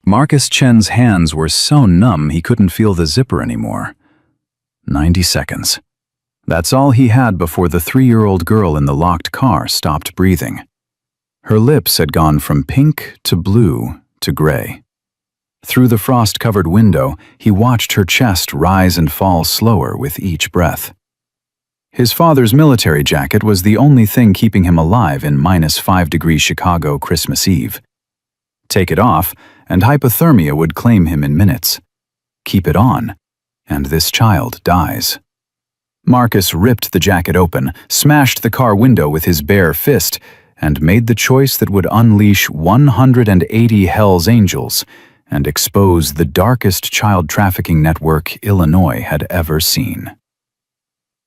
Marcus Chen's hands were so numb he couldn't feel the zipper anymore. 90 seconds. That's all he had before the 3-year-old girl in the locked car stopped breathing. Her lips had gone from pink to blue to gray. Through the frost-covered window, he watched her chest rise and fall slower with each breath. His father's military jacket was the only thing keeping him alive in -5-degree Chicago Christmas Eve. Take it off, and hypothermia would claim him in minutes. Keep it on, and this child dies. Marcus ripped the jacket open, smashed the car window with his bare fist, and made the choice that would unleash 180 Hell's Angels and expose the darkest child trafficking network Illinois had ever seen.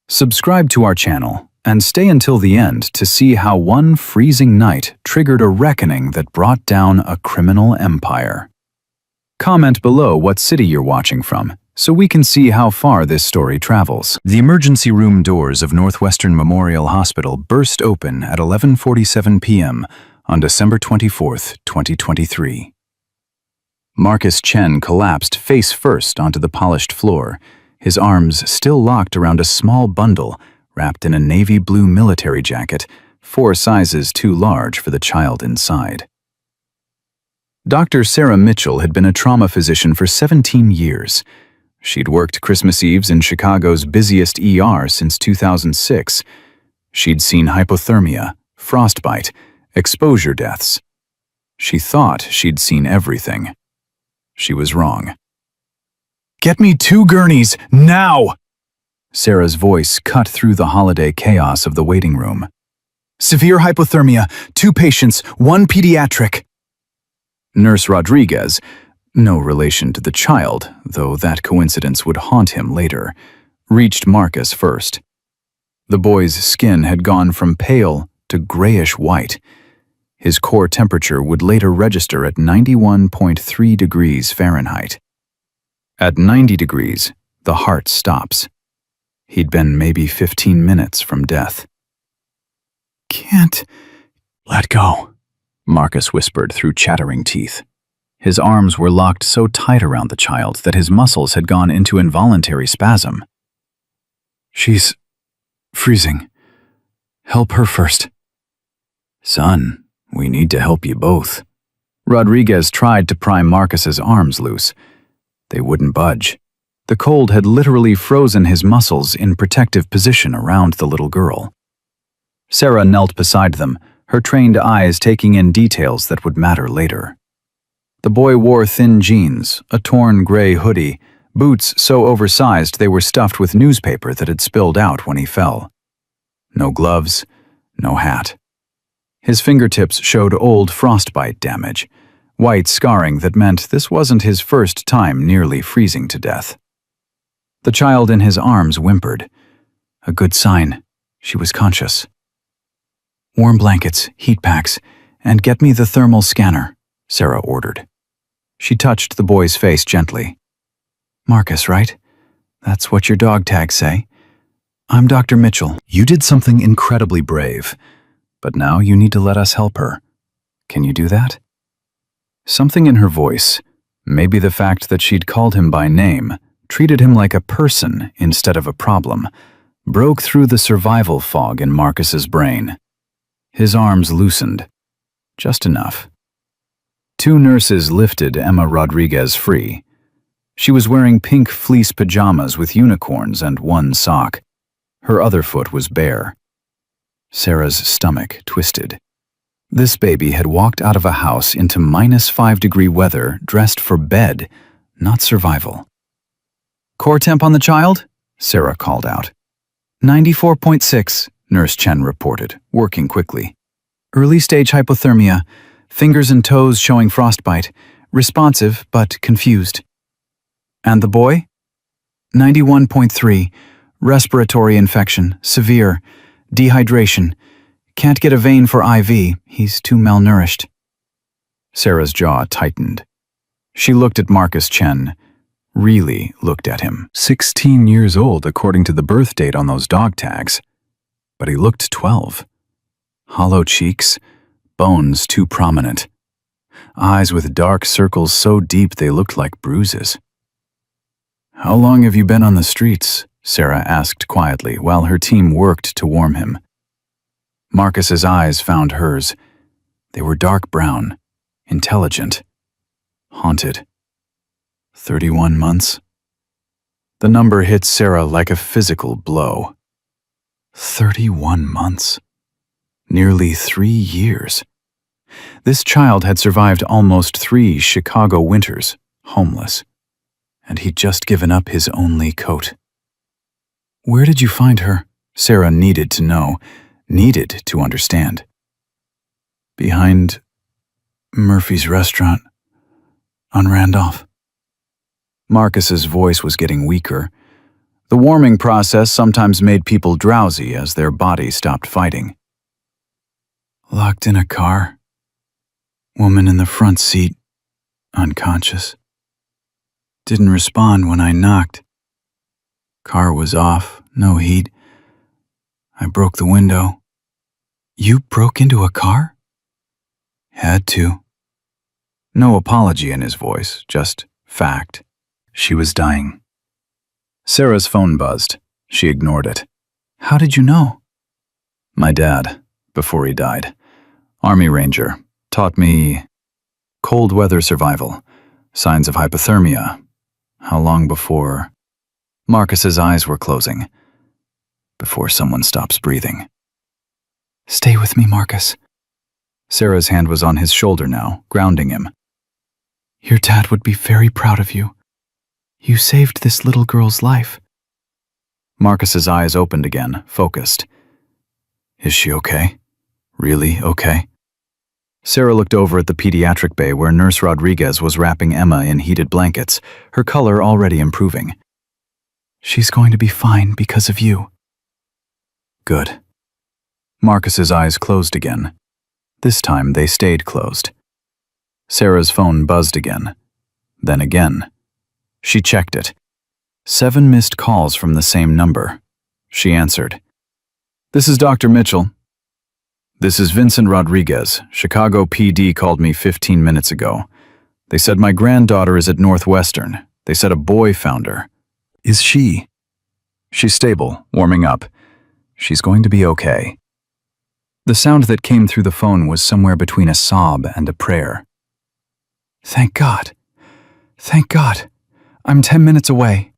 Subscribe to our channel and stay until the end to see how one freezing night triggered a reckoning that brought down a criminal empire. Comment below what city you're watching from, so we can see how far this story travels. The emergency room doors of Northwestern Memorial Hospital burst open at 11:47 p.m. on December 24, 2023. Marcus Chen collapsed face first onto the polished floor, his arms still locked around a small bundle wrapped in a navy blue military jacket, 4 sizes too large for the child inside. Dr. Sarah Mitchell had been a trauma physician for 17 years. She'd worked Christmas Eves in Chicago's busiest ER since 2006. She'd seen hypothermia, frostbite, exposure deaths. She thought she'd seen everything. She was wrong. "Get me 2 gurneys, now!" Sarah's voice cut through the holiday chaos of the waiting room. "Severe hypothermia, 2 patients, 1 pediatric." Nurse Rodriguez, no relation to the child, though that coincidence would haunt him later, reached Marcus first. The boy's skin had gone from pale to grayish white. His core temperature would later register at 91.3 degrees Fahrenheit. At 90 degrees, the heart stops. He'd been maybe 15 minutes from death. "Can't let go," Marcus whispered through chattering teeth. His arms were locked so tight around the child that his muscles had gone into involuntary spasm. "She's freezing. Help her first." "Son, we need to help you both." Rodriguez tried to pry Marcus's arms loose. They wouldn't budge. The cold had literally frozen his muscles in protective position around the little girl. Sarah knelt beside them, her trained eyes taking in details that would matter later. The boy wore thin jeans, a torn gray hoodie, boots so oversized they were stuffed with newspaper that had spilled out when he fell. No gloves, no hat. His fingertips showed old frostbite damage, white scarring that meant this wasn't his first time nearly freezing to death. The child in his arms whimpered. A good sign. She was conscious. "Warm blankets, heat packs, and get me the thermal scanner," Sarah ordered. She touched the boy's face gently. "Marcus, right? That's what your dog tags say. I'm Dr. Mitchell. You did something incredibly brave, but now you need to let us help her. Can you do that?" Something in her voice, maybe the fact that she'd called him by name, treated him like a person instead of a problem, broke through the survival fog in Marcus's brain. His arms loosened, just enough. 2 nurses lifted Emma Rodriguez free. She was wearing pink fleece pajamas with unicorns and 1 sock. Her other foot was bare. Sarah's stomach twisted. This baby had walked out of a house into -5-degree weather dressed for bed, not survival. "Core temp on the child?" Sarah called out. 94.6, Nurse Chen reported, working quickly. "Early-stage hypothermia, fingers and toes showing frostbite, responsive but confused." "And the boy?" 91.3, respiratory infection, severe, dehydration. Can't get a vein for IV, he's too malnourished." Sarah's jaw tightened. She looked at Marcus Chen, really looked at him. 16 years old according to the birth date on those dog tags. But he looked 12. Hollow cheeks, bones too prominent. eyes with dark circles so deep they looked like bruises. "How long have you been on the streets?" Sarah asked quietly while her team worked to warm him. Marcus's eyes found hers. They were dark brown, intelligent, haunted. 31 months? The number hit Sarah like a physical blow. 31 months. Nearly 3 years. This child had survived almost 3 Chicago winters, homeless, and he'd just given up his only coat. "Where did you find her?" Sarah needed to know, needed to understand. "Behind Murphy's restaurant on Randolph." Marcus's voice was getting weaker. The warming process sometimes made people drowsy as their bodies stopped fighting. "Locked in a car. Woman in the front seat, unconscious. Didn't respond when I knocked. Car was off, no heat. I broke the window." "You broke into a car?" "Had to." No apology in his voice, just fact. She was dying. Sarah's phone buzzed. She ignored it. "How did you know?" "My dad, before he died. Army Ranger. Taught me cold weather survival, signs of hypothermia. How long before?" Marcus's eyes were closing. "Before someone stops breathing." "Stay with me, Marcus." Sarah's hand was on his shoulder now, grounding him. "Your dad would be very proud of you. You saved this little girl's life." Marcus's eyes opened again, focused. "Is she okay? Really okay?" Sarah looked over at the pediatric bay where Nurse Rodriguez was wrapping Emma in heated blankets, her color already improving. "She's going to be fine because of you." "Good." Marcus's eyes closed again. This time they stayed closed. Sarah's phone buzzed again. Then again. She checked it. 7 missed calls from the same number. She answered. "This is Dr. Mitchell." "This is Vincent Rodriguez. Chicago PD called me 15 minutes ago. They said my granddaughter is at Northwestern. They said a boy found her." "Is she?" "She's stable, warming up. She's going to be okay." The sound that came through the phone was somewhere between a sob and a prayer. "Thank God. Thank God. I'm 10 minutes away."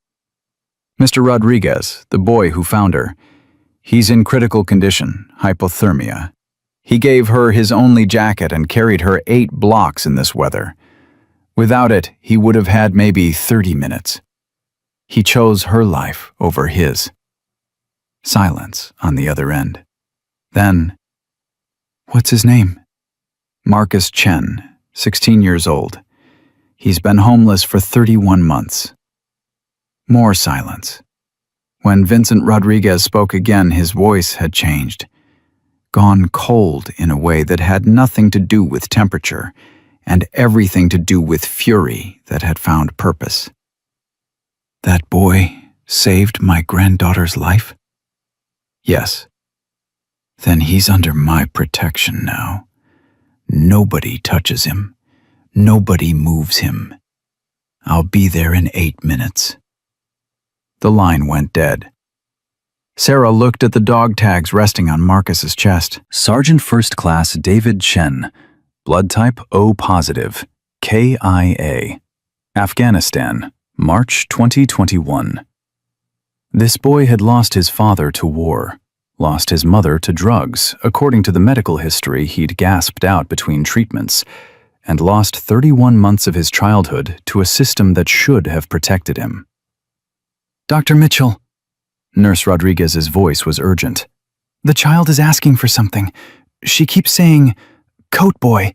"Mr. Rodriguez, the boy who found her, he's in critical condition, hypothermia. He gave her his only jacket and carried her 8 blocks in this weather. Without it, he would have had maybe 30 minutes. He chose her life over his." Silence on the other end. Then, "What's his name?" "Marcus Chen, 16 years old. He's been homeless for 31 months. More silence. When Vincent Rodriguez spoke again, his voice had changed. Gone cold in a way that had nothing to do with temperature, and everything to do with fury that had found purpose. "That boy saved my granddaughter's life?" "Yes." "Then he's under my protection now. Nobody touches him. Nobody moves him. I'll be there in 8 minutes." The line went dead. Sarah looked at the dog tags resting on Marcus's chest. Sergeant First Class David Chen, blood type O positive, KIA, Afghanistan, March 2021. This boy had lost his father to war, lost his mother to drugs, according to the medical history he'd gasped out between treatments, and lost 31 months of his childhood to a system that should have protected him. "Dr. Mitchell." Nurse Rodriguez's voice was urgent. "The child is asking for something. She keeps saying, 'Coat boy.'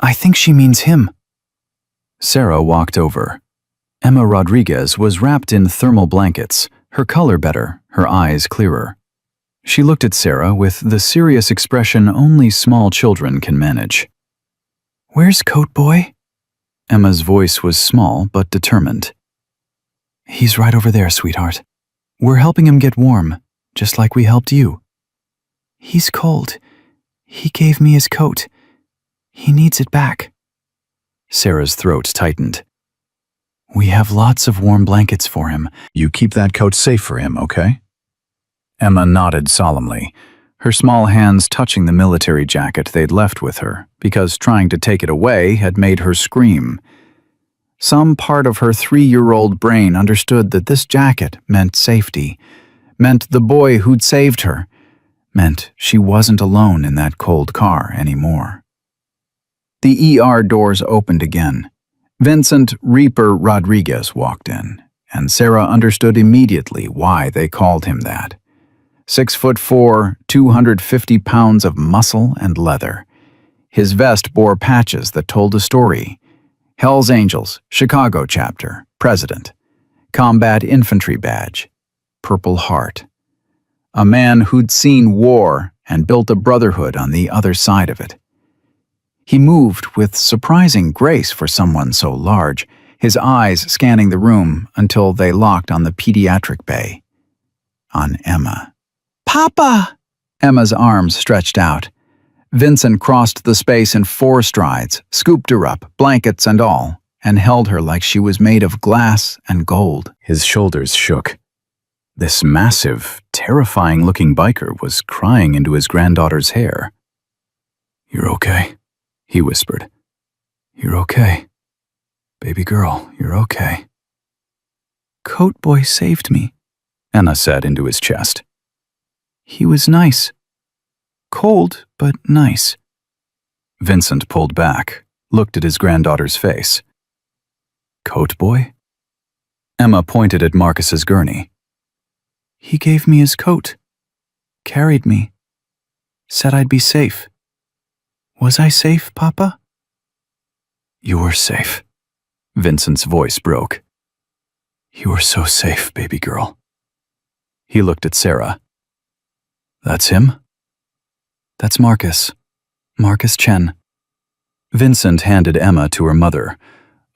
I think she means him." Sarah walked over. Emma Rodriguez was wrapped in thermal blankets, her color better, her eyes clearer. She looked at Sarah with the serious expression only small children can manage. "Where's Coat boy?" Emma's voice was small but determined. "He's right over there, sweetheart. We're helping him get warm, just like we helped you." "He's cold. He gave me his coat. He needs it back." Sarah's throat tightened. "We have lots of warm blankets for him. You keep that coat safe for him, okay?" Emma nodded solemnly, her small hands touching the military jacket they'd left with her, because trying to take it away had made her scream. Some part of her 3-year-old brain understood that this jacket meant safety, meant the boy who'd saved her, meant she wasn't alone in that cold car anymore. The ER doors opened again. Vincent Reaper Rodriguez walked in, and Sarah understood immediately why they called him that. 6'4", 250 pounds of muscle and leather. His vest bore patches that told a story. Hellsangels, Chicago chapter, president. Combat infantry badge. Purple heart. A man who'd seen war and built a brotherhood on the other side of it. He moved with surprising grace for someone so large, his eyes scanning the room until they locked on the pediatric bay. On Emma. "Papa!" Emma's arms stretched out. Vincent crossed the space in 4 strides, scooped her up, blankets and all, and held her like she was made of glass and gold. His shoulders shook. This massive, terrifying-looking biker was crying into his granddaughter's hair. "You're okay," he whispered. "You're okay. Baby girl, you're okay." "Coat boy saved me," Emma said into his chest. "He was nice. Cold, but nice." Vincent pulled back, looked at his granddaughter's face. "Coat boy?" Emma pointed at Marcus's gurney. "He gave me his coat. Carried me. Said I'd be safe. Was I safe, Papa?" "You were safe." Vincent's voice broke. "You were so safe, baby girl." He looked at Sarah. "That's him?" "That's Marcus. Marcus Chen." Vincent handed Emma to her mother,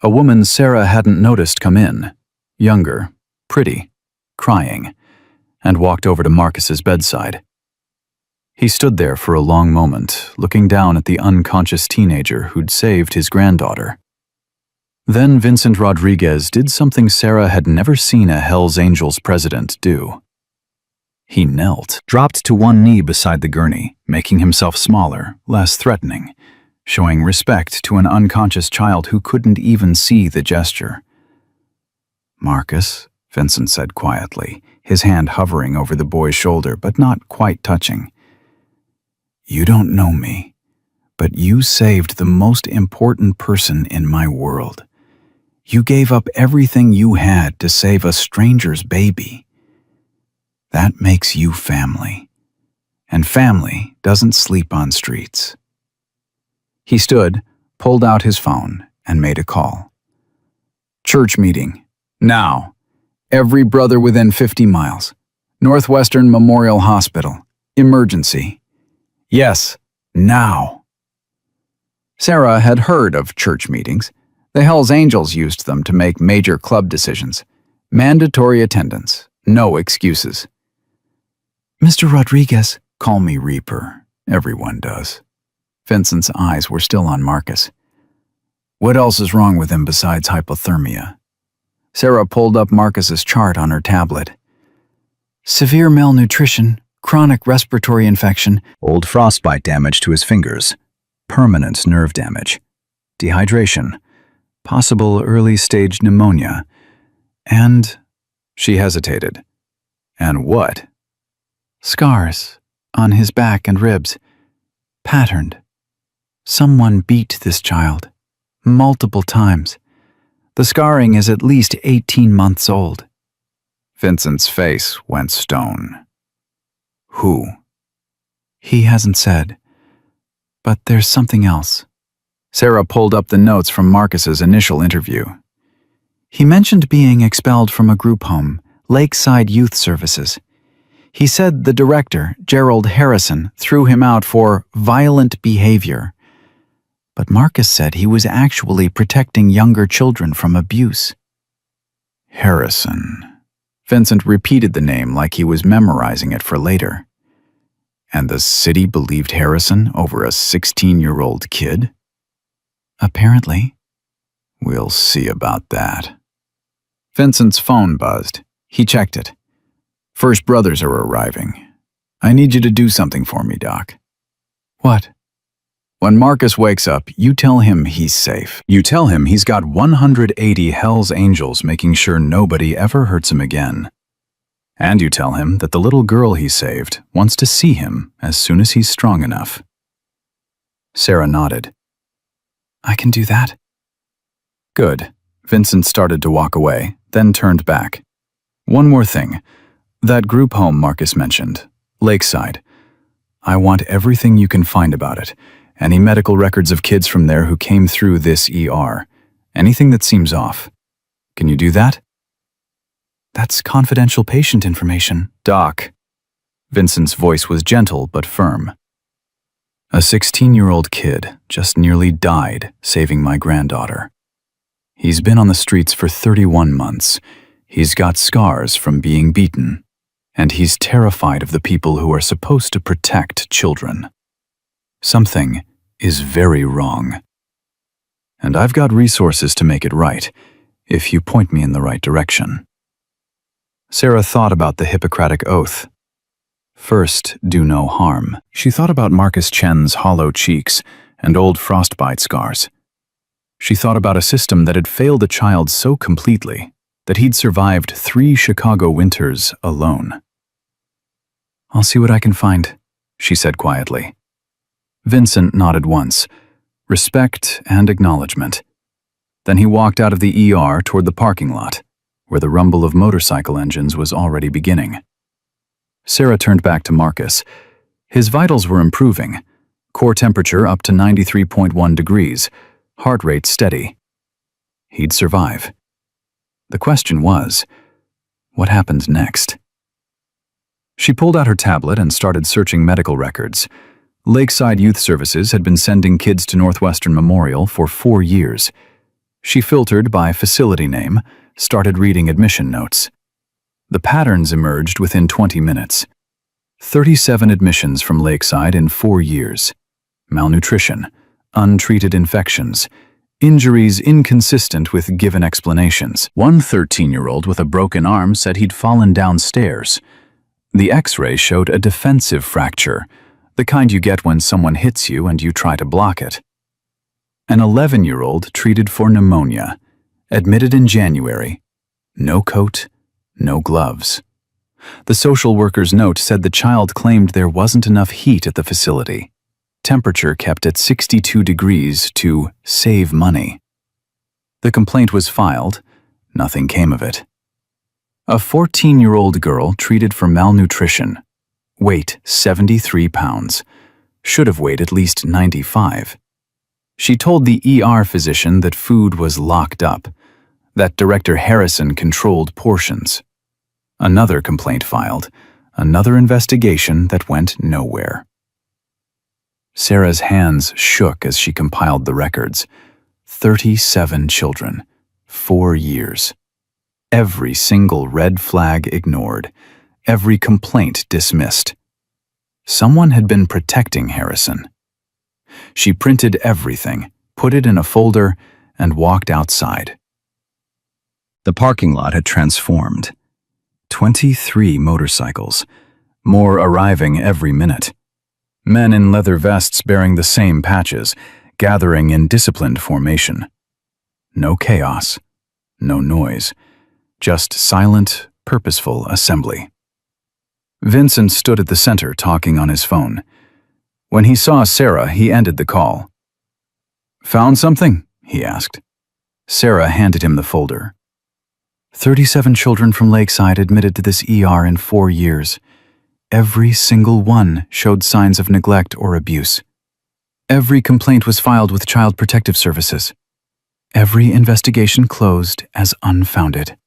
a woman Sarah hadn't noticed come in, younger, pretty, crying, and walked over to Marcus's bedside. He stood there for a long moment, looking down at the unconscious teenager who'd saved his granddaughter. Then Vincent Rodriguez did something Sarah had never seen a Hells Angels president do. He knelt, dropped to one knee beside the gurney, making himself smaller, less threatening, showing respect to an unconscious child who couldn't even see the gesture. "Marcus," Vincent said quietly, his hand hovering over the boy's shoulder but not quite touching. "You don't know me, but you saved the most important person in my world. You gave up everything you had to save a stranger's baby. That makes you family. And family doesn't sleep on streets." He stood, pulled out his phone, and made a call. "Church meeting. Now. Every brother within 50 miles. Northwestern Memorial Hospital. Emergency. Yes, now." Sarah had heard of church meetings. The Hells Angels used them to make major club decisions. Mandatory attendance. No excuses. "Mr. Rodriguez." "Call me Reaper. Everyone does." Vincent's eyes were still on Marcus. "What else is wrong with him besides hypothermia?" Sarah pulled up Marcus's chart on her tablet. "Severe malnutrition, chronic respiratory infection, old frostbite damage to his fingers, permanent nerve damage, dehydration, possible early-stage pneumonia, and..." She hesitated. "And what?" "Scars on his back and ribs. Patterned. Someone beat this child. Multiple times. The scarring is at least 18 months old." Vincent's face went stone. "Who?" "He hasn't said. But there's something else." Sarah pulled up the notes from Marcus's initial interview. "He mentioned being expelled from a group home, Lakeside Youth Services. He said the director, Gerald Harrison, threw him out for violent behavior. But Marcus said he was actually protecting younger children from abuse." "Harrison." Vincent repeated the name like he was memorizing it for later. "And the city believed Harrison over a 16-year-old kid?" "Apparently." We'll see about that. Vincent's phone buzzed. He checked it. First brothers are arriving. I need you to do something for me, Doc. What? When Marcus wakes up, you tell him he's safe. You tell him he's got 180 Hell's Angels making sure nobody ever hurts him again. And you tell him that the little girl he saved wants to see him as soon as he's strong enough. Sarah nodded. I can do that. Good. Vincent started to walk away, then turned back. One more thing. That group home Marcus mentioned, Lakeside. I want everything you can find about it. Any medical records of kids from there who came through this ER. Anything that seems off. Can you do that? That's confidential patient information. Doc. Vincent's voice was gentle but firm. A 16-year-old kid just nearly died saving my granddaughter. He's been on the streets for 31 months. He's got scars from being beaten. And he's terrified of the people who are supposed to protect children. Something is very wrong. And I've got resources to make it right, if you point me in the right direction. Sarah thought about the Hippocratic Oath. First, do no harm. She thought about Marcus Chen's hollow cheeks and old frostbite scars. She thought about a system that had failed a child so completely that he'd survived 3 Chicago winters alone. I'll see what I can find, she said quietly. Vincent nodded once, respect and acknowledgement. Then he walked out of the ER toward the parking lot, where the rumble of motorcycle engines was already beginning. Sarah turned back to Marcus. His vitals were improving, core temperature up to 93.1 degrees, heart rate steady. He'd survive. The question was, what happened next? She pulled out her tablet and started searching medical records. Lakeside Youth Services had been sending kids to Northwestern Memorial for 4 years. She filtered by facility name, started reading admission notes. The patterns emerged within 20 minutes. 37 admissions from Lakeside in 4 years. Malnutrition, untreated infections, injuries inconsistent with given explanations. One 13-year-old with a broken arm said he'd fallen downstairs. The X-ray showed a defensive fracture, the kind you get when someone hits you and you try to block it. An 11-year-old treated for pneumonia, admitted in January. No coat, no gloves. The social worker's note said the child claimed there wasn't enough heat at the facility. Temperature kept at 62 degrees to save money. The complaint was filed. Nothing came of it. A 14-year-old girl treated for malnutrition. Weight 73 pounds. Should have weighed at least 95. She told the ER physician that food was locked up, that Director Harrison controlled portions. Another complaint filed, another investigation that went nowhere. Sarah's hands shook as she compiled the records. 37 children, 4 years. Every single red flag ignored, every complaint dismissed. Someone had been protecting Harrison. She printed everything, put it in a folder, and walked outside. The parking lot had transformed. 23 motorcycles, more arriving every minute. Men in leather vests bearing the same patches, gathering in disciplined formation. No chaos, no noise, just silent, purposeful assembly. Vincent stood at the center talking on his phone. When he saw Sarah, he ended the call. "Found something?" he asked. Sarah handed him the folder. 37 children from Lakeside admitted to this ER in 4 years. Every single one showed signs of neglect or abuse. Every complaint was filed with Child Protective Services. Every investigation closed as unfounded.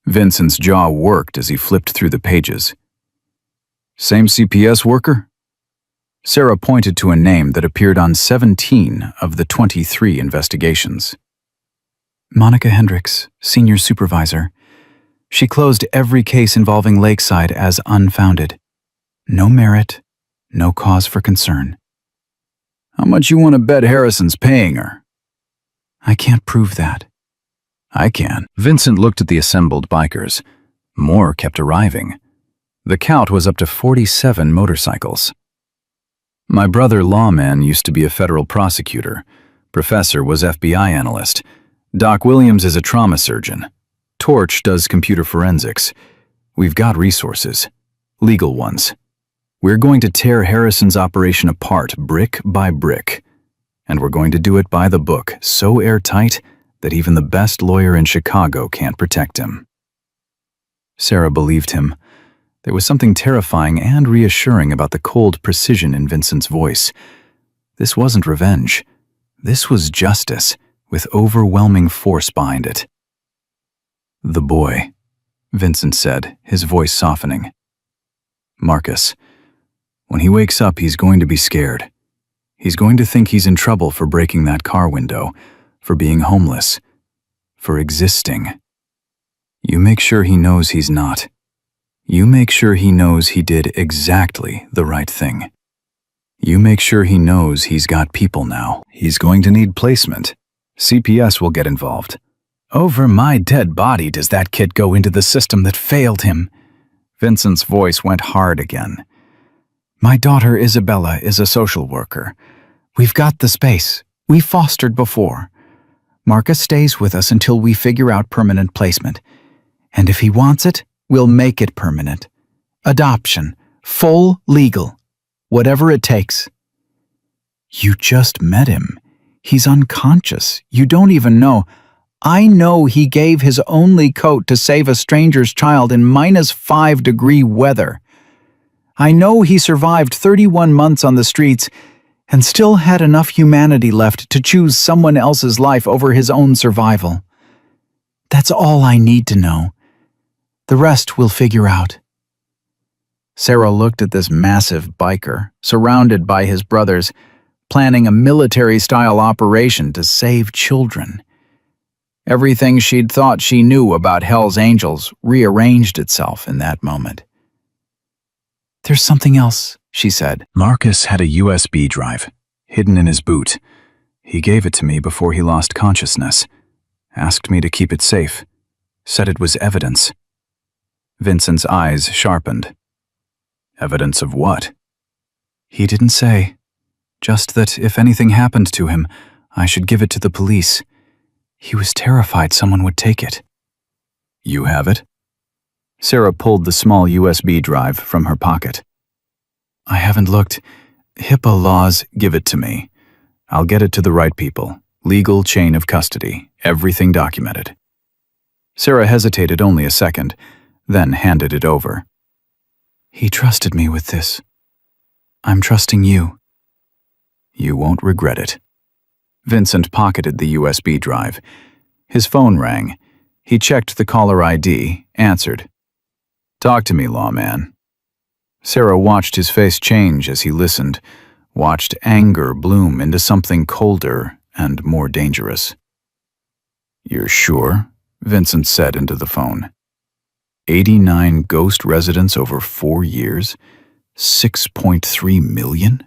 Vincent's jaw worked as he flipped through the pages. "Same CPS worker?" Sarah pointed to a name that appeared on 17 of the 23 investigations. Monica Hendricks, Senior Supervisor. She closed every case involving Lakeside as unfounded. No merit, no cause for concern. "How much you want to bet Harrison's paying her?" I can't prove that. I can. Vincent looked at the assembled bikers. More kept arriving. The count was up to 47 motorcycles. My brother, lawman, used to be a federal prosecutor. Professor was FBI analyst. Doc Williams is a trauma surgeon. Torch does computer forensics. We've got resources. Legal ones. We're going to tear Harrison's operation apart brick by brick. And we're going to do it by the book, so airtight that even the best lawyer in Chicago can't protect him. Sarah believed him. There was something terrifying and reassuring about the cold precision in Vincent's voice. This wasn't revenge. This was justice, with overwhelming force behind it. The boy, Vincent said, his voice softening. Marcus. When he wakes up, he's going to be scared. He's going to think he's in trouble for breaking that car window, for being homeless, for existing. You make sure he knows he's not. You make sure he knows he did exactly the right thing. You make sure he knows he's got people now. He's going to need placement. CPS will get involved. Over my dead body does that kid go into the system that failed him. Vincent's voice went hard again. My daughter Isabella is a social worker. We've got the space. We fostered before. Marcus stays with us until we figure out permanent placement. And if he wants it, we'll make it permanent. Adoption. Full legal. Whatever it takes. You just met him. He's unconscious. You don't even know. I know he gave his only coat to save a stranger's child in -5-degree weather. I know he survived 31 months on the streets and still had enough humanity left to choose someone else's life over his own survival. That's all I need to know. The rest we'll figure out. Sarah looked at this massive biker, surrounded by his brothers, planning a military-style operation to save children. Everything she'd thought she knew about Hell's Angels rearranged itself in that moment. There's something else, she said. Marcus had a USB drive, hidden in his boot. He gave it to me before he lost consciousness. Asked me to keep it safe. Said it was evidence. Vincent's eyes sharpened. Evidence of what? He didn't say. Just that if anything happened to him, I should give it to the police. He was terrified someone would take it. You have it? Sarah pulled the small USB drive from her pocket. I haven't looked. HIPAA laws give it to me. I'll get it to the right people. Legal chain of custody. Everything documented. Sarah hesitated only a second, then handed it over. He trusted me with this. I'm trusting you. You won't regret it. Vincent pocketed the USB drive. His phone rang. He checked the caller ID, answered. Talk to me, lawman. Sarah watched his face change as he listened, watched anger bloom into something colder and more dangerous. You're sure? Vincent said into the phone. 89 ghost residents over 4 years? 6.3 million?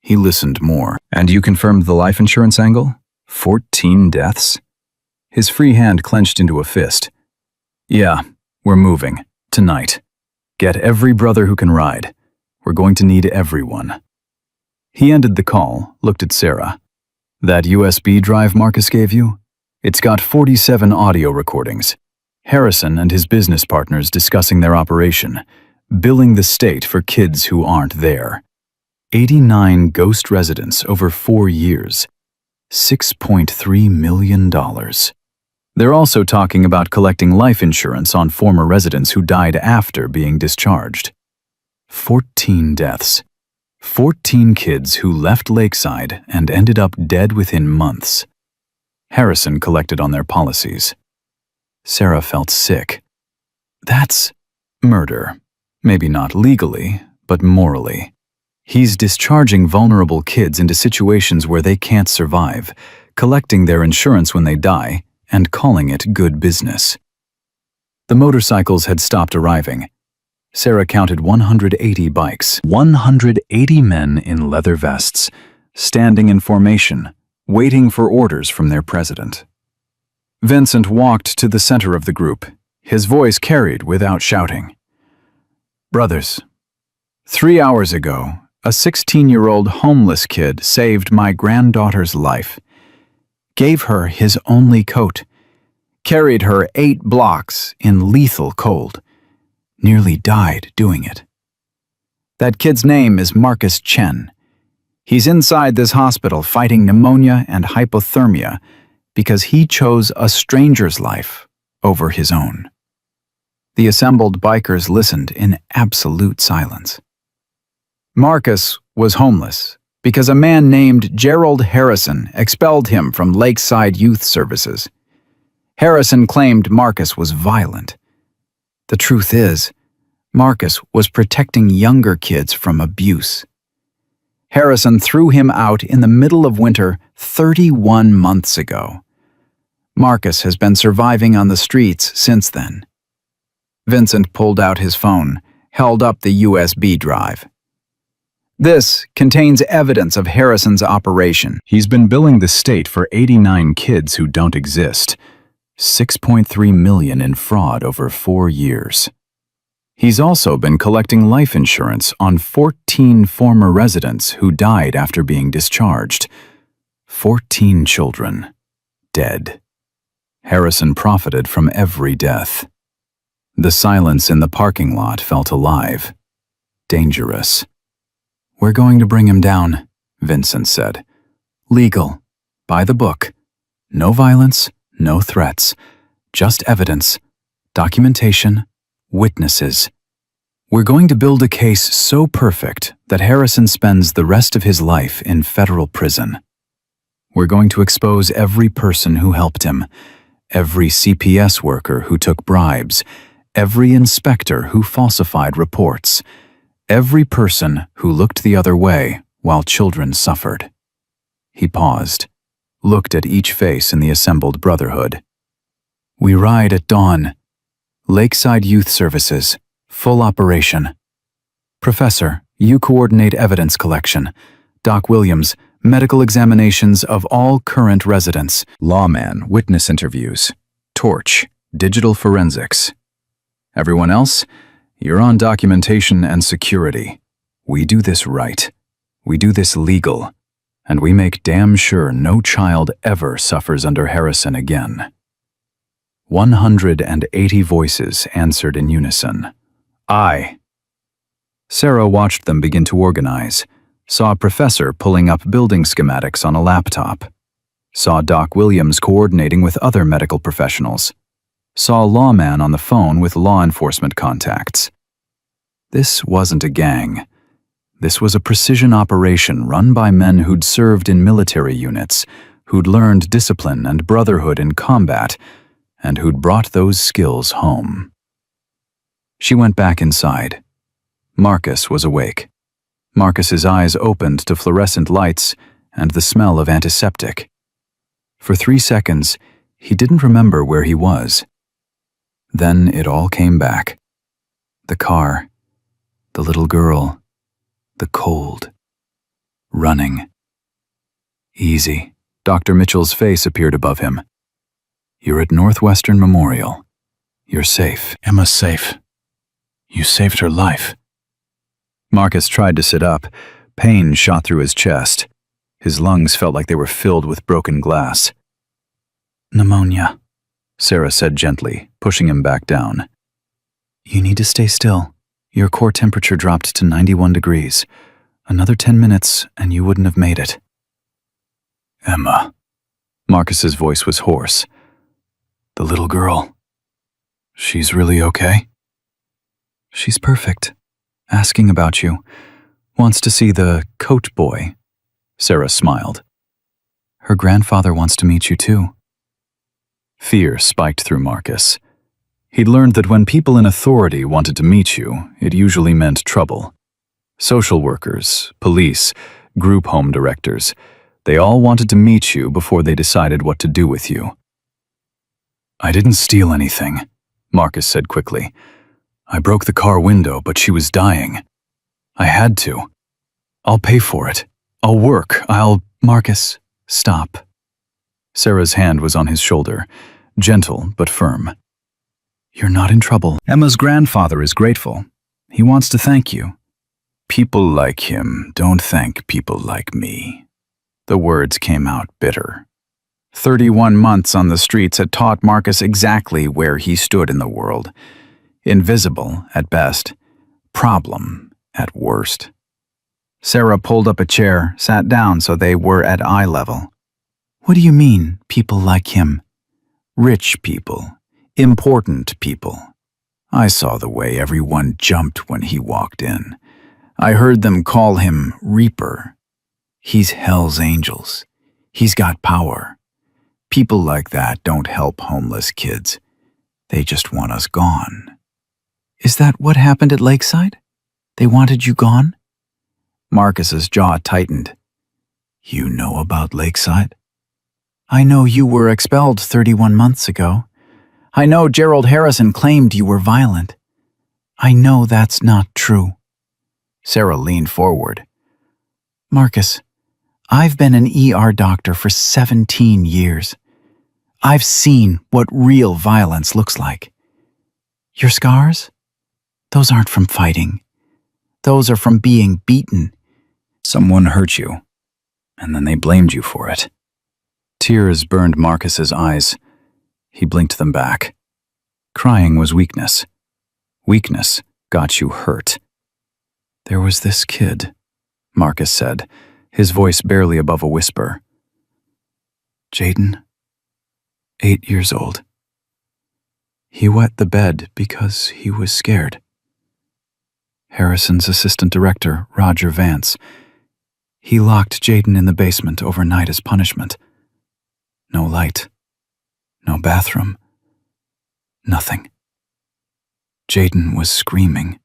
He listened more. And you confirmed the life insurance angle? 14 deaths? His free hand clenched into a fist. Yeah, we're moving. Tonight. Get every brother who can ride. We're going to need everyone. He ended the call, looked at Sarah. That USB drive Marcus gave you? It's got 47 audio recordings. Harrison and his business partners discussing their operation, billing the state for kids who aren't there. 89 ghost residents over 4 years. $6.3 million. They're also talking about collecting life insurance on former residents who died after being discharged. 14 deaths. 14 kids who left Lakeside and ended up dead within months. Harrison collected on their policies. Sarah felt sick. That's murder. Maybe not legally, but morally. He's discharging vulnerable kids into situations where they can't survive, collecting their insurance when they die, and calling it good business. The motorcycles had stopped arriving. Sarah counted 180 bikes, 180 men in leather vests, standing in formation, waiting for orders from their president. Vincent walked to the center of the group, his voice carried without shouting. "Brothers, 3 hours ago, a 16-year-old homeless kid saved my granddaughter's life, gave her his only coat, carried her 8 blocks in lethal cold, nearly died doing it. That kid's name is Marcus Chen. He's inside this hospital fighting pneumonia and hypothermia because he chose a stranger's life over his own." The assembled bikers listened in absolute silence. Marcus was homeless because a man named Gerald Harrison expelled him from Lakeside Youth Services. Harrison claimed Marcus was violent. The truth is, Marcus was protecting younger kids from abuse. Harrison threw him out in the middle of winter 31 months ago. Marcus has been surviving on the streets since then. Vincent pulled out his phone, held up the USB drive. This contains evidence of Harrison's operation. He's been billing the state for 89 kids who don't exist, $6.3 million in fraud over 4 years. He's also been collecting life insurance on 14 former residents who died after being discharged. 14 children, dead. Harrison profited from every death. The silence in the parking lot felt alive, dangerous. "We're going to bring him down," Vincent said. "Legal, by the book. No violence, no threats, just evidence, documentation, witnesses. We're going to build a case so perfect that Harrison spends the rest of his life in federal prison. We're going to expose every person who helped him, every CPS worker who took bribes, every inspector who falsified reports, every person who looked the other way while children suffered." He paused, looked at each face in the assembled brotherhood. "We ride at dawn. Lakeside Youth Services, full operation. Professor, you coordinate evidence collection. Doc Williams, medical examinations of all current residents. Lawman, witness interviews. Torch, digital forensics. Everyone else, you're on documentation and security. We do this right. We do this legal. And we make damn sure no child ever suffers under Harrison again." 180 voices answered in unison. "Aye." Sarah watched them begin to organize, saw a professor pulling up building schematics on a laptop, saw Doc Williams coordinating with other medical professionals, saw a lawman on the phone with law enforcement contacts. This wasn't a gang. This was a precision operation run by men who'd served in military units, who'd learned discipline and brotherhood in combat, and who'd brought those skills home. She went back inside. Marcus was awake. Marcus's eyes opened to fluorescent lights and the smell of antiseptic. For 3 seconds, he didn't remember where he was. Then it all came back. The car, the little girl, the cold, running. "Easy." Dr. Mitchell's face appeared above him. "You're at Northwestern Memorial. You're safe." "Emma's safe. You saved her life." Marcus tried to sit up. Pain shot through his chest. His lungs felt like they were filled with broken glass. "Pneumonia," Sarah said gently, pushing him back down. "You need to stay still. Your core temperature dropped to 91 degrees. Another 10 minutes and you wouldn't have made it." "Emma." Marcus's voice was hoarse. "The little girl. She's really okay?" "She's perfect. Asking about you. Wants to see the coat boy." Sarah smiled. "Her grandfather wants to meet you too." Fear spiked through Marcus. He'd learned that when people in authority wanted to meet you, it usually meant trouble. Social workers, police, group home directors, they all wanted to meet you before they decided what to do with you. "I didn't steal anything," Marcus said quickly. "I broke the car window, but she was dying. I had to. I'll pay for it. I'll work. Marcus, Stop. Sarah's hand was on his shoulder, gentle but firm. You're not in trouble. Emma's grandfather is grateful. He wants to thank you. People like him don't thank people like me. The words came out bitter. 31 months on the streets had taught Marcus exactly where he stood in the world. Invisible at best, problem at worst. Sarah pulled up a chair, sat down so they were at eye level. What do you mean, people like him? Rich people, important people. I saw the way everyone jumped when he walked in. I heard them call him Reaper. He's Hell's Angels. He's got power. People like that don't help homeless kids. They just want us gone. Is that what happened at Lakeside? They wanted you gone? Marcus's jaw tightened. You know about Lakeside? I know you were expelled 31 months ago. I know Gerald Harrison claimed you were violent. I know that's not true. Sarah leaned forward. Marcus, I've been an ER doctor for 17 years. I've seen what real violence looks like. Your scars? Those aren't from fighting. Those are from being beaten. Someone hurt you, and then they blamed you for it. Tears burned Marcus's eyes. He blinked them back. Crying was weakness. Weakness got you hurt. There was this kid, Marcus said, his voice barely above a whisper. Jaden, 8 years old. He wet the bed because he was scared. Harrison's assistant director, Roger Vance, he locked Jaden in the basement overnight as punishment. No light, no bathroom, nothing. Jaden was screaming.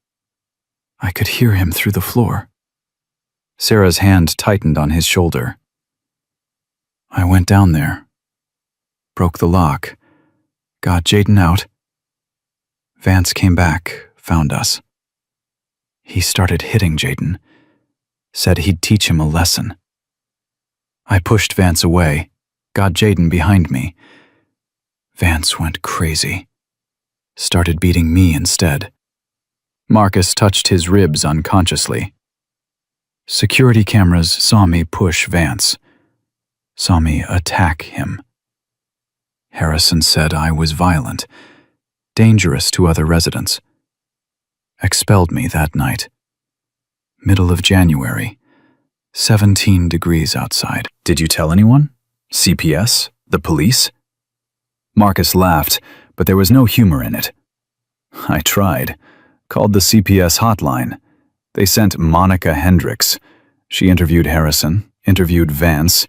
I could hear him through the floor. Sarah's hand tightened on his shoulder. I went down there, broke the lock, got Jaden out. Vance came back, found us. He started hitting Jaden, said he'd teach him a lesson. I pushed Vance away, got Jaden behind me. Vance went crazy, started beating me instead. Marcus touched his ribs unconsciously. Security cameras saw me push Vance, saw me attack him. Harrison said I was violent, dangerous to other residents. Expelled me that night. Middle of January, 17 degrees outside. Did you tell anyone? CPS? The police? Marcus laughed, but there was no humor in it. I tried. Called the CPS hotline. They sent Monica Hendricks. She interviewed Harrison, interviewed Vance,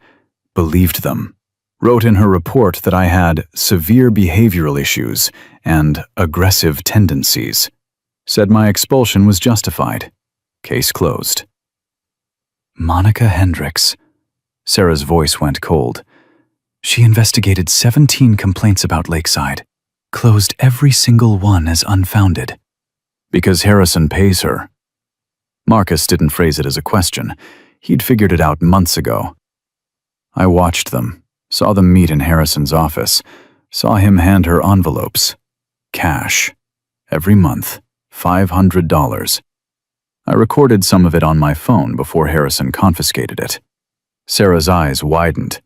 believed them. Wrote in her report that I had severe behavioral issues and aggressive tendencies. Said my expulsion was justified. Case closed. Monica Hendricks. Sarah's voice went cold. She investigated 17 complaints about Lakeside. Closed every single one as unfounded. Because Harrison pays her. Marcus didn't phrase it as a question. He'd figured it out months ago. I watched them, saw them meet in Harrison's office, saw him hand her envelopes. Cash. Every month. $500. I recorded some of it on my phone before Harrison confiscated it. Sarah's eyes widened.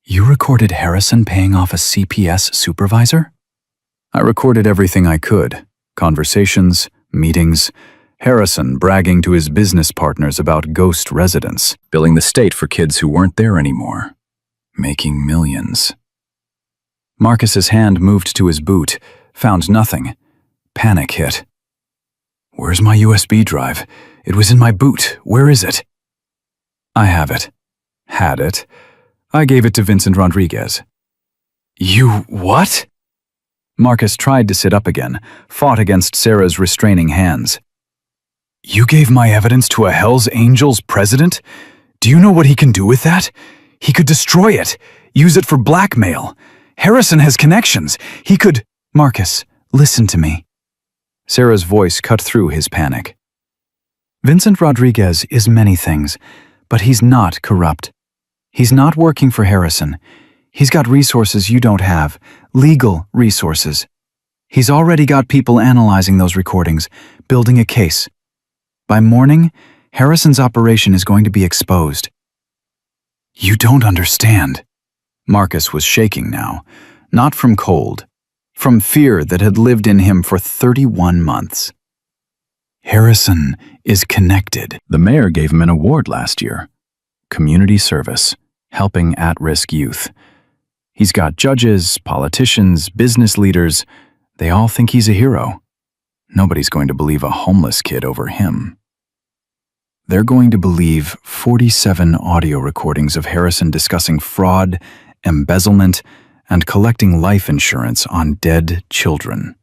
You recorded Harrison paying off a CPS supervisor? I recorded everything I could. Conversations, meetings, Harrison bragging to his business partners about ghost residents, billing the state for kids who weren't there anymore, making millions. Marcus's hand moved to his boot, found nothing. Panic hit. Where's my USB drive? It was in my boot. Where is it? I have it. Had it. I gave it to Vincent Rodriguez. You what? Marcus tried to sit up again, fought against Sarah's restraining hands. You gave my evidence to a Hell's Angels president? Do you know what he can do with that? He could destroy it, use it for blackmail. Harrison has connections. He could... Marcus, listen to me. Sarah's voice cut through his panic. Vincent Rodriguez is many things, but he's not corrupt. He's not working for Harrison. He's got resources you don't have, legal resources. He's already got people analyzing those recordings, building a case. By morning, Harrison's operation is going to be exposed. You don't understand. Marcus was shaking now, not from cold, from fear that had lived in him for 31 months. Harrison is connected. The mayor gave him an award last year. Community service, helping at-risk youth. He's got judges, politicians, business leaders. They all think he's a hero. Nobody's going to believe a homeless kid over him. They're going to believe 47 audio recordings of Harrison discussing fraud, embezzlement, and collecting life insurance on dead children.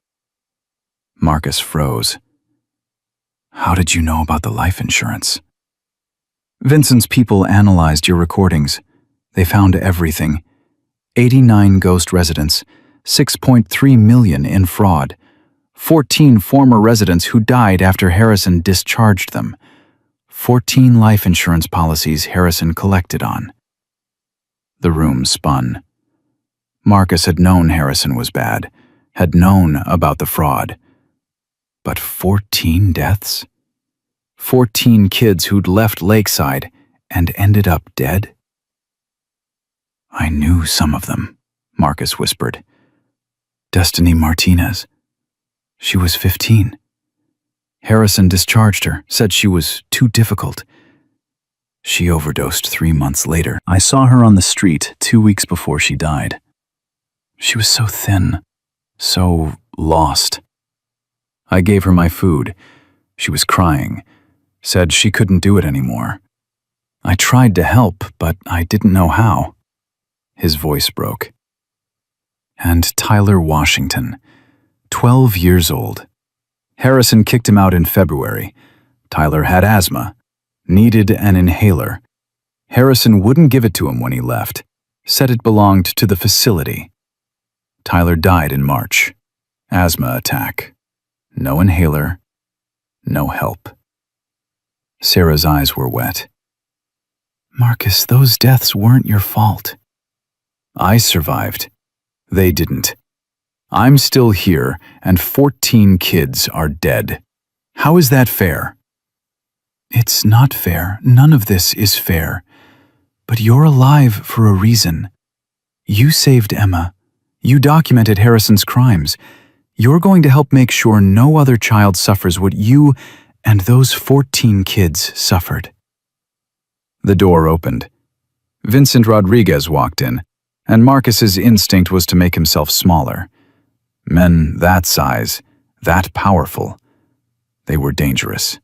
Marcus froze. How did you know about the life insurance? Vincent's people analyzed your recordings. They found everything. 89 ghost residents, 6.3 million in fraud, 14 former residents who died after Harrison discharged them, 14 life insurance policies Harrison collected on. The room spun. Marcus had known Harrison was bad, had known about the fraud. But 14 deaths? 14 kids who'd left Lakeside and ended up dead? I knew some of them, Marcus whispered. Destiny Martinez. She was 15. Harrison discharged her, said she was too difficult. She overdosed 3 months later. I saw her on the street 2 weeks before she died. She was so thin, so lost. I gave her my food. She was crying, said she couldn't do it anymore. I tried to help, but I didn't know how. His voice broke. And Tyler Washington, 12 years old. Harrison kicked him out in February. Tyler had asthma, needed an inhaler. Harrison wouldn't give it to him when he left, said it belonged to the facility. Tyler died in March. Asthma attack. No inhaler, no help. Sarah's eyes were wet. Marcus, those deaths weren't your fault. I survived. They didn't. I'm still here, and 14 kids are dead. How is that fair? It's not fair. None of this is fair. But you're alive for a reason. You saved Emma. You documented Harrison's crimes. You're going to help make sure no other child suffers what you and those 14 kids suffered. The door opened. Vincent Rodriguez walked in, and Marcus's instinct was to make himself smaller. Men that size, that powerful, they were dangerous.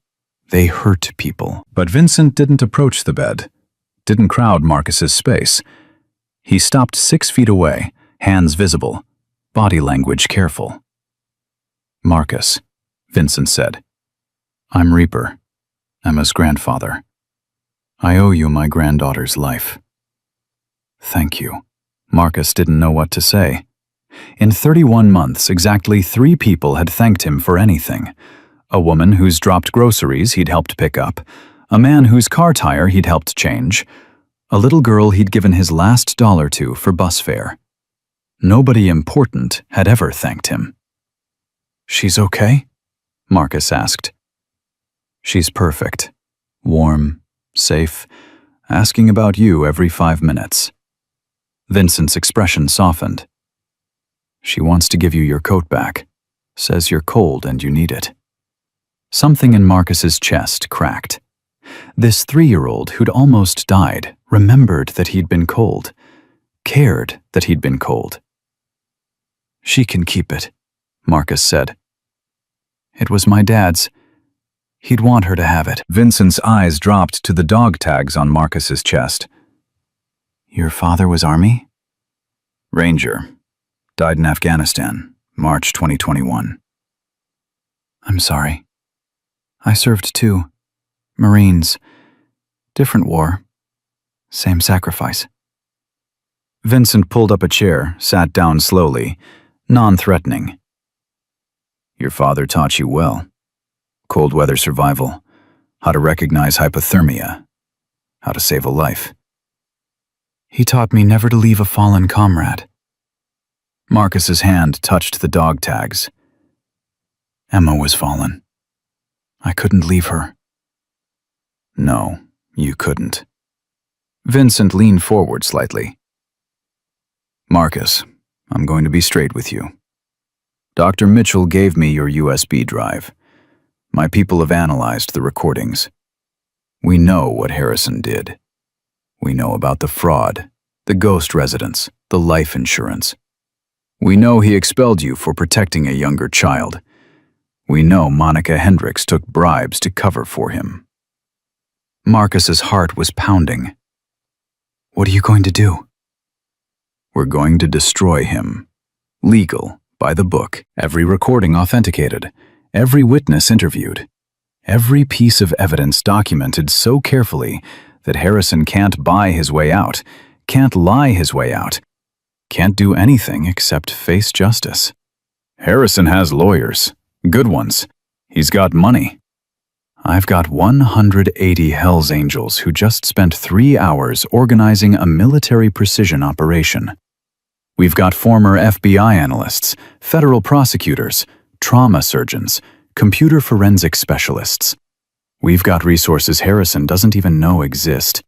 They hurt people. But Vincent didn't approach the bed, didn't crowd Marcus's space. He stopped 6 feet away, hands visible, body language careful. Marcus, Vincent said. I'm Reaper, Emma's grandfather. I owe you my granddaughter's life. Thank you. Marcus didn't know what to say. In 31 months, exactly 3 people had thanked him for anything. A woman whose dropped groceries he'd helped pick up, a man whose car tire he'd helped change, a little girl he'd given his last dollar to for bus fare. Nobody important had ever thanked him. She's okay? Marcus asked. She's perfect. Warm, safe, asking about you every 5 minutes. Vincent's expression softened. She wants to give you your coat back. Says you're cold and you need it. Something in Marcus's chest cracked. This 3-year-old who'd almost died remembered that he'd been cold, cared that he'd been cold. She can keep it, Marcus said. It was my dad's. He'd want her to have it. Vincent's eyes dropped to the dog tags on Marcus's chest. Your father was Army? Ranger. Died in Afghanistan, March 2021. I'm sorry. I served too. Marines. Different war. Same sacrifice. Vincent pulled up a chair, sat down slowly, non-threatening. Your father taught you well. Cold weather survival, how to recognize hypothermia, how to save a life. He taught me never to leave a fallen comrade. Marcus's hand touched the dog tags. Emma was fallen. I couldn't leave her. No, you couldn't. Vincent leaned forward slightly. Marcus, I'm going to be straight with you. Dr. Mitchell gave me your USB drive. My people have analyzed the recordings. We know what Harrison did. We know about the fraud, the ghost residence, the life insurance. We know he expelled you for protecting a younger child. We know Monica Hendricks took bribes to cover for him. Marcus's heart was pounding. What are you going to do? We're going to destroy him. Legal, by the book, every recording authenticated, every witness interviewed, every piece of evidence documented so carefully that Harrison can't buy his way out, can't lie his way out, can't do anything except face justice. Harrison has lawyers, good ones. He's got money. I've got 180 hellsangels who just spent 3 hours organizing a military precision operation. We've got former FBI analysts, federal prosecutors, trauma surgeons, computer forensic specialists. We've got resources Harrison doesn't even know exist.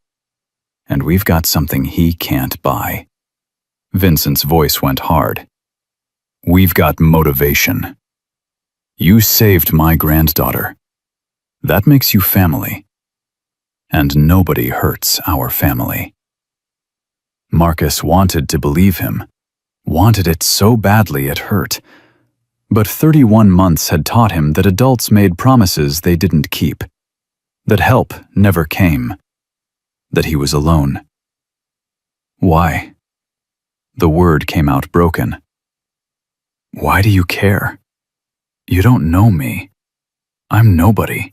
And we've got something he can't buy. Vincent's voice went hard. We've got motivation. You saved my granddaughter. That makes you family. And nobody hurts our family. Marcus wanted to believe him, wanted it so badly it hurt. But 31 months had taught him that adults made promises they didn't keep, that help never came, that he was alone. Why? The word came out broken. Why do you care? You don't know me. I'm nobody.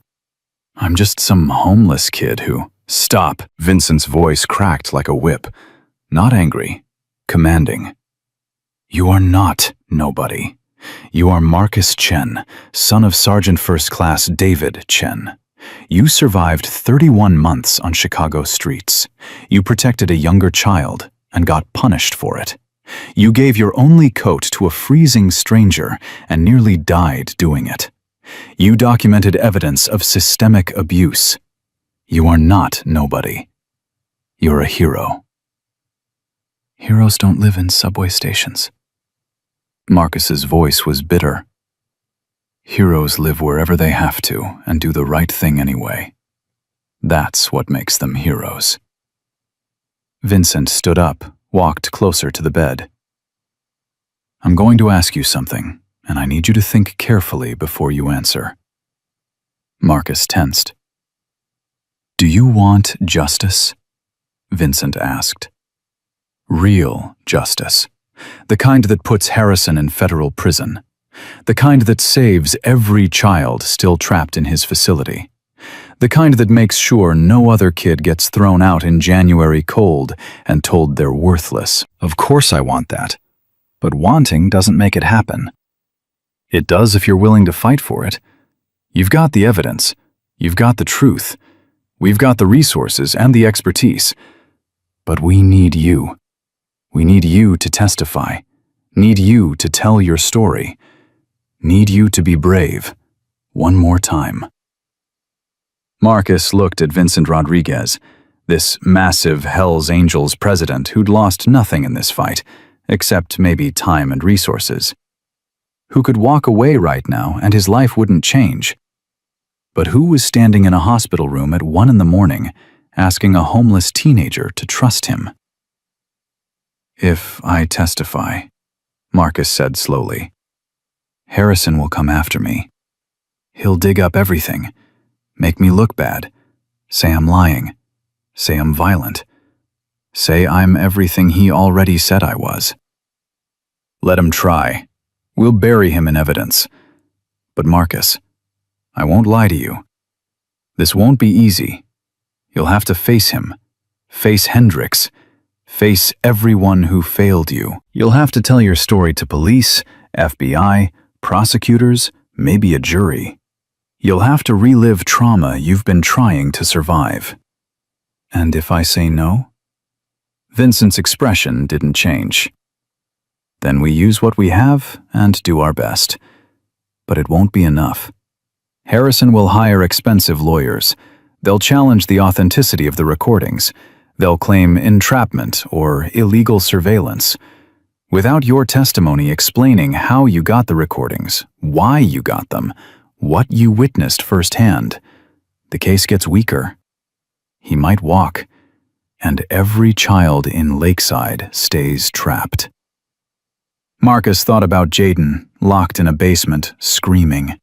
I'm just some homeless kid who— Stop! Vincent's voice cracked like a whip. Not angry, commanding. You are not nobody. You are Marcus Chen, son of Sergeant First Class David Chen. You survived 31 months on Chicago streets. You protected a younger child and got punished for it. You gave your only coat to a freezing stranger and nearly died doing it. You documented evidence of systemic abuse. You are not nobody. You're a hero. Heroes don't live in subway stations. Marcus's voice was bitter. Heroes live wherever they have to and do the right thing anyway. That's what makes them heroes. Vincent stood up, walked closer to the bed. I'm going to ask you something, and I need you to think carefully before you answer. Marcus tensed. Do you want justice? Vincent asked. Real justice. The kind that puts Harrison in federal prison. The kind that saves every child still trapped in his facility. The kind that makes sure no other kid gets thrown out in January cold and told they're worthless. Of course I want that. But wanting doesn't make it happen. It does if you're willing to fight for it. You've got the evidence. You've got the truth. We've got the resources and the expertise. But we need you. We need you to testify. Need you to tell your story. Need you to be brave. One more time. Marcus looked at Vincent Rodriguez, this massive Hell's Angels president who'd lost nothing in this fight, except maybe time and resources. Who could walk away right now and his life wouldn't change. But who was standing in a hospital room at 1 a.m, asking a homeless teenager to trust him? If I testify, Marcus said slowly, Harrison will come after me. He'll dig up everything, make me look bad, say I'm lying, say I'm violent, say I'm everything he already said I was. Let him try. We'll bury him in evidence. But Marcus, I won't lie to you. This won't be easy. You'll have to face him, face Hendricks, face everyone who failed you. You'll have to tell your story to police, FBI, prosecutors, maybe a jury. You'll have to relive trauma you've been trying to survive. And if I say no, Vincent's expression didn't change. Then we use what we have and do our best. But it won't be enough. Harrison will hire expensive lawyers. They'll challenge the authenticity of the recordings. They'll claim entrapment or illegal surveillance. Without your testimony explaining how you got the recordings, why you got them, what you witnessed firsthand, the case gets weaker. He might walk, and every child in Lakeside stays trapped. Marcus thought about Jaden, locked in a basement, screaming.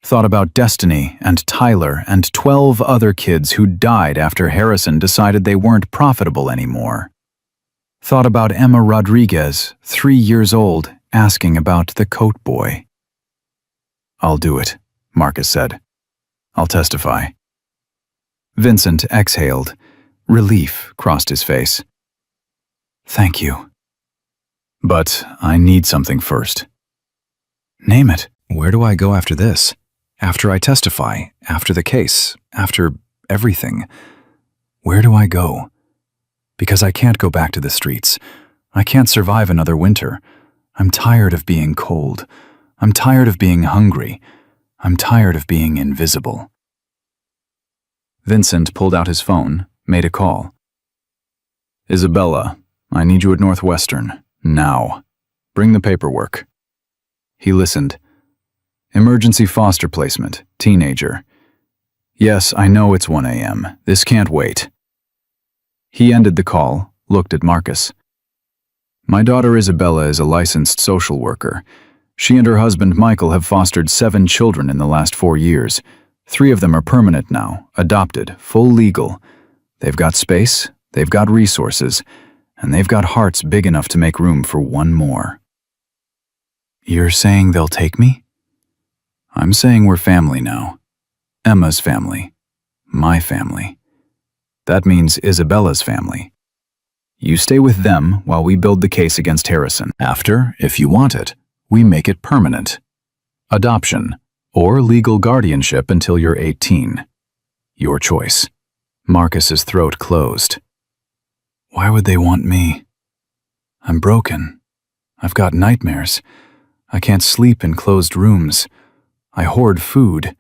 Thought about Destiny and Tyler and 12 other kids who died after Harrison decided they weren't profitable anymore. Thought about Emma Rodriguez, 3 years old, asking about the coat boy. "I'll do it," Marcus said. "I'll testify." Vincent exhaled. Relief crossed his face. "Thank you. But I need something first." "Name it. Where do I go after this? After I testify, after the case, after everything. Where do I go? Because I can't go back to the streets. I can't survive another winter. I'm tired of being cold. I'm tired of being hungry. I'm tired of being invisible." Vincent pulled out his phone, made a call. "Isabella, I need you at Northwestern, now. Bring the paperwork." He listened. "Emergency foster placement, teenager. Yes, I know it's 1 a.m. This can't wait." He ended the call, looked at Marcus. "My daughter Isabella is a licensed social worker. She and her husband Michael have fostered 7 children in the last 4 years. 3 of them are permanent now, adopted, full legal. They've got space, they've got resources, and they've got hearts big enough to make room for one more." "You're saying they'll take me?" "I'm saying we're family now. Emma's family. My family. That means Isabella's family. You stay with them while we build the case against Harrison. After, if you want it, we make it permanent. Adoption, or legal guardianship until you're 18. Your choice." Marcus's throat closed. "Why would they want me? I'm broken. I've got nightmares. I can't sleep in closed rooms. I hoard food.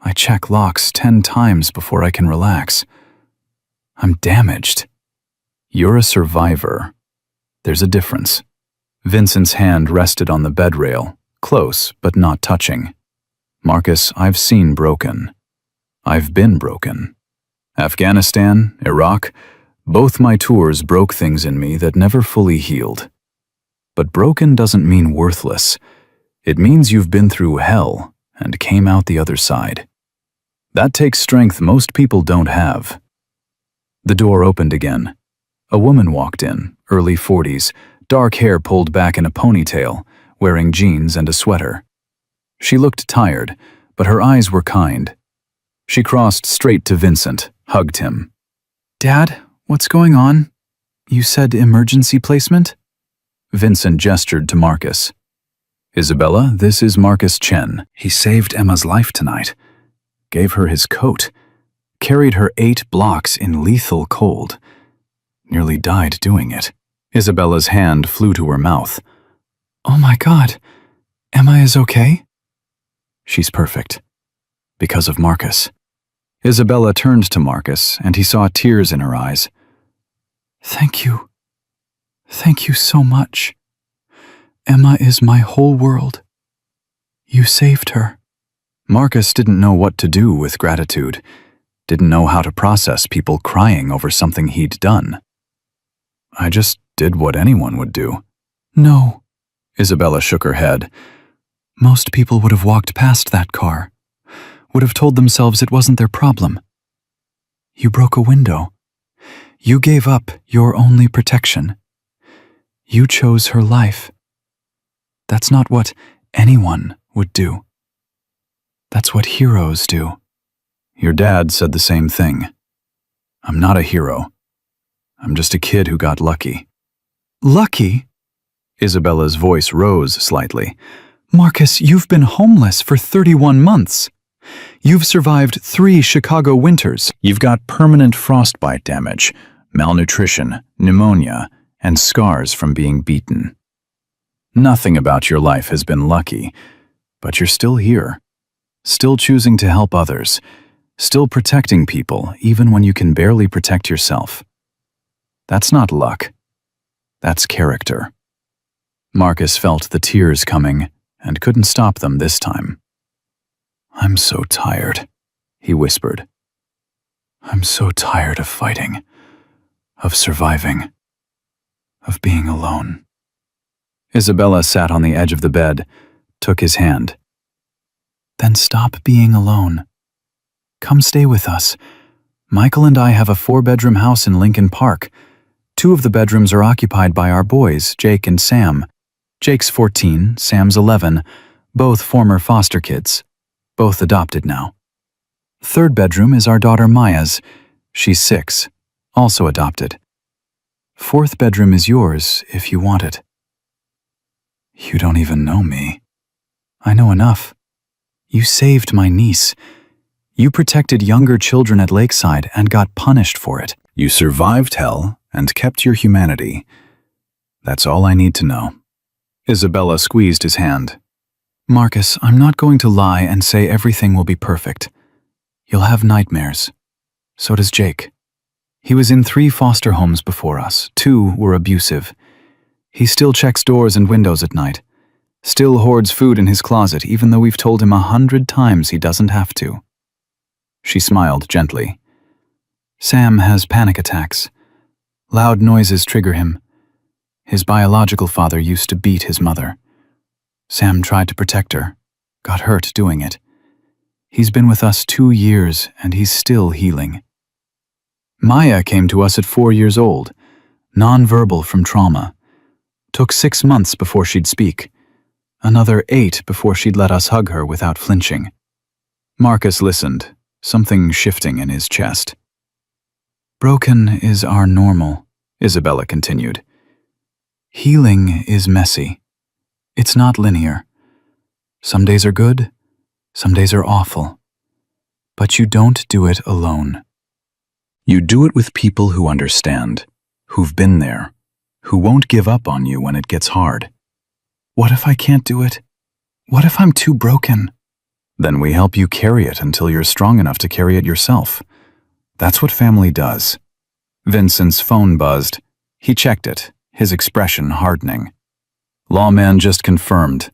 I check locks 10 times before I can relax. I'm damaged. You're a survivor. There's a difference." Vincent's hand rested on the bed rail, close but not touching. "Marcus, I've seen broken. I've been broken. Afghanistan, Iraq, both my tours broke things in me that never fully healed. But broken doesn't mean worthless. It means you've been through hell and came out the other side. That takes strength most people don't have." The door opened again. A woman walked in, early 40s, dark hair pulled back in a ponytail, wearing jeans and a sweater. She looked tired, but her eyes were kind. She crossed straight to Vincent, hugged him. "Dad, what's going on? You said emergency placement?" Vincent gestured to Marcus. "Isabella, this is Marcus Chen. He saved Emma's life tonight. Gave her his coat. Carried her 8 blocks in lethal cold. Nearly died doing it." Isabella's hand flew to her mouth. "Oh my God, Emma is okay?" "She's perfect. Because of Marcus." Isabella turned to Marcus, and he saw tears in her eyes. "Thank you. Thank you so much. Emma is my whole world. You saved her." Marcus didn't know what to do with gratitude, didn't know how to process people crying over something he'd done. "I just did what anyone would do." "No," Isabella shook her head. "Most people would have walked past that car, would have told themselves it wasn't their problem. You broke a window. You gave up your only protection. You chose her life. That's not what anyone would do. That's what heroes do." "Your dad said the same thing. I'm not a hero. I'm just a kid who got lucky." "Lucky?" Isabella's voice rose slightly. "Marcus, you've been homeless for 31 months. You've survived 3 Chicago winters. You've got permanent frostbite damage, malnutrition, pneumonia, and scars from being beaten. Nothing about your life has been lucky, but you're still here, still choosing to help others, still protecting people even when you can barely protect yourself. That's not luck. That's character. Marcus felt the tears coming and couldn't stop them this time. "I'm so tired," he whispered. "I'm so tired of fighting, of surviving, of being alone." Isabella sat on the edge of the bed, took his hand. "Then stop being alone. Come stay with us. Michael and I have a 4-bedroom house in Lincoln Park. 2 of the bedrooms are occupied by our boys, Jake and Sam. Jake's 14, Sam's 11, both former foster kids, both adopted now. 3rd bedroom is our daughter Maya's. She's 6, also adopted. 4th bedroom is yours if you want it." "You don't even know me." "I know enough. You saved my niece. You protected younger children at Lakeside and got punished for it. You survived hell and kept your humanity. That's all I need to know." Isabella squeezed his hand. "Marcus, I'm not going to lie and say everything will be perfect. You'll have nightmares. So does Jake. He was in 3 foster homes before us. 2 were abusive. He still checks doors and windows at night. Still hoards food in his closet even though we've told him 100 times he doesn't have to." She smiled gently. "Sam has panic attacks. Loud noises trigger him. His biological father used to beat his mother. Sam tried to protect her, got hurt doing it. He's been with us 2 years and he's still healing. Maya came to us at 4 years old, nonverbal from trauma. Took 6 months before she'd speak. Another 8 before she'd let us hug her without flinching." Marcus listened, something shifting in his chest. "Broken is our normal," Isabella continued. "Healing is messy. It's not linear. Some days are good, some days are awful. But you don't do it alone. You do it with people who understand, who've been there, who won't give up on you when it gets hard." "What if I can't do it? What if I'm too broken?" "Then we help you carry it until you're strong enough to carry it yourself. That's what family does." Vincent's phone buzzed. He checked it, his expression hardening. "Lawman just confirmed.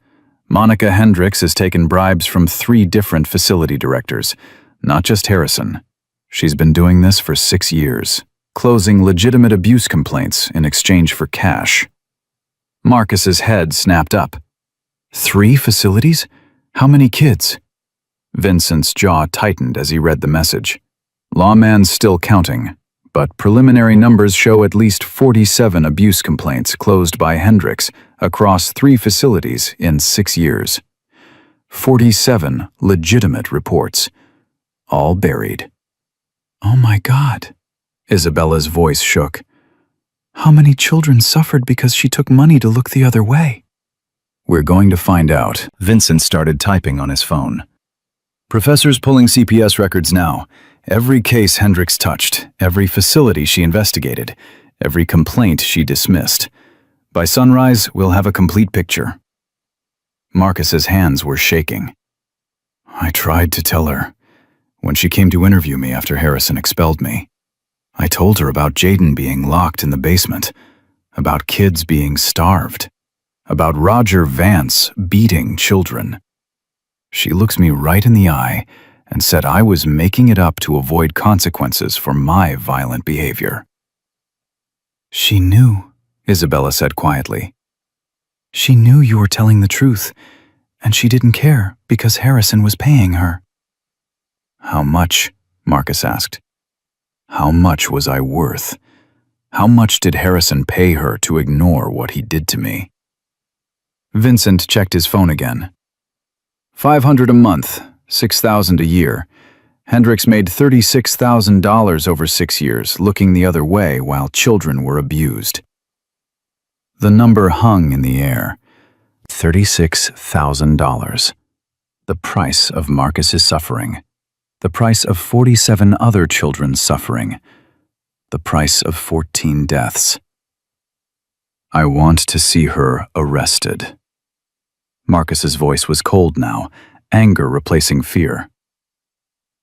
Monica Hendricks has taken bribes from 3 different facility directors, not just Harrison. She's been doing this for 6 years, closing legitimate abuse complaints in exchange for cash." Marcus's head snapped up. 3 facilities? How many kids?" Vincent's jaw tightened as he read the message. "Lawman's still counting, but preliminary numbers show at least 47 abuse complaints closed by Hendricks across 3 facilities in 6 years. 47 legitimate reports, all buried." "Oh my God," Isabella's voice shook. "How many children suffered because she took money to look the other way?" "We're going to find out." Vincent started typing on his phone. "Professor's pulling CPS records now. Every case Hendricks touched, every facility she investigated, every complaint she dismissed. By sunrise, we'll have a complete picture." Marcus's hands were shaking. "I tried to tell her. When she came to interview me after Harrison expelled me, I told her about Jaden being locked in the basement, about kids being starved, about Roger Vance beating children. She looks me right in the eye and said I was making it up to avoid consequences for my violent behavior." "She knew," Isabella said quietly. "She knew you were telling the truth, and she didn't care because Harrison was paying her." "How much?" Marcus asked. "How much was I worth? How much did Harrison pay her to ignore what he did to me?" Vincent checked his phone again. $500 a month, $6,000 a year. Hendricks made $36,000 over 6 years, looking the other way while children were abused. The number hung in the air. $36,000. The price of Marcus's suffering. The price of 47 other children's suffering. The price of 14 deaths. I want to see her arrested. Marcus's voice was cold now, anger replacing fear.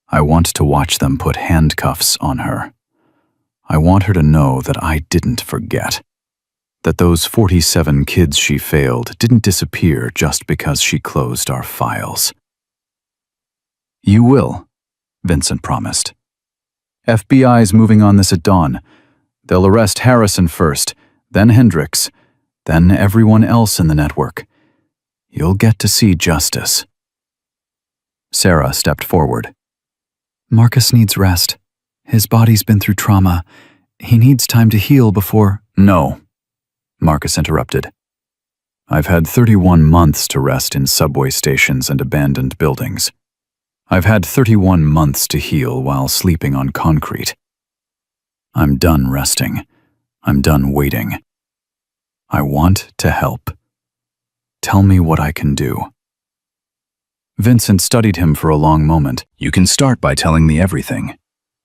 I want to watch them put handcuffs on her. I want her to know that I didn't forget. That those 47 kids she failed didn't disappear just because she closed our files. You will, Vincent promised. FBI's moving on this at dawn. They'll arrest Harrison first, then Hendricks, then everyone else in the network. You'll get to see justice. Sarah stepped forward. Marcus needs rest. His body's been through trauma. He needs time to heal before— No, Marcus interrupted. I've had 31 months to rest in subway stations and abandoned buildings. I've had 31 months to heal while sleeping on concrete. I'm done resting. I'm done waiting. I want to help. Tell me what I can do. Vincent studied him for a long moment. You can start by telling me everything.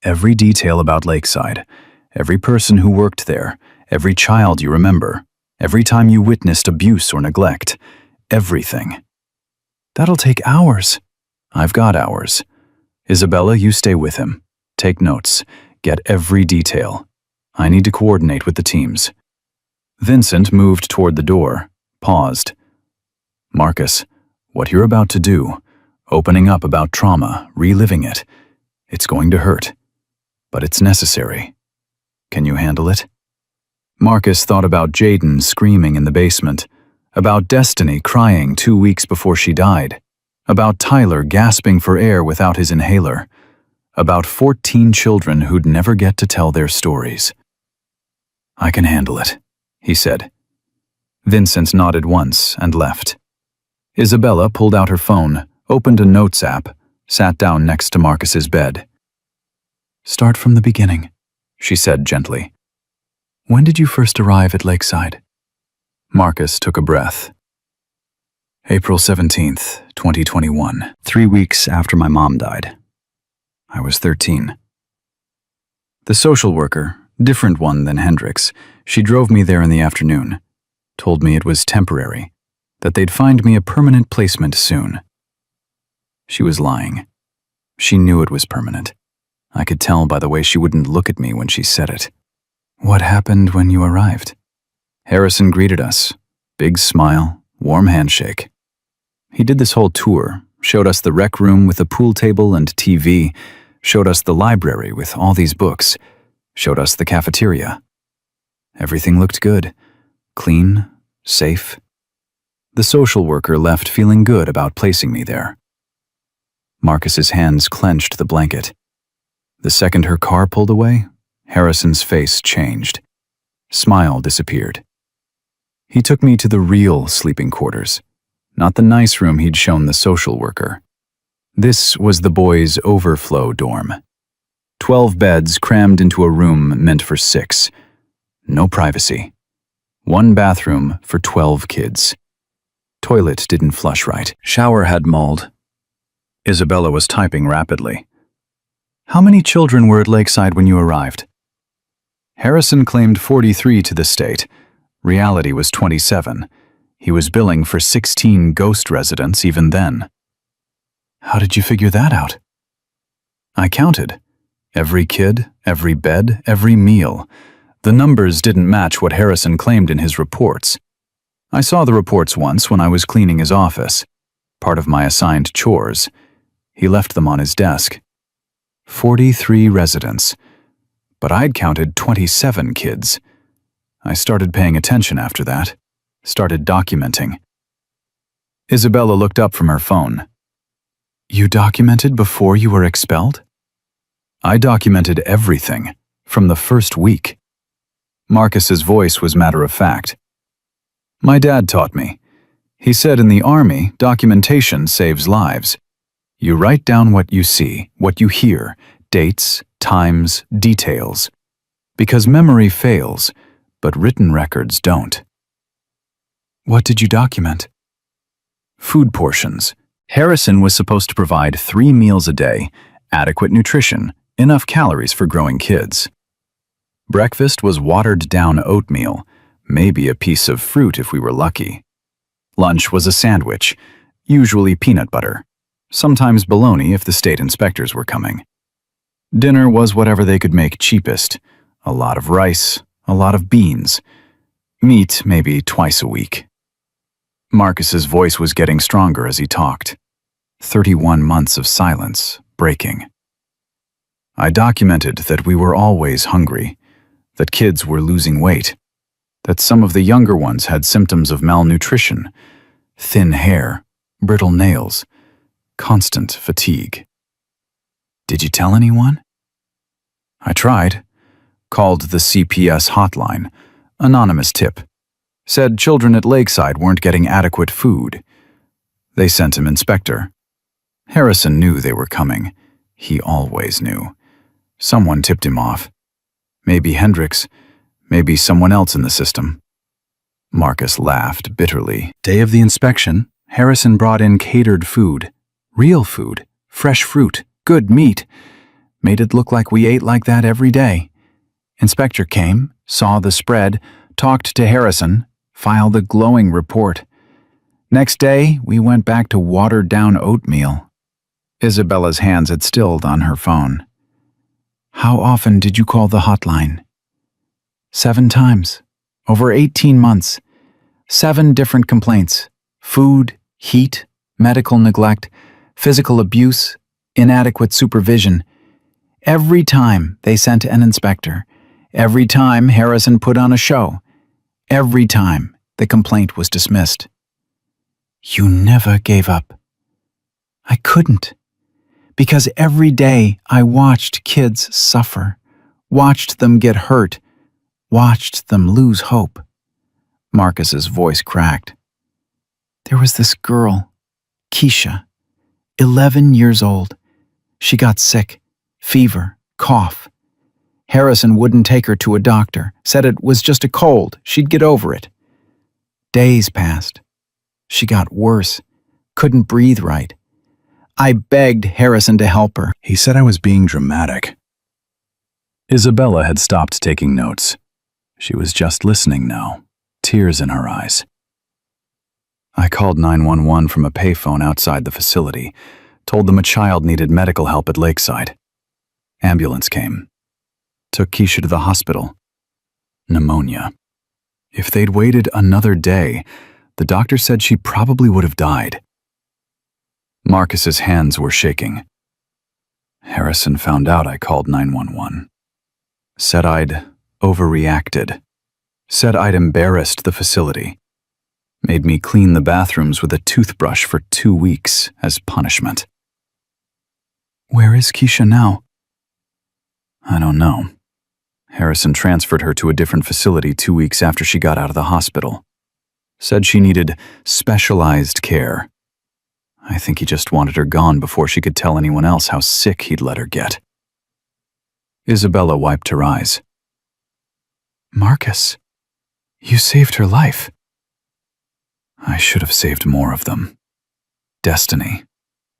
Every detail about Lakeside. Every person who worked there. Every child you remember. Every time you witnessed abuse or neglect. Everything. That'll take hours. I've got hours. Isabella, you stay with him. Take notes. Get every detail. I need to coordinate with the teams. Vincent moved toward the door, paused. Marcus, what you're about to do, opening up about trauma, reliving it, it's going to hurt. But it's necessary. Can you handle it? Marcus thought about Jaden screaming in the basement, about Destiny crying 2 weeks before she died, about Tyler gasping for air without his inhaler, about 14 children who'd never get to tell their stories. I can handle it, he said. Vincent nodded once and left. Isabella pulled out her phone, opened a notes app, sat down next to Marcus's bed. Start from the beginning, she said gently. When did you first arrive at Lakeside? Marcus took a breath. April 17th, 2021, 3 weeks after my mom died. I was 13. The social worker, different one than Hendricks, she drove me there in the afternoon, told me it was temporary, that they'd find me a permanent placement soon. She was lying. She knew it was permanent. I could tell by the way she wouldn't look at me when she said it. What happened when you arrived? Harrison greeted us. Big smile, warm handshake. He did this whole tour, showed us the rec room with a pool table and TV, showed us the library with all these books, showed us the cafeteria. Everything looked good, clean, safe. The social worker left feeling good about placing me there. Marcus's hands clenched the blanket. The second her car pulled away, Harrison's face changed. Smile disappeared. He took me to the real sleeping quarters, not the nice room he'd shown the social worker. This was the boys' overflow dorm. 12 beds crammed into a room meant for 6. No privacy. 1 bathroom for 12 kids. Toilet didn't flush right. Shower had mold. Isabella was typing rapidly. How many children were at Lakeside when you arrived? Harrison claimed 43 to the state. Reality was 27. He was billing for 16 ghost residents even then. How did you figure that out? I counted. Every kid, every bed, every meal. The numbers didn't match what Harrison claimed in his reports. I saw the reports once when I was cleaning his office, part of my assigned chores. He left them on his desk. 43 residents. But I'd counted 27 kids. I started paying attention after that, started documenting. Isabella looked up from her phone. You documented before you were expelled? I documented everything, from the first week. Marcus's voice was matter-of-fact. My dad taught me. He said in the Army, documentation saves lives. You write down what you see, what you hear, dates, times, details. Because memory fails, but written records don't. What did you document? Food portions. Harrison was supposed to provide 3 meals a day, adequate nutrition, enough calories for growing kids. Breakfast was watered-down oatmeal, maybe a piece of fruit if we were lucky. Lunch was a sandwich, usually peanut butter, sometimes bologna if the state inspectors were coming. Dinner was whatever they could make cheapest, a lot of rice, a lot of beans. Meat maybe twice a week. Marcus's voice was getting stronger as he talked. 31 months of silence, breaking. I documented that we were always hungry, that kids were losing weight, that some of the younger ones had symptoms of malnutrition, thin hair, brittle nails, constant fatigue. Did you tell anyone? I tried. Called the CPS hotline, anonymous tip. Said children at Lakeside weren't getting adequate food. They sent him inspector. Harrison knew they were coming. He always knew. Someone tipped him off. Maybe Hendricks, maybe someone else in the system. Marcus laughed bitterly. Day of the inspection, Harrison brought in catered food. Real food, fresh fruit, good meat. Made it look like we ate like that every day. Inspector came, saw the spread, talked to Harrison, filed a glowing report. Next day, we went back to watered-down oatmeal. Isabella's hands had stilled on her phone. How often did you call the hotline? 7 times. Over 18 months. 7 different complaints. Food, heat, medical neglect, physical abuse, inadequate supervision. Every time they sent an inspector. Every time Harrison put on a show. Every time the complaint was dismissed. You never gave up. I couldn't. Because every day I watched kids suffer, watched them get hurt, watched them lose hope. Marcus's voice cracked. There was this girl, Keisha, 11 years old. She got sick, fever, cough. Harrison wouldn't take her to a doctor, said it was just a cold, she'd get over it. Days passed. She got worse, couldn't breathe right. I begged Harrison to help her. He said I was being dramatic. Isabella had stopped taking notes. She was just listening now, tears in her eyes. I called 911 from a payphone outside the facility, told them a child needed medical help at Lakeside. Ambulance came. Took Keisha to the hospital. Pneumonia. If they'd waited another day, the doctor said she probably would have died. Marcus's hands were shaking. Harrison found out I called 911. Said I'd overreacted. Said I'd embarrassed the facility. Made me clean the bathrooms with a toothbrush for 2 weeks as punishment. Where is Keisha now? I don't know. Harrison transferred her to a different facility 2 weeks after she got out of the hospital. Said she needed specialized care. I think he just wanted her gone before she could tell anyone else how sick he'd let her get. Isabella wiped her eyes. Marcus, you saved her life. I should have saved more of them. Destiny,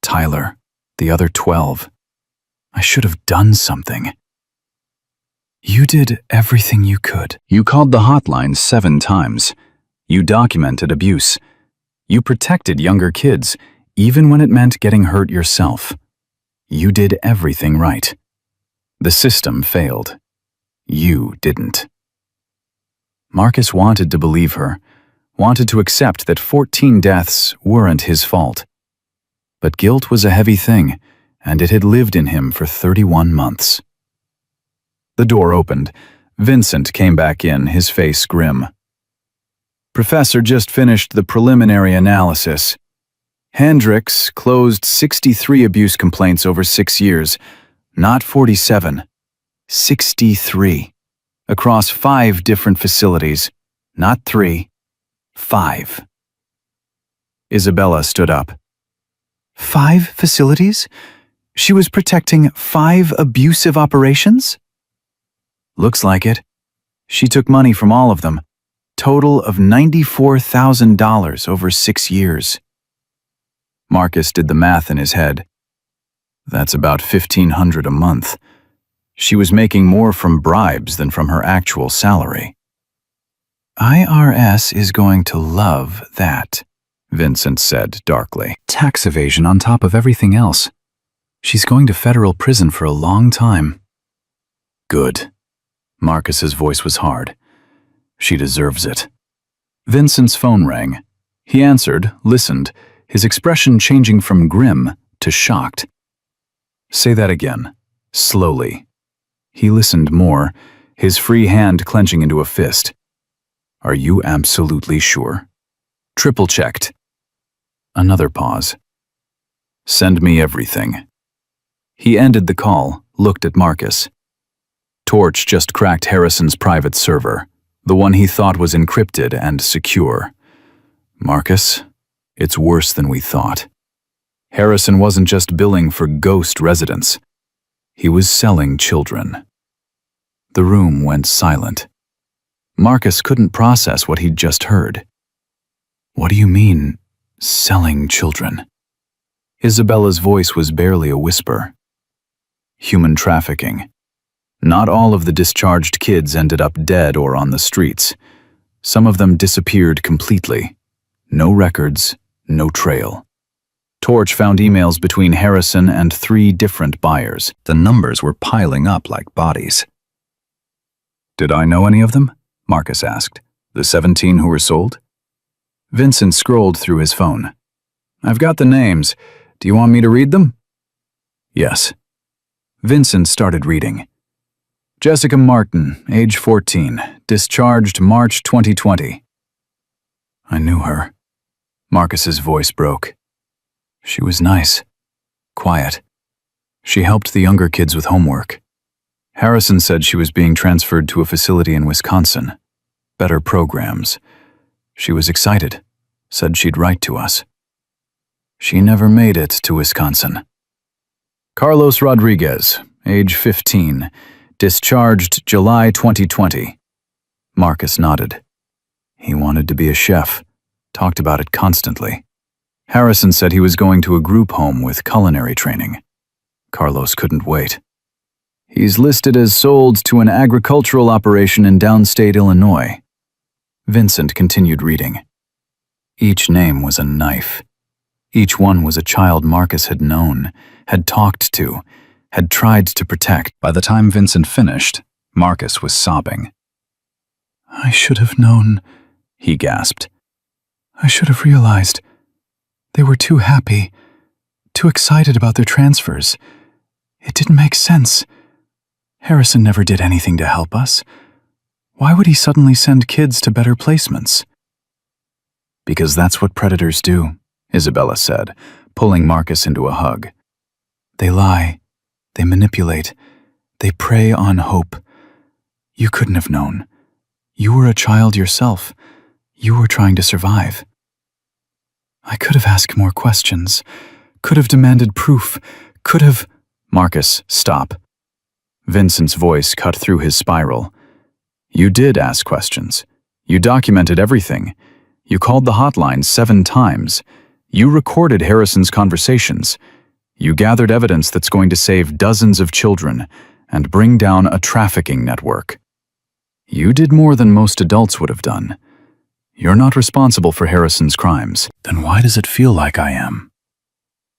Tyler, the other 12. I should have done something. You did everything you could. You called the hotline 7 times. You documented abuse. You protected younger kids, even when it meant getting hurt yourself. You did everything right. The system failed. You didn't. Marcus wanted to believe her, wanted to accept that 14 deaths weren't his fault. But guilt was a heavy thing, and it had lived in him for 31 months. The door opened. Vincent came back in, his face grim. Professor just finished the preliminary analysis. Hendricks closed 63 abuse complaints over 6 years, not 47. 63. Across 5 different facilities, not 3, 5. Isabella stood up. 5 facilities? She was protecting 5 abusive operations? Looks like it. She took money from all of them. Total of $94,000 over 6 years. Marcus did the math in his head. That's about $1,500 a month. She was making more from bribes than from her actual salary. IRS is going to love that, Vincent said darkly. Tax evasion on top of everything else. She's going to federal prison for a long time. Good. Marcus's voice was hard. She deserves it. Vincent's phone rang. He answered, listened, his expression changing from grim to shocked. Say that again, slowly. He listened more, his free hand clenching into a fist. Are you absolutely sure? Triple-checked. Another pause. Send me everything. He ended the call, looked at Marcus. Torch just cracked Harrison's private server, the one he thought was encrypted and secure. Marcus, it's worse than we thought. Harrison wasn't just billing for ghost residents. He was selling children. The room went silent. Marcus couldn't process what he'd just heard. What do you mean, selling children? Isabella's voice was barely a whisper. Human trafficking. Not all of the discharged kids ended up dead or on the streets. Some of them disappeared completely. No records, no trail. Torch found emails between Harrison and 3 different buyers. The numbers were piling up like bodies. Did I know any of them? Marcus asked. The 17 who were sold? Vincent scrolled through his phone. I've got the names. Do you want me to read them? Yes. Vincent started reading. Jessica Martin, age 14, discharged March 2020. I knew her. Marcus's voice broke. She was nice, quiet. She helped the younger kids with homework. Harrison said she was being transferred to a facility in Wisconsin. Better programs. She was excited, said she'd write to us. She never made it to Wisconsin. Carlos Rodriguez, age 15, discharged July 2020. Marcus nodded. He wanted to be a chef, talked about it constantly. Harrison said he was going to a group home with culinary training. Carlos couldn't wait. He's listed as sold to an agricultural operation in downstate Illinois. Vincent continued reading. Each name was a knife. Each one was a child Marcus had known, had talked to, had tried to protect. By the time Vincent finished, Marcus was sobbing. I should have known, he gasped. I should have realized. They were too happy, too excited about their transfers. It didn't make sense. Harrison never did anything to help us. Why would he suddenly send kids to better placements? Because that's what predators do, Isabella said, pulling Marcus into a hug. They lie, they manipulate, they prey on hope. You couldn't have known. You were a child yourself. You were trying to survive. I could have asked more questions, could have demanded proof, could have— Marcus, stop. Vincent's voice cut through his spiral. You did ask questions. You documented everything. You called the hotline 7 times. You recorded Harrison's conversations. You gathered evidence that's going to save dozens of children and bring down a trafficking network. You did more than most adults would have done. You're not responsible for Harrison's crimes. Then why does it feel like I am?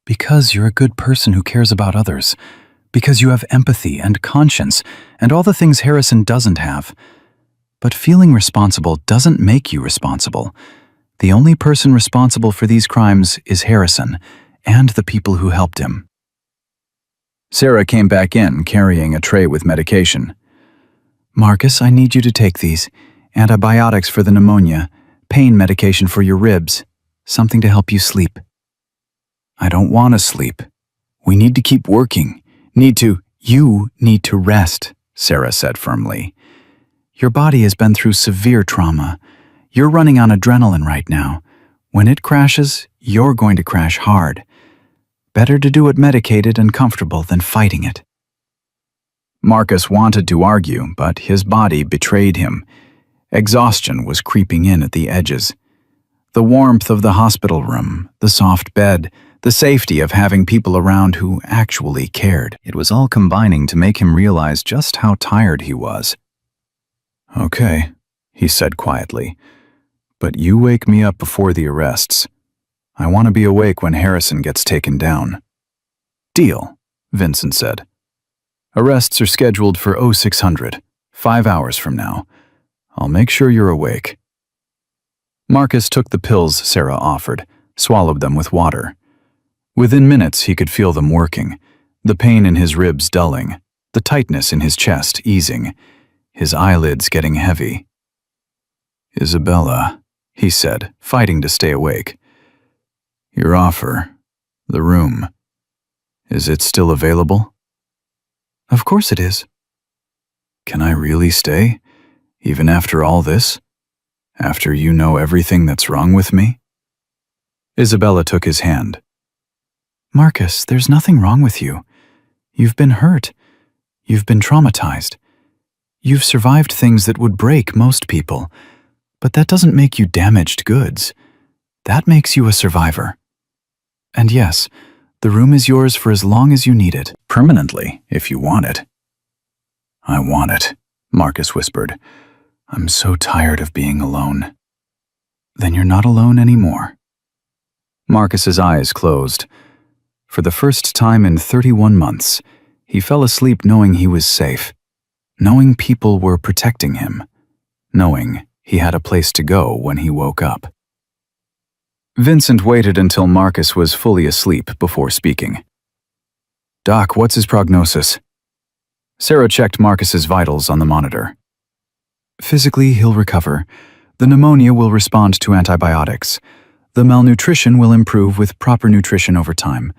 Because you're a good person who cares about others. Because you have empathy and conscience and all the things Harrison doesn't have. But feeling responsible doesn't make you responsible. The only person responsible for these crimes is Harrison and the people who helped him. Sarah came back in, carrying a tray with medication. Marcus, I need you to take these. Antibiotics for the pneumonia, pain medication for your ribs, something to help you sleep. I don't want to sleep. We need to keep working. You need to rest, Sarah said firmly. Your body has been through severe trauma. You're running on adrenaline right now. When it crashes, you're going to crash hard. Better to do it medicated and comfortable than fighting it. Marcus wanted to argue, but his body betrayed him. Exhaustion was creeping in at the edges. The warmth of the hospital room, the soft bed, the safety of having people around who actually cared. It was all combining to make him realize just how tired he was. "Okay," he said quietly, "but you wake me up before the arrests. I want to be awake when Harrison gets taken down." "Deal," Vincent said. "Arrests are scheduled for 0600, 5 hours from now. I'll make sure you're awake." Marcus took the pills Sarah offered, swallowed them with water. Within minutes, he could feel them working, the pain in his ribs dulling, the tightness in his chest easing, his eyelids getting heavy. "Isabella," he said, fighting to stay awake. "Your offer, the room, is it still available?" "Of course it is." "Can I really stay, even after all this? After you know everything that's wrong with me?" Isabella took his hand. "Marcus, there's nothing wrong with you. You've been hurt. You've been traumatized. You've survived things that would break most people, but that doesn't make you damaged goods. That makes you a survivor. And yes, the room is yours for as long as you need it. Permanently, if you want it." "I want it," Marcus whispered. "I'm so tired of being alone." "Then you're not alone anymore." Marcus's eyes closed. For the first time in 31 months, he fell asleep knowing he was safe, knowing people were protecting him, knowing he had a place to go when he woke up. Vincent waited until Marcus was fully asleep before speaking. "Doc, what's his prognosis?" Sarah checked Marcus's vitals on the monitor. "Physically, he'll recover. The pneumonia will respond to antibiotics. The malnutrition will improve with proper nutrition over time.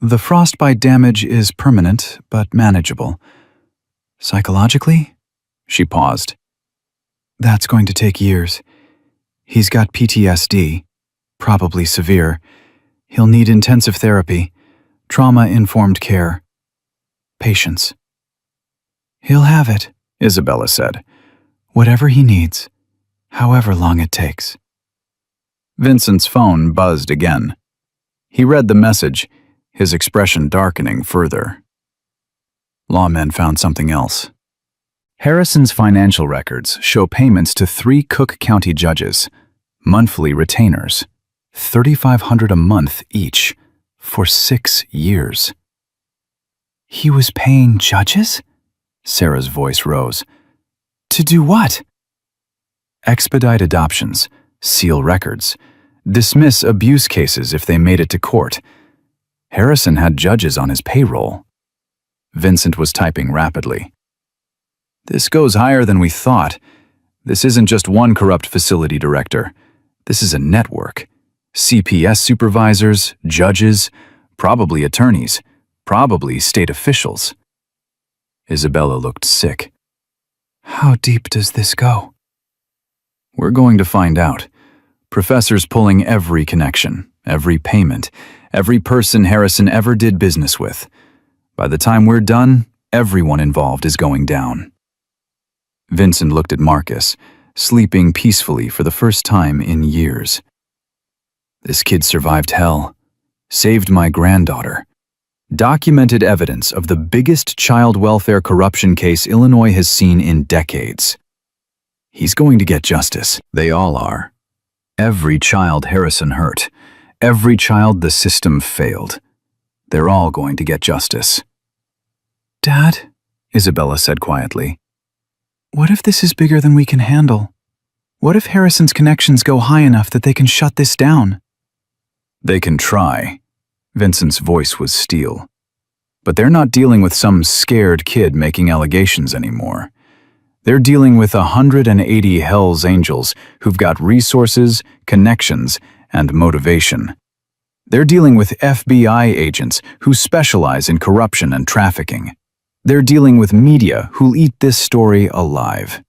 The frostbite damage is permanent, but manageable. Psychologically?" She paused. "That's going to take years. He's got PTSD, probably severe. He'll need intensive therapy, trauma-informed care, patience." "He'll have it," Isabella said. "Whatever he needs, however long it takes." Vincent's phone buzzed again. He read the message, his expression darkening further. Lawmen found something else. Harrison's financial records show payments to 3 Cook County judges, monthly retainers, $3,500 a month each, for 6 years. "He was paying judges?" Sarah's voice rose. "To do what?" "Expedite adoptions, seal records, dismiss abuse cases if they made it to court. Harrison had judges on his payroll." Vincent was typing rapidly. "This goes higher than we thought. This isn't just one corrupt facility director. This is a network. CPS supervisors, judges, probably attorneys, probably state officials." Isabella looked sick. "How deep does this go?" "We're going to find out. Professors pulling every connection, every payment, every person Harrison ever did business with. By the time we're done, everyone involved is going down." Vincent looked at Marcus, sleeping peacefully for the first time in years. "This kid survived hell, saved my granddaughter. Documented evidence of the biggest child welfare corruption case Illinois has seen in decades. He's going to get justice. They all are. Every child Harrison hurt, every child the system failed. They're all going to get justice." "Dad," Isabella said quietly, "what if this is bigger than we can handle? What if Harrison's connections go high enough that they can shut this down?" "They can try." Vincent's voice was steel. "But they're not dealing with some scared kid making allegations anymore. They're dealing with 180 hellsangels who've got resources, connections, and motivation. They're dealing with FBI agents who specialize in corruption and trafficking. They're dealing with media who'll eat this story alive.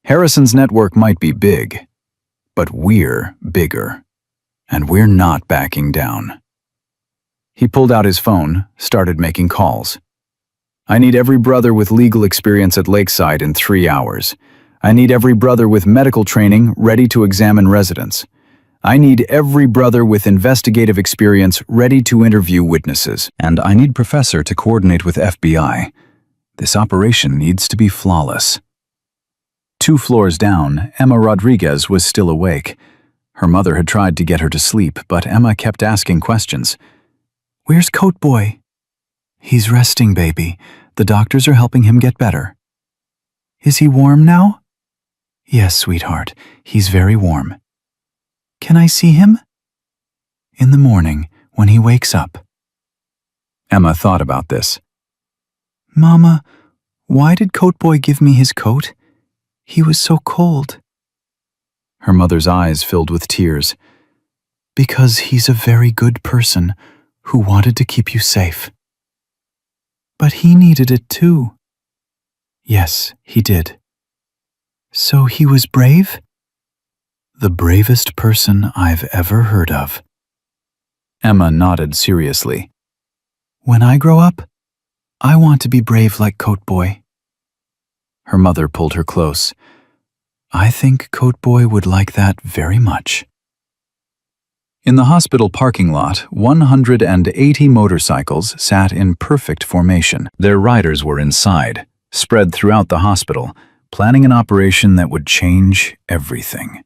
Harrison's network might be big, but we're bigger, and we're not backing down." He pulled out his phone, started making calls. "I need every brother with legal experience at Lakeside in 3 hours. I need every brother with medical training ready to examine residents. I need every brother with investigative experience ready to interview witnesses, and I need Professor to coordinate with FBI. This operation needs to be flawless. 2 floors down, Emma Rodriguez was still awake. Her mother had tried to get her to sleep, but Emma kept asking questions. "Where's Coat Boy?" "He's resting, baby. The doctors are helping him get better." "Is he warm now?" "Yes, sweetheart. He's very warm." "Can I see him?" "In the morning, when he wakes up." Emma thought about this. "Mama, why did Coat Boy give me his coat? He was so cold." Her mother's eyes filled with tears. "Because he's a very good person who wanted to keep you safe." "But he needed it too." "Yes, he did." "So he was brave?" "The bravest person I've ever heard of." Emma nodded seriously. "When I grow up, I want to be brave like Coat Boy." Her mother pulled her close. "I think Coat Boy would like that very much." In the hospital parking lot, 180 motorcycles sat in perfect formation. Their riders were inside, spread throughout the hospital, planning an operation that would change everything.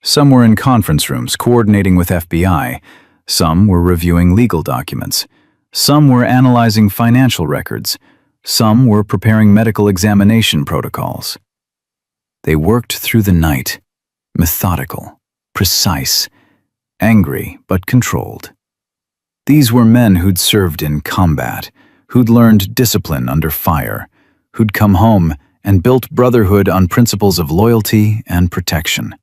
Some were in conference rooms coordinating with FBI. Some were reviewing legal documents. Some were analyzing financial records. Some were preparing medical examination protocols. They worked through the night, methodical, precise, angry but controlled. These were men who'd served in combat, who'd learned discipline under fire, who'd come home and built brotherhood on principles of loyalty and protection.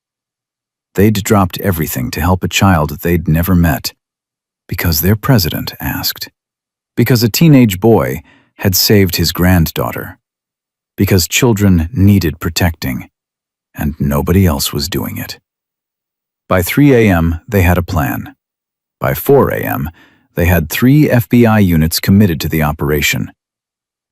They'd dropped everything to help a child they'd never met, because their president asked, because a teenage boy had saved his granddaughter, because children needed protecting, and nobody else was doing it. By 3 a.m., they had a plan. By 4 a.m., they had 3 FBI units committed to the operation.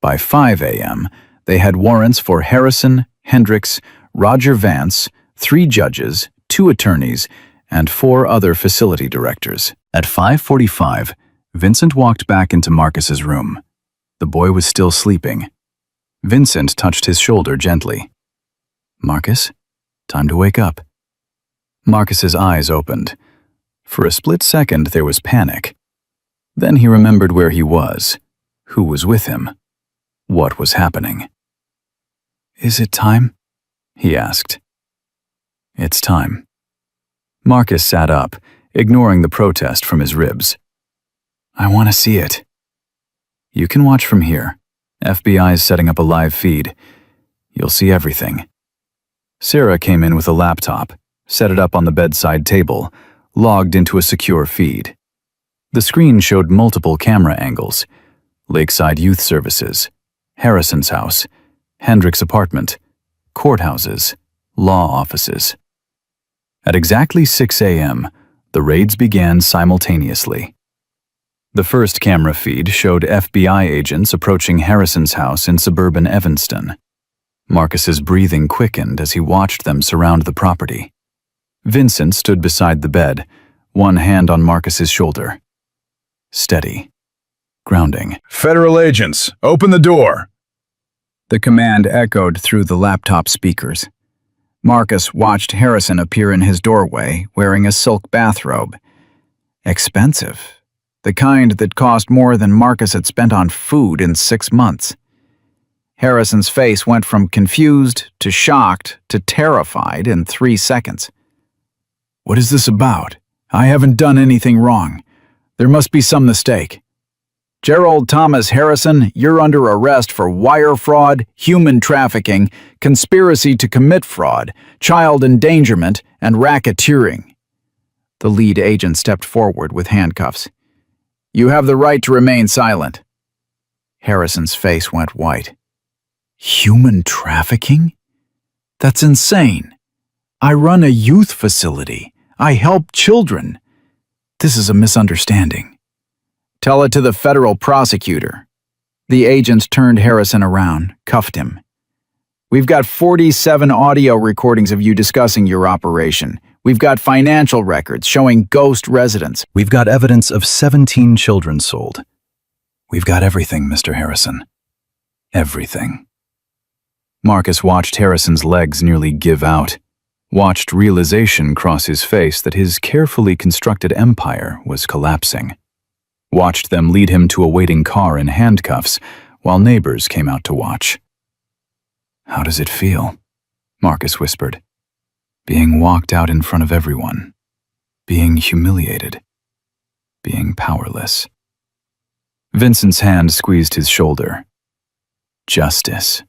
By 5 a.m., they had warrants for Harrison, Hendricks, Roger Vance, 3 judges, 2 attorneys, and 4 other facility directors. At 5:45, Vincent walked back into Marcus's room. The boy was still sleeping. Vincent touched his shoulder gently. "Marcus, time to wake up." Marcus's eyes opened. For a split second, there was panic. Then he remembered where he was, who was with him, what was happening. "Is it time?" he asked. "It's time." Marcus sat up, ignoring the protest from his ribs. "I want to see it." "You can watch from here. FBI is setting up a live feed. You'll see everything." Sarah came in with a laptop, set it up on the bedside table, logged into a secure feed. The screen showed multiple camera angles: Lakeside Youth Services, Harrison's house, Hendrick's apartment, courthouses, law offices. At exactly 6 a.m., the raids began simultaneously. The first camera feed showed FBI agents approaching Harrison's house in suburban Evanston. Marcus's breathing quickened as he watched them surround the property. Vincent stood beside the bed, one hand on Marcus's shoulder. Steady. Grounding. "Federal agents, open the door!" The command echoed through the laptop speakers. Marcus watched Harrison appear in his doorway, wearing a silk bathrobe. Expensive. The kind that cost more than Marcus had spent on food in 6 months. Harrison's face went from confused to shocked to terrified in 3 seconds. "What is this about? I haven't done anything wrong. There must be some mistake." "Gerald Thomas Harrison, you're under arrest for wire fraud, human trafficking, conspiracy to commit fraud, child endangerment, and racketeering." The lead agent stepped forward with handcuffs. "You have the right to remain silent." Harrison's face went white. "Human trafficking? That's insane. I run a youth facility. I help children. This is a misunderstanding." "Tell it to the federal prosecutor." The agent turned Harrison around, cuffed him. "We've got 47 audio recordings of you discussing your operation. We've got financial records showing ghost residents. We've got evidence of 17 children sold. We've got everything, Mr. Harrison. Everything. Marcus watched Harrison's legs nearly give out, watched realization cross his face that his carefully constructed empire was collapsing, watched them lead him to a waiting car in handcuffs while neighbors came out to watch. "How does it feel?" Marcus whispered. "Being walked out in front of everyone. Being humiliated. Being powerless." Vincent's hand squeezed his shoulder. Justice.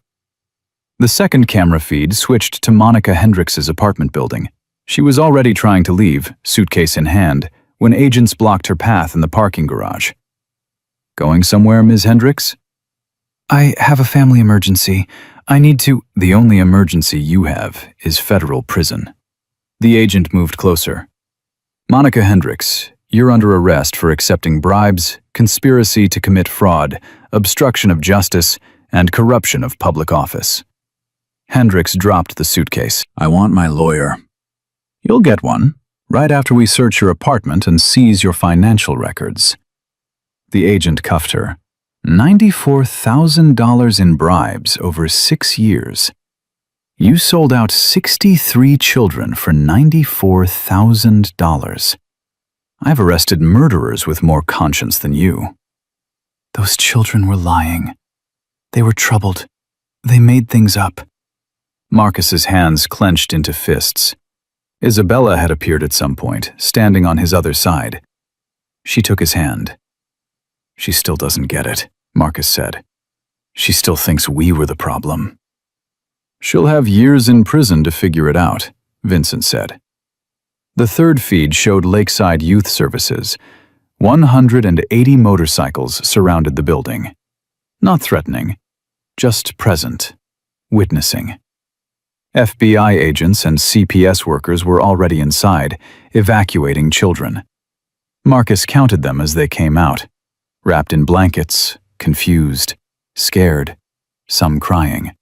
The second camera feed switched to Monica Hendricks' apartment building. She was already trying to leave, suitcase in hand, when agents blocked her path in the parking garage. "Going somewhere, Ms. Hendricks?" "I have a family emergency. I need to—" "The only emergency you have is federal prison." The agent moved closer. "Monica Hendricks, you're under arrest for accepting bribes, conspiracy to commit fraud, obstruction of justice, and corruption of public office." Hendricks dropped the suitcase. "I want my lawyer." "You'll get one, right after we search your apartment and seize your financial records." The agent cuffed her. $94,000 in bribes over 6 years. You sold out 63 children for $94,000. I've arrested murderers with more conscience than you. Those children were lying. They were troubled. They made things up. Marcus's hands clenched into fists. Isabella had appeared at some point, standing on his other side. She took his hand. "She still doesn't get it," Marcus said. "She still thinks we were the problem." "She'll have years in prison to figure it out," Vincent said. The third feed showed Lakeside Youth Services. 180 motorcycles surrounded the building. Not threatening, just present, witnessing. FBI agents and CPS workers were already inside, evacuating children. Marcus counted them as they came out, wrapped in blankets, confused, scared, some crying.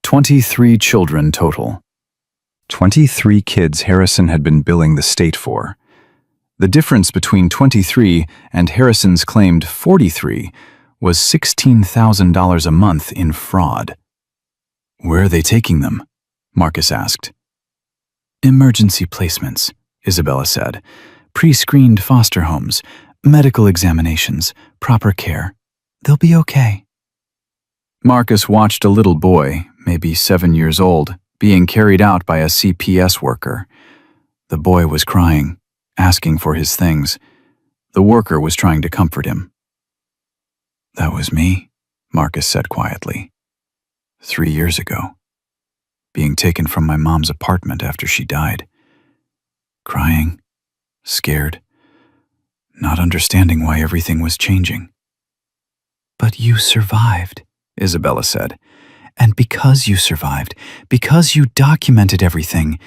23 children total. 23 kids Harrison had been billing the state for. The difference between 23 and Harrison's claimed 43 was $16,000 a month in fraud. "Where are they taking them?" Marcus asked. "Emergency placements," Isabella said. "Pre-screened foster homes, medical examinations, proper care. They'll be okay." Marcus watched a little boy, maybe 7 years old, being carried out by a CPS worker. The boy was crying, asking for his things. The worker was trying to comfort him. "That was me," Marcus said quietly. 3 years ago. Being taken from my mom's apartment after she died. Crying, scared, not understanding why everything was changing. "But you survived," Isabella said. "And because you survived, because you documented everything,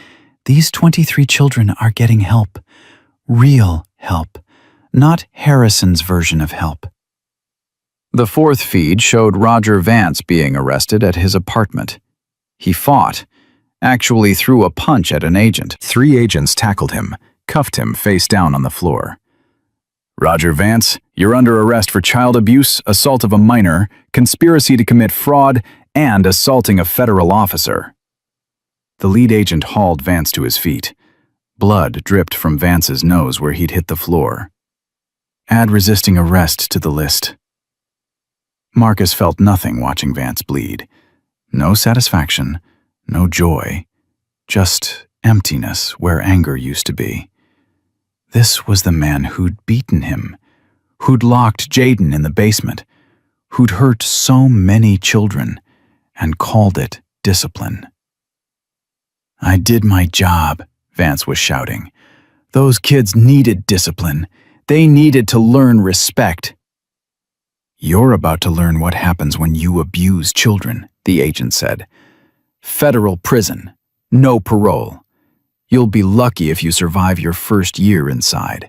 these 23 children are getting help. Real help, not Harrison's version of help." The fourth feed showed Roger Vance being arrested at his apartment. He fought, actually threw a punch at an agent. 3 agents tackled him, cuffed him face down on the floor. "Roger Vance, you're under arrest for child abuse, assault of a minor, conspiracy to commit fraud, and assaulting a federal officer." The lead agent hauled Vance to his feet. Blood dripped from Vance's nose where he'd hit the floor. "Add resisting arrest to the list." Marcus felt nothing watching Vance bleed. No satisfaction, no joy, just emptiness where anger used to be. This was the man who'd beaten him, who'd locked Jaden in the basement, who'd hurt so many children and called it discipline. "I did my job," Vance was shouting. "Those kids needed discipline. They needed to learn respect." "You're about to learn what happens when you abuse children," the agent said. "Federal prison, no parole. You'll be lucky if you survive your first year inside.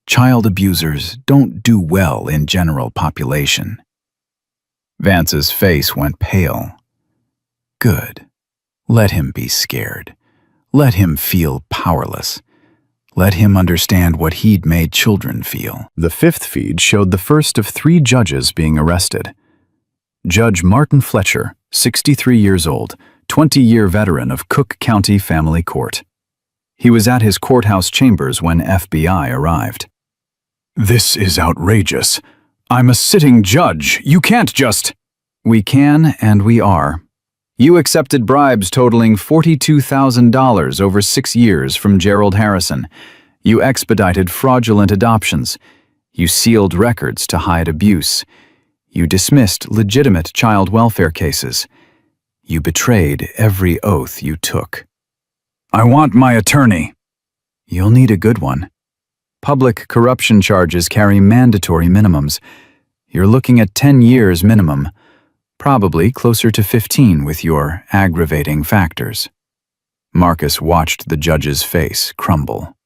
Child abusers don't do well in general population." Vance's face went pale. Good. Let him be scared. Let him feel powerless. Let him understand what he'd made children feel. The fifth feed showed the first of 3 judges being arrested. Judge Martin Fletcher, 63 years old, 20-year veteran of Cook County Family Court. He was at his courthouse chambers when FBI arrived. "This is outrageous. I'm a sitting judge. You can't just—" "We can and we are. You accepted bribes totaling $42,000 over 6 years from Gerald Harrison. You expedited fraudulent adoptions. You sealed records to hide abuse. You dismissed legitimate child welfare cases. You betrayed every oath you took." "I want my attorney." "You'll need a good one. Public corruption charges carry mandatory minimums. You're looking at 10 years minimum, probably closer to 15 with your aggravating factors." Marcus watched the judge's face crumble.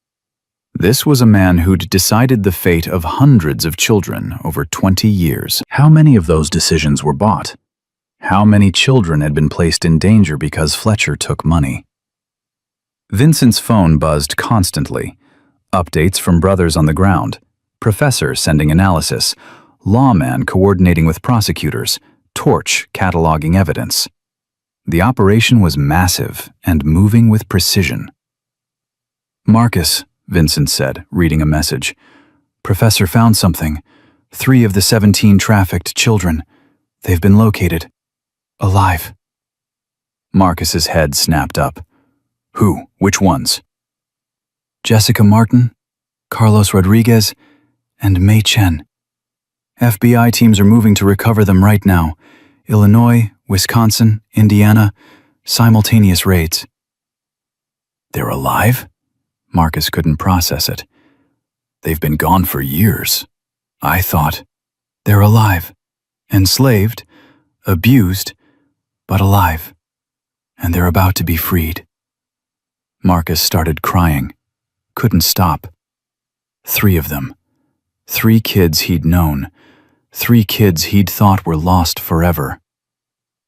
This was a man who'd decided the fate of hundreds of children over 20 years. How many of those decisions were bought? How many children had been placed in danger because Fletcher took money? Vincent's phone buzzed constantly. Updates from brothers on the ground, professor sending analysis, lawman coordinating with prosecutors, Torch cataloging evidence. The operation was massive and moving with precision. "Marcus," Vincent said, reading a message. "Professor found something. 3 of the 17 trafficked children. They've been located. Alive." Marcus's head snapped up. "Who? Which ones?" "Jessica Martin, Carlos Rodriguez, and Mei Chen. FBI teams are moving to recover them right now. Illinois, Wisconsin, Indiana, simultaneous raids." "They're alive?" Marcus couldn't process it. "They've been gone for years. I thought—" "They're alive. Enslaved, abused, but alive. And they're about to be freed." Marcus started crying. Couldn't stop. 3 of them. 3 kids he'd known. 3 kids he'd thought were lost forever.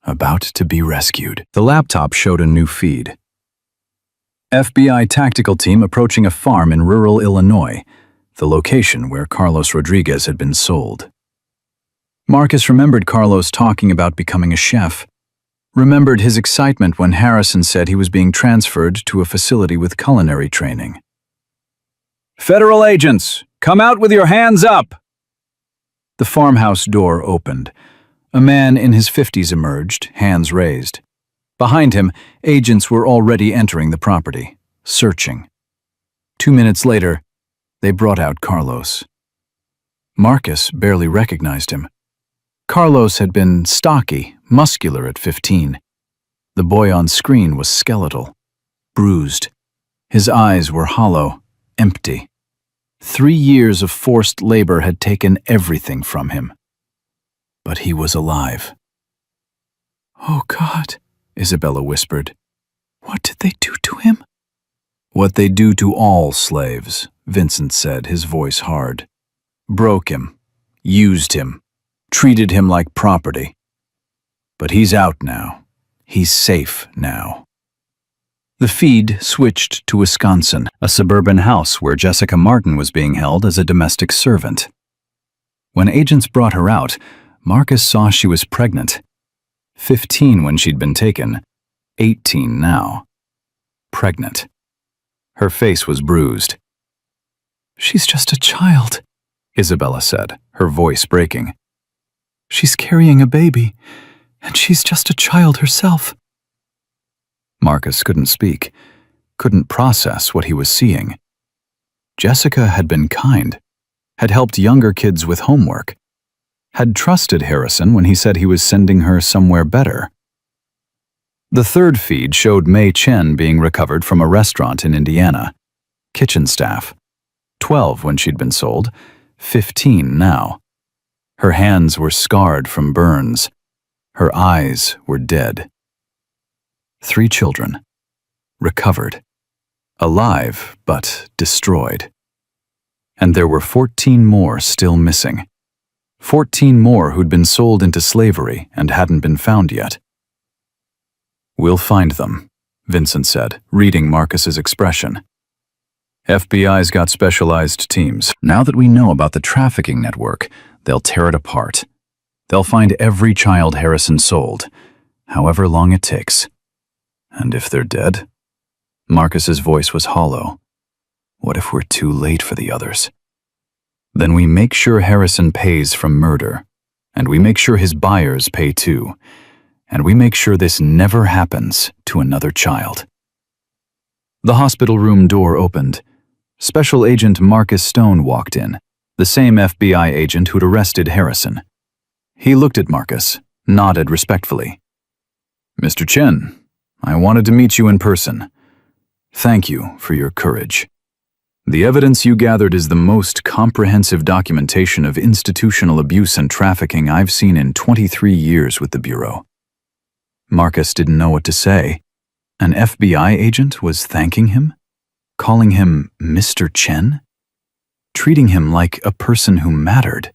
About to be rescued. The laptop showed a new feed. FBI tactical team approaching a farm in rural Illinois, the location where Carlos Rodriguez had been sold. Marcus remembered Carlos talking about becoming a chef. Remembered his excitement when Harrison said he was being transferred to a facility with culinary training. Federal agents, come out with your hands up! The farmhouse door opened. A man in his 50s emerged, hands raised. Behind him, agents were already entering the property, searching. 2 minutes later, they brought out Carlos. Marcus barely recognized him. Carlos had been stocky, muscular at 15. The boy on screen was skeletal, bruised. His eyes were hollow, empty. 3 years of forced labor had taken everything from him. But he was alive. "Oh God," Isabella whispered. "What did they do to him?" "What they do to all slaves," Vincent said, his voice hard. "Broke him, used him, treated him like property. But he's out now. He's safe now." The feed switched to Wisconsin, a suburban house where Jessica Martin was being held as a domestic servant. When agents brought her out, Marcus saw she was pregnant. 15 when she'd been taken, 18 now. Pregnant. Her face was bruised. "She's just a child," Isabella said, her voice breaking. "She's carrying a baby, and she's just a child herself." Marcus couldn't speak, couldn't process what he was seeing. Jessica had been kind, had helped younger kids with homework, had trusted Harrison when he said he was sending her somewhere better. The third feed showed Mei Chen being recovered from a restaurant in Indiana. Kitchen staff. 12 when she'd been sold, 15 now. Her hands were scarred from burns. Her eyes were dead. 3 children. Recovered. Alive, but destroyed. And there were 14 more still missing. 14 more who'd been sold into slavery and hadn't been found yet. "We'll find them," Vincent said, reading Marcus's expression. FBI's got specialized teams. Now that we know about the trafficking network, they'll tear it apart. They'll find every child Harrison sold, however long it takes. And if they're dead? Marcus's voice was hollow. What if we're too late for the others? Then we make sure Harrison pays from murder, and we make sure his buyers pay too, and we make sure this never happens to another child. The hospital room door opened. Special Agent Marcus Stone walked in, the same FBI agent who'd arrested Harrison. He looked at Marcus, nodded respectfully. Mr. Chen, I wanted to meet you in person. Thank you for your courage. The evidence you gathered is the most comprehensive documentation of institutional abuse and trafficking I've seen in 23 years with the Bureau. Marcus didn't know what to say. An FBI agent was thanking him? Calling him Mr. Chen? Treating him like a person who mattered?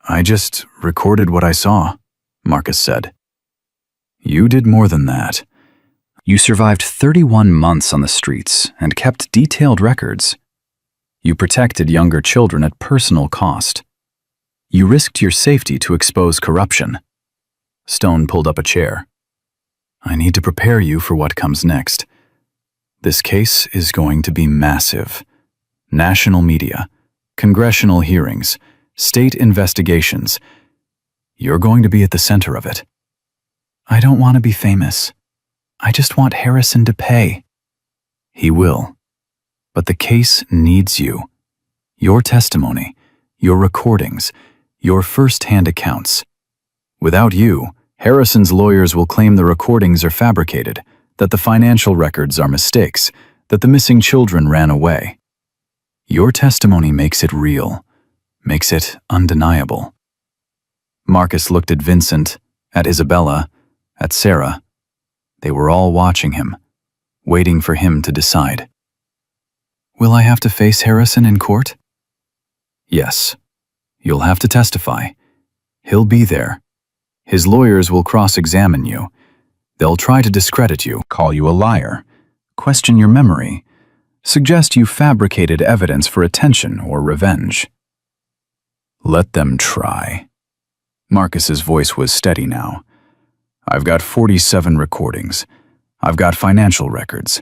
I just recorded what I saw, Marcus said. You did more than that. You survived 31 months on the streets and kept detailed records. You protected younger children at personal cost. You risked your safety to expose corruption. Stone pulled up a chair. I need to prepare you for what comes next. This case is going to be massive. National media, congressional hearings, state investigations. You're going to be at the center of it. I don't want to be famous. I just want Harrison to pay. He will. But the case needs you. Your testimony, your recordings, your first-hand accounts. Without you, Harrison's lawyers will claim the recordings are fabricated, that the financial records are mistakes, that the missing children ran away. Your testimony makes it real, makes it undeniable. Marcus looked at Vincent, at Isabella, at Sarah. They were all watching him, waiting for him to decide. Will I have to face Harrison in court? Yes. You'll have to testify. He'll be there. His lawyers will cross-examine you. They'll try to discredit you, call you a liar, question your memory, suggest you fabricated evidence for attention or revenge. Let them try. Marcus's voice was steady now. I've got 47 recordings. I've got financial records.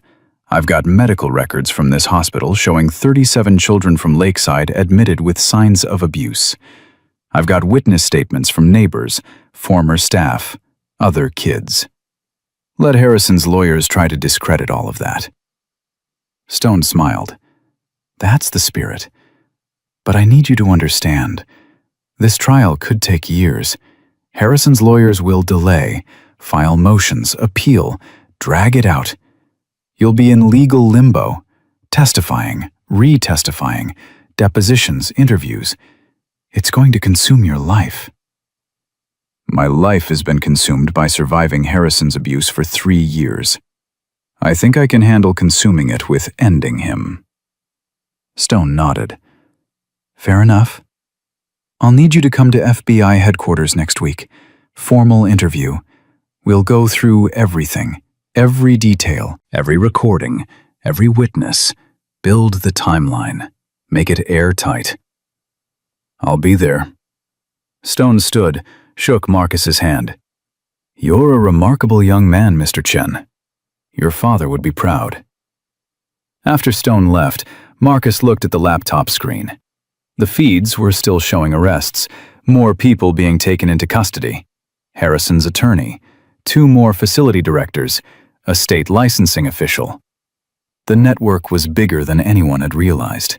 I've got medical records from this hospital showing 37 children from Lakeside admitted with signs of abuse. I've got witness statements from neighbors, former staff, other kids. Let Harrison's lawyers try to discredit all of that. Stone smiled. That's the spirit. But I need you to understand. This trial could take years. Harrison's lawyers will delay, file motions, appeal, drag it out. You'll be in legal limbo, testifying, re-testifying, depositions, interviews. It's going to consume your life. My life has been consumed by surviving Harrison's abuse for 3 years. I think I can handle consuming it with ending him. Stone nodded. Fair enough. I'll need you to come to FBI headquarters next week. Formal interview. We'll go through everything, every detail, every recording, every witness. Build the timeline. Make it airtight. I'll be there. Stone stood, shook Marcus's hand. You're a remarkable young man, Mr. Chen. Your father would be proud. After Stone left, Marcus looked at the laptop screen. The feeds were still showing arrests, more people being taken into custody. Harrison's attorney, 2 more facility directors, a state licensing official. The network was bigger than anyone had realized.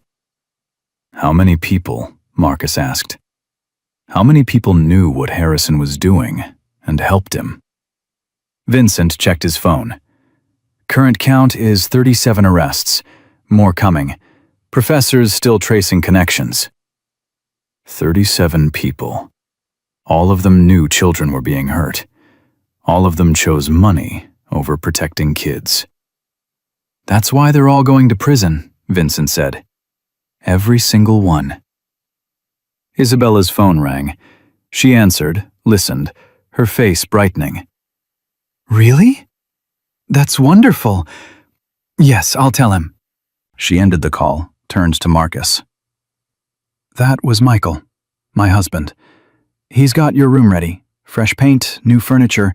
How many people? Marcus asked. How many people knew what Harrison was doing and helped him? Vincent checked his phone. Current count is 37 arrests. More coming. Professors still tracing connections. 37 people. All of them knew children were being hurt. All of them chose money over protecting kids. That's why they're all going to prison, Vincent said. Every single one. Isabella's phone rang. She answered, listened, her face brightening. Really? That's wonderful. Yes, I'll tell him. She ended the call, turned to Marcus. That was Michael, my husband. He's got your room ready. Fresh paint, new furniture.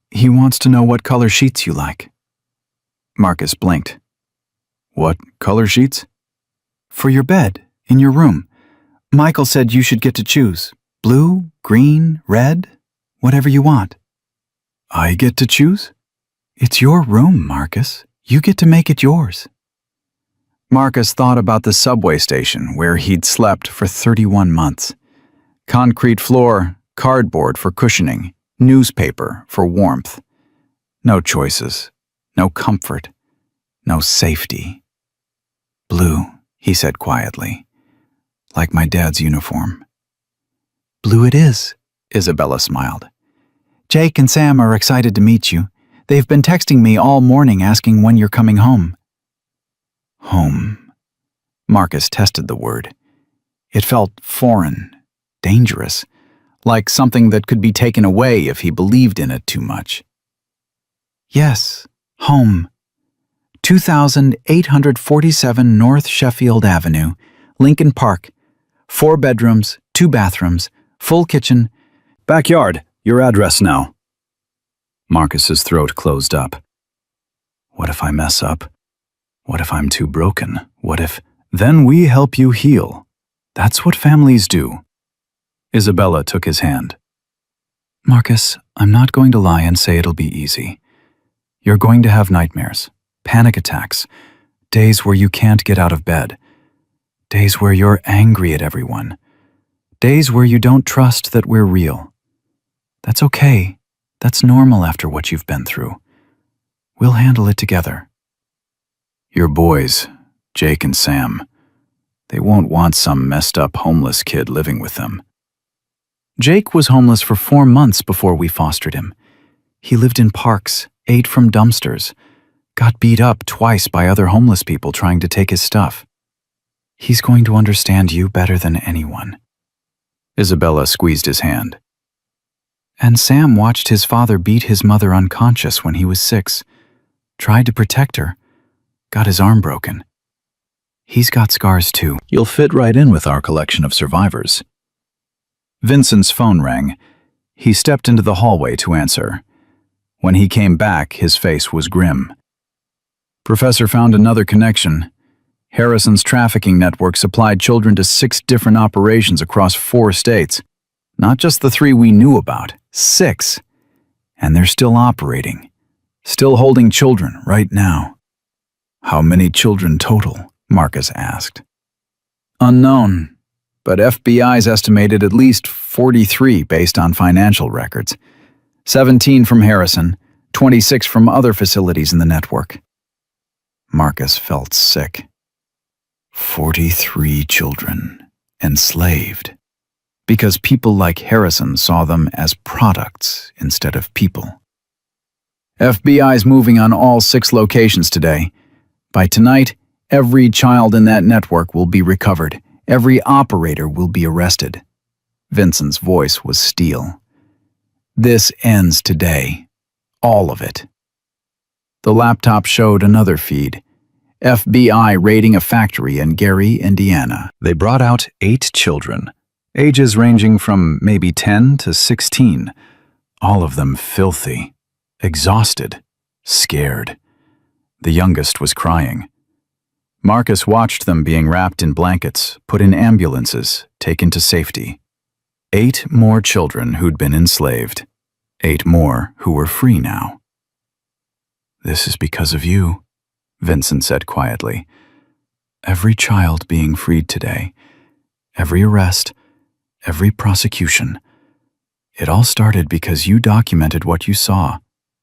He wants to know what color sheets you like. Marcus blinked. What color sheets? For your bed, in your room. Michael said you should get to choose. Blue, green, red, whatever you want. I get to choose? It's your room, Marcus. You get to make it yours. Marcus thought about the subway station where he'd slept for 31 months. Concrete floor, cardboard for cushioning, newspaper for warmth. No choices, no comfort, no safety. Blue, he said quietly, like my dad's uniform. Blue it is, Isabella smiled. Jake and Sam are excited to meet you. They've been texting me all morning asking when you're coming home. Home. Marcus tested the word. It felt foreign, dangerous, like something that could be taken away if he believed in it too much. Yes, home. 2847 North Sheffield Avenue, Lincoln Park. 4 bedrooms, 2 bathrooms, full kitchen. Backyard, your address now. Marcus's throat closed up. What if I mess up? What if I'm too broken? What if... Then we help you heal. That's what families do. Isabella took his hand. Marcus, I'm not going to lie and say it'll be easy. You're going to have nightmares, panic attacks, days where you can't get out of bed, days where you're angry at everyone, days where you don't trust that we're real. That's okay. That's normal after what you've been through. We'll handle it together. Your boys, Jake and Sam, they won't want some messed up homeless kid living with them. Jake was homeless for 4 months before we fostered him. He lived in parks, ate from dumpsters, got beat up twice by other homeless people trying to take his stuff. He's going to understand you better than anyone. Isabella squeezed his hand. And Sam watched his father beat his mother unconscious when he was 6, tried to protect her, got his arm broken. He's got scars too. You'll fit right in with our collection of survivors. Vincent's phone rang. He stepped into the hallway to answer. When he came back, his face was grim. Professor found another connection. Harrison's trafficking network supplied children to 6 different operations across 4 states. Not just the 3 we knew about, 6. And they're still operating. Still holding children right now. How many children total? Marcus asked. Unknown, but FBI's estimated at least 43 based on financial records. 17 from Harrison, 26 from other facilities in the network. Marcus felt sick. 43 children enslaved. Because people like Harrison saw them as products instead of people. FBI's moving on all 6 locations today. By tonight, every child in that network will be recovered. Every operator will be arrested. Vincent's voice was steel. This ends today. All of it. The laptop showed another feed. FBI raiding a factory in Gary, Indiana. They brought out 8 children, ages ranging from maybe 10 to 16. All of them filthy, exhausted, scared. The youngest was crying. Marcus watched them being wrapped in blankets, put in ambulances, taken to safety. 8 more children who'd been enslaved. 8 more who were free now. This is because of you, Vincent said quietly. Every child being freed today, every arrest, every prosecution, it all started because you documented what you saw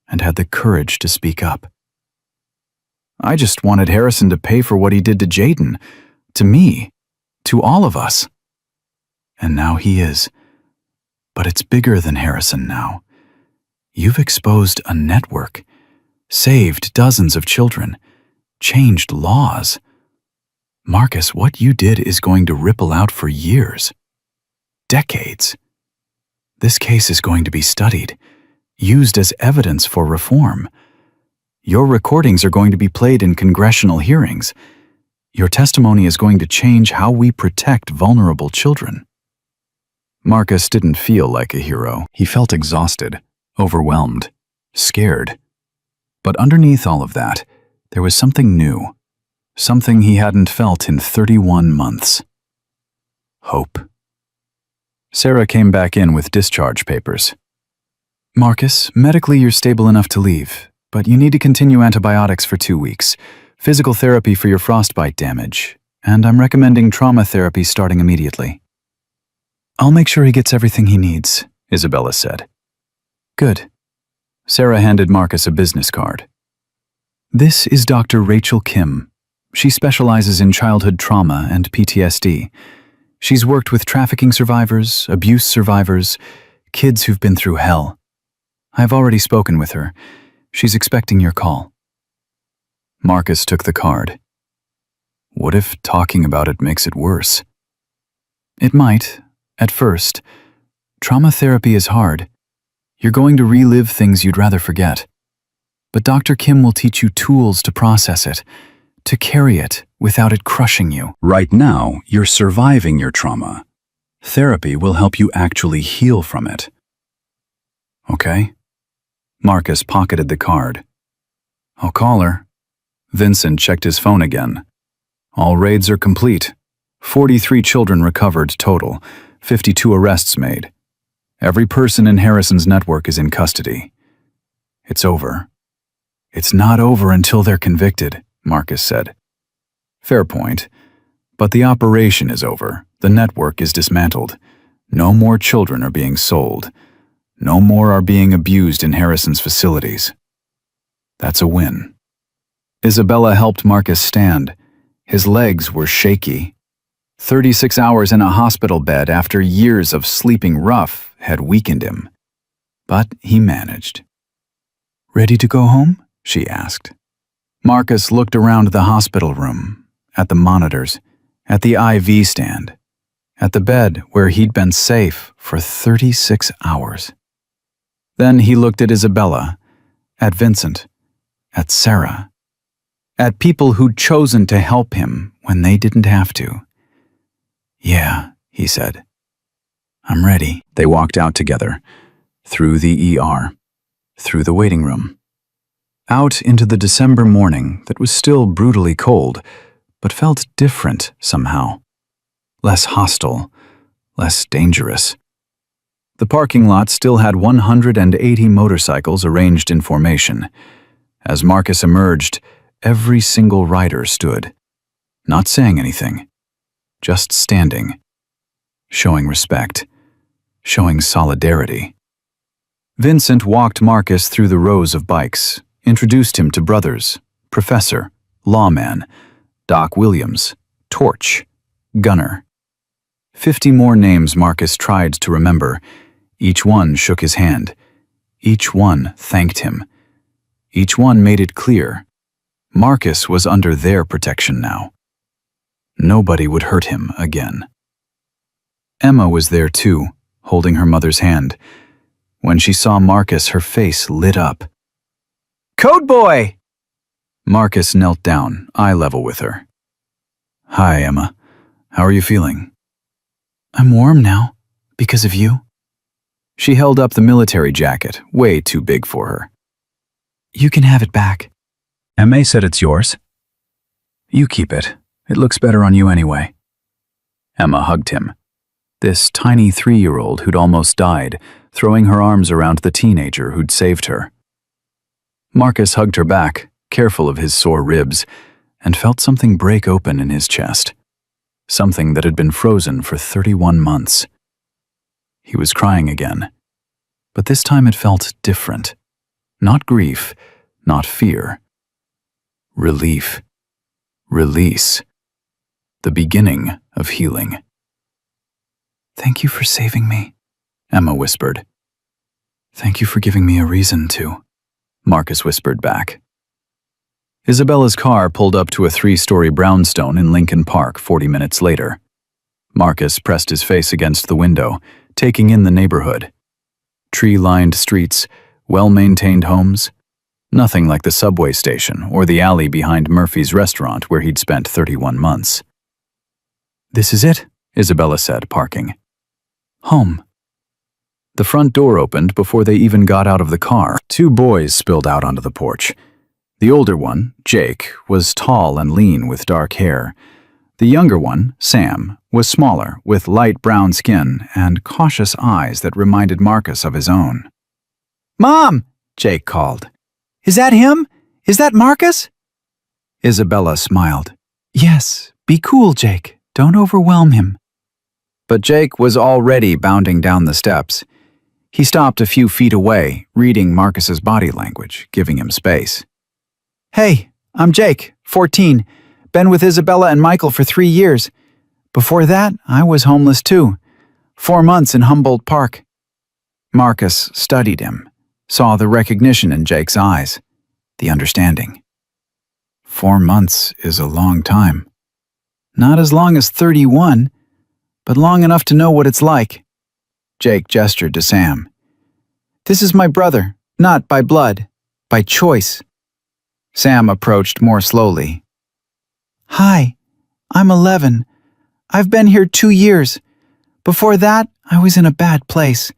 and had the courage to speak up. I just wanted Harrison to pay for what he did to Jaden, to me, to all of us. And now he is. But it's bigger than Harrison now. You've exposed a network, saved dozens of children, changed laws. Marcus, what you did is going to ripple out for years. Decades. This case is going to be studied, used as evidence for reform. Your recordings are going to be played in congressional hearings. Your testimony is going to change how we protect vulnerable children." Marcus didn't feel like a hero. He felt exhausted, overwhelmed, scared. But underneath all of that, there was something new, something he hadn't felt in 31 months. Hope. Sarah came back in with discharge papers. "Marcus, medically you're stable enough to leave, but you need to continue antibiotics for 2 weeks, physical therapy for your frostbite damage, and I'm recommending trauma therapy starting immediately." "I'll make sure he gets everything he needs," Isabella said. "Good." Sarah handed Marcus a business card. "This is Dr. Rachel Kim. She specializes in childhood trauma and PTSD. She's worked with trafficking survivors, abuse survivors, kids who've been through hell. I've already spoken with her. She's expecting your call." Marcus took the card. What if talking about it makes it worse? It might, at first. Trauma therapy is hard. You're going to relive things you'd rather forget. But Dr. Kim will teach you tools to process it, to carry it without it crushing you. Right now, you're surviving your trauma. Therapy will help you actually heal from it. Okay. Marcus pocketed the card. "I'll call her." Vincent checked his phone again. All raids are complete. 43 children recovered total, 52 arrests made. Every person in Harrison's network is in custody. It's over. "It's not over until they're convicted," Marcus said. "Fair point. But the operation is over. The network is dismantled. No more children are being sold. No more are being abused in Harrison's facilities. That's a win." Isabella helped Marcus stand. His legs were shaky. 36 hours in a hospital bed after years of sleeping rough had weakened him. But he managed. "Ready to go home?" she asked. Marcus looked around the hospital room, at the monitors, at the IV stand, at the bed where he'd been safe for 36 hours. Then he looked at Isabella, at Vincent, at Sarah, at people who'd chosen to help him when they didn't have to. "Yeah," he said. "I'm ready." They walked out together, through the ER, through the waiting room, out into the December morning that was still brutally cold, but felt different somehow. Less hostile, less dangerous. The parking lot still had 180 motorcycles arranged in formation. As Marcus emerged, every single rider stood, not saying anything, just standing, showing respect, showing solidarity. Vincent walked Marcus through the rows of bikes, introduced him to brothers, Professor, Lawman, Doc Williams, Torch, Gunner. 50 more names Marcus tried to remember. Each one shook his hand. Each one thanked him. Each one made it clear. Marcus was under their protection now. Nobody would hurt him again. Emma was there too, holding her mother's hand. When she saw Marcus, her face lit up. "Code Boy!" Marcus knelt down, eye level with her. "Hi, Emma. How are you feeling?" "I'm warm now, because of you." She held up the military jacket, way too big for her. "You can have it back." "M.A. said it's yours." "You keep it. It looks better on you anyway." Emma hugged him. This tiny 3-year-old who'd almost died, throwing her arms around the teenager who'd saved her. Marcus hugged her back, careful of his sore ribs, and felt something break open in his chest. Something that had been frozen for 31 months. He was crying again. But this time it felt different. Not grief, not fear. Relief. Release. The beginning of healing. "Thank you for saving me," Emma whispered. "Thank you for giving me a reason to," Marcus whispered back. Isabella's car pulled up to a 3-story brownstone in Lincoln Park 40 minutes later. Marcus pressed his face against the window, taking in the neighborhood. Tree-lined streets, well-maintained homes. Nothing like the subway station or the alley behind Murphy's restaurant where he'd spent 31 months. This is it, Isabella said, parking. home. The front door opened before they even got out of the car. Two boys spilled out onto the porch. The older one, Jake, was tall and lean with dark hair. The younger one, Sam, was smaller with light brown skin and cautious eyes that reminded Marcus of his own. Mom, Jake called. Is that him? Is that Marcus? Isabella smiled. Yes, be cool, Jake. Don't overwhelm him. But Jake was already bounding down the steps. He stopped a few feet away, reading Marcus's body language, giving him space. Hey, I'm Jake, 14. Been with Isabella and Michael for 3 years. Before that, I was homeless too. 4 months in Humboldt Park. Marcus studied him, saw the recognition in Jake's eyes, the understanding. 4 months is a long time. Not as long as 31, but long enough to know what it's like. Jake gestured to Sam. This is my brother, not by blood, by choice. Sam approached more slowly. Hi, I'm 11. I've been here 2 years. Before that, I was in a bad place.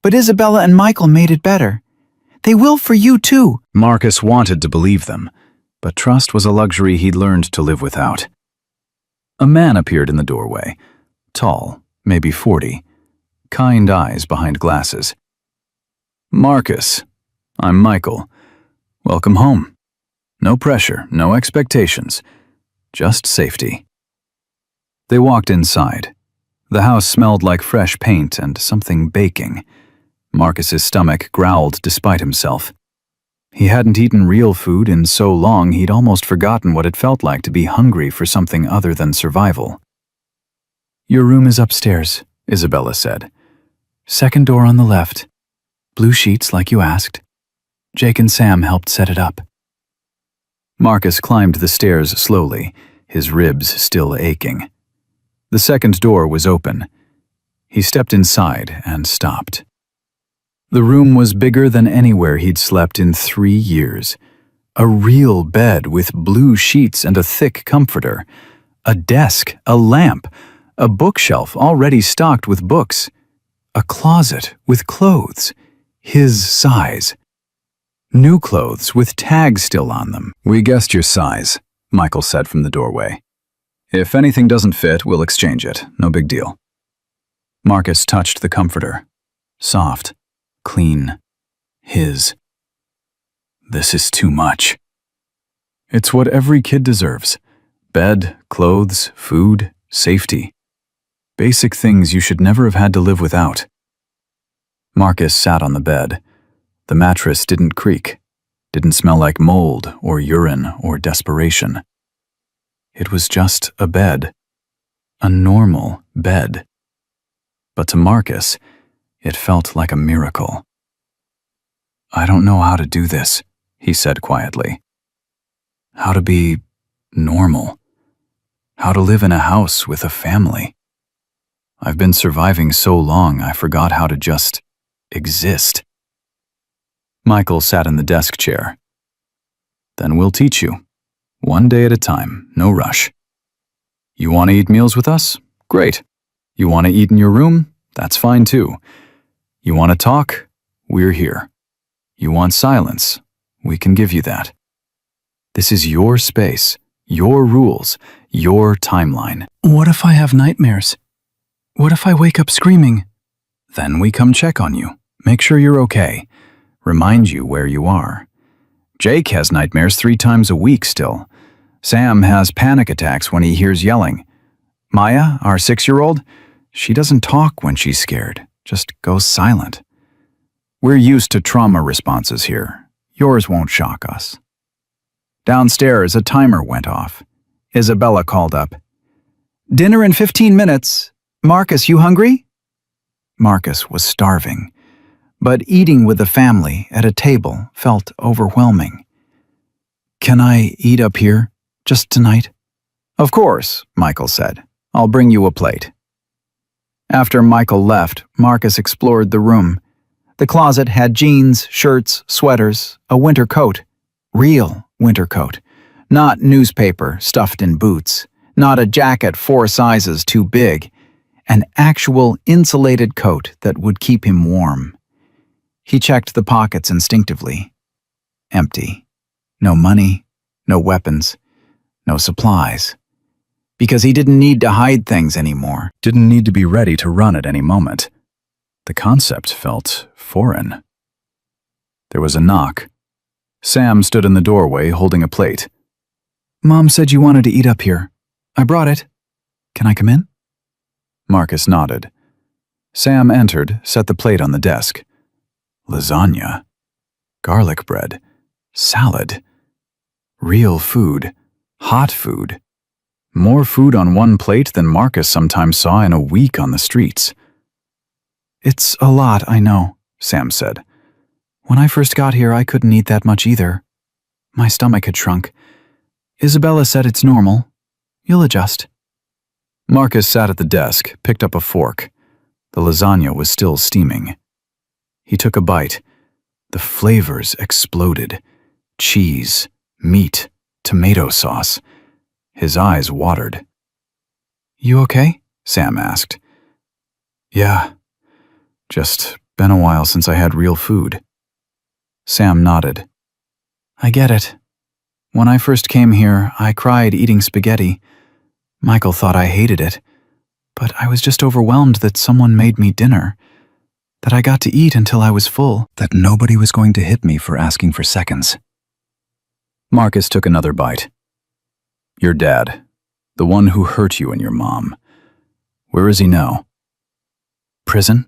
But Isabella and Michael made it better. They will for you too. Marcus wanted to believe them, but trust was a luxury he'd learned to live without. A man appeared in the doorway, tall, maybe 40, kind eyes behind glasses. Marcus, I'm Michael. Welcome home. No pressure, no expectations, just safety. They walked inside. The house smelled like fresh paint and something baking. Marcus's stomach growled despite himself. He hadn't eaten real food in so long he'd almost forgotten what it felt like to be hungry for something other than survival. Your room is upstairs, Isabella said. Second door on the left. Blue sheets like you asked. Jake and Sam helped set it up. Marcus climbed the stairs slowly, his ribs still aching. The second door was open. He stepped inside and stopped. The room was bigger than anywhere he'd slept in 3 years. A real bed with blue sheets and a thick comforter. A desk, a lamp, a bookshelf already stocked with books. A closet with clothes, his size. New clothes with tags still on them. We guessed your size, Michael said from the doorway. If anything doesn't fit, we'll exchange it. No big deal. Marcus touched the comforter. Soft, clean, his. This is too much. It's what every kid deserves. Bed, clothes, food, safety. Basic things you should never have had to live without. Marcus sat on the bed. The mattress didn't creak, didn't smell like mold or urine or desperation. It was just a bed. A normal bed. But to Marcus, it felt like a miracle. I don't know how to do this, he said quietly. How to be normal. How to live in a house with a family. I've been surviving so long I forgot how to just exist. Michael sat in the desk chair. Then we'll teach you. One day at a time, no rush. You want to eat meals with us? Great. You want to eat in your room? That's fine too. You want to talk? We're here. You want silence? We can give you that. This is your space, your rules, your timeline. What if I have nightmares? What if I wake up screaming? Then we come check on you, make sure you're okay, remind you where you are. Jake has nightmares 3 times a week still. Sam has panic attacks when he hears yelling. Maya, our 6-year-old, she doesn't talk when she's scared, just goes silent. We're used to trauma responses here. Yours won't shock us. Downstairs, a timer went off. Isabella called up. Dinner in 15 minutes. Marcus, you hungry? Marcus was starving, but eating with the family at a table felt overwhelming. Can I eat up here, just tonight? Of course, Michael said. I'll bring you a plate. After Michael left, Marcus explored the room. The closet had jeans, shirts, sweaters, a winter coat. Real winter coat. Not newspaper stuffed in boots. Not a jacket 4 sizes too big. An actual insulated coat that would keep him warm. He checked the pockets instinctively. Empty. No money, no weapons, no supplies. Because he didn't need to hide things anymore. Didn't need to be ready to run at any moment. The concept felt foreign. There was a knock. Sam stood in the doorway holding a plate. Mom said you wanted to eat up here. I brought it. Can I come in? Marcus nodded. Sam entered, set the plate on the desk. Lasagna. Garlic bread. Salad. Real food. Hot food. More food on one plate than Marcus sometimes saw in a week on the streets. It's a lot, I know, Sam said. When I first got here, I couldn't eat that much either. My stomach had shrunk. Isabella said it's normal. You'll adjust. Marcus sat at the desk, picked up a fork. The lasagna was still steaming. He took a bite. The flavors exploded. Cheese, meat, tomato sauce. His eyes watered. You okay? Sam asked. Yeah. Just been a while since I had real food. Sam nodded. I get it. When I first came here, I cried eating spaghetti. Michael thought I hated it, but I was just overwhelmed that someone made me dinner, that I got to eat until I was full. That nobody was going to hit me for asking for seconds. Marcus took another bite. Your dad, the one who hurt you and your mom. Where is he now? Prison.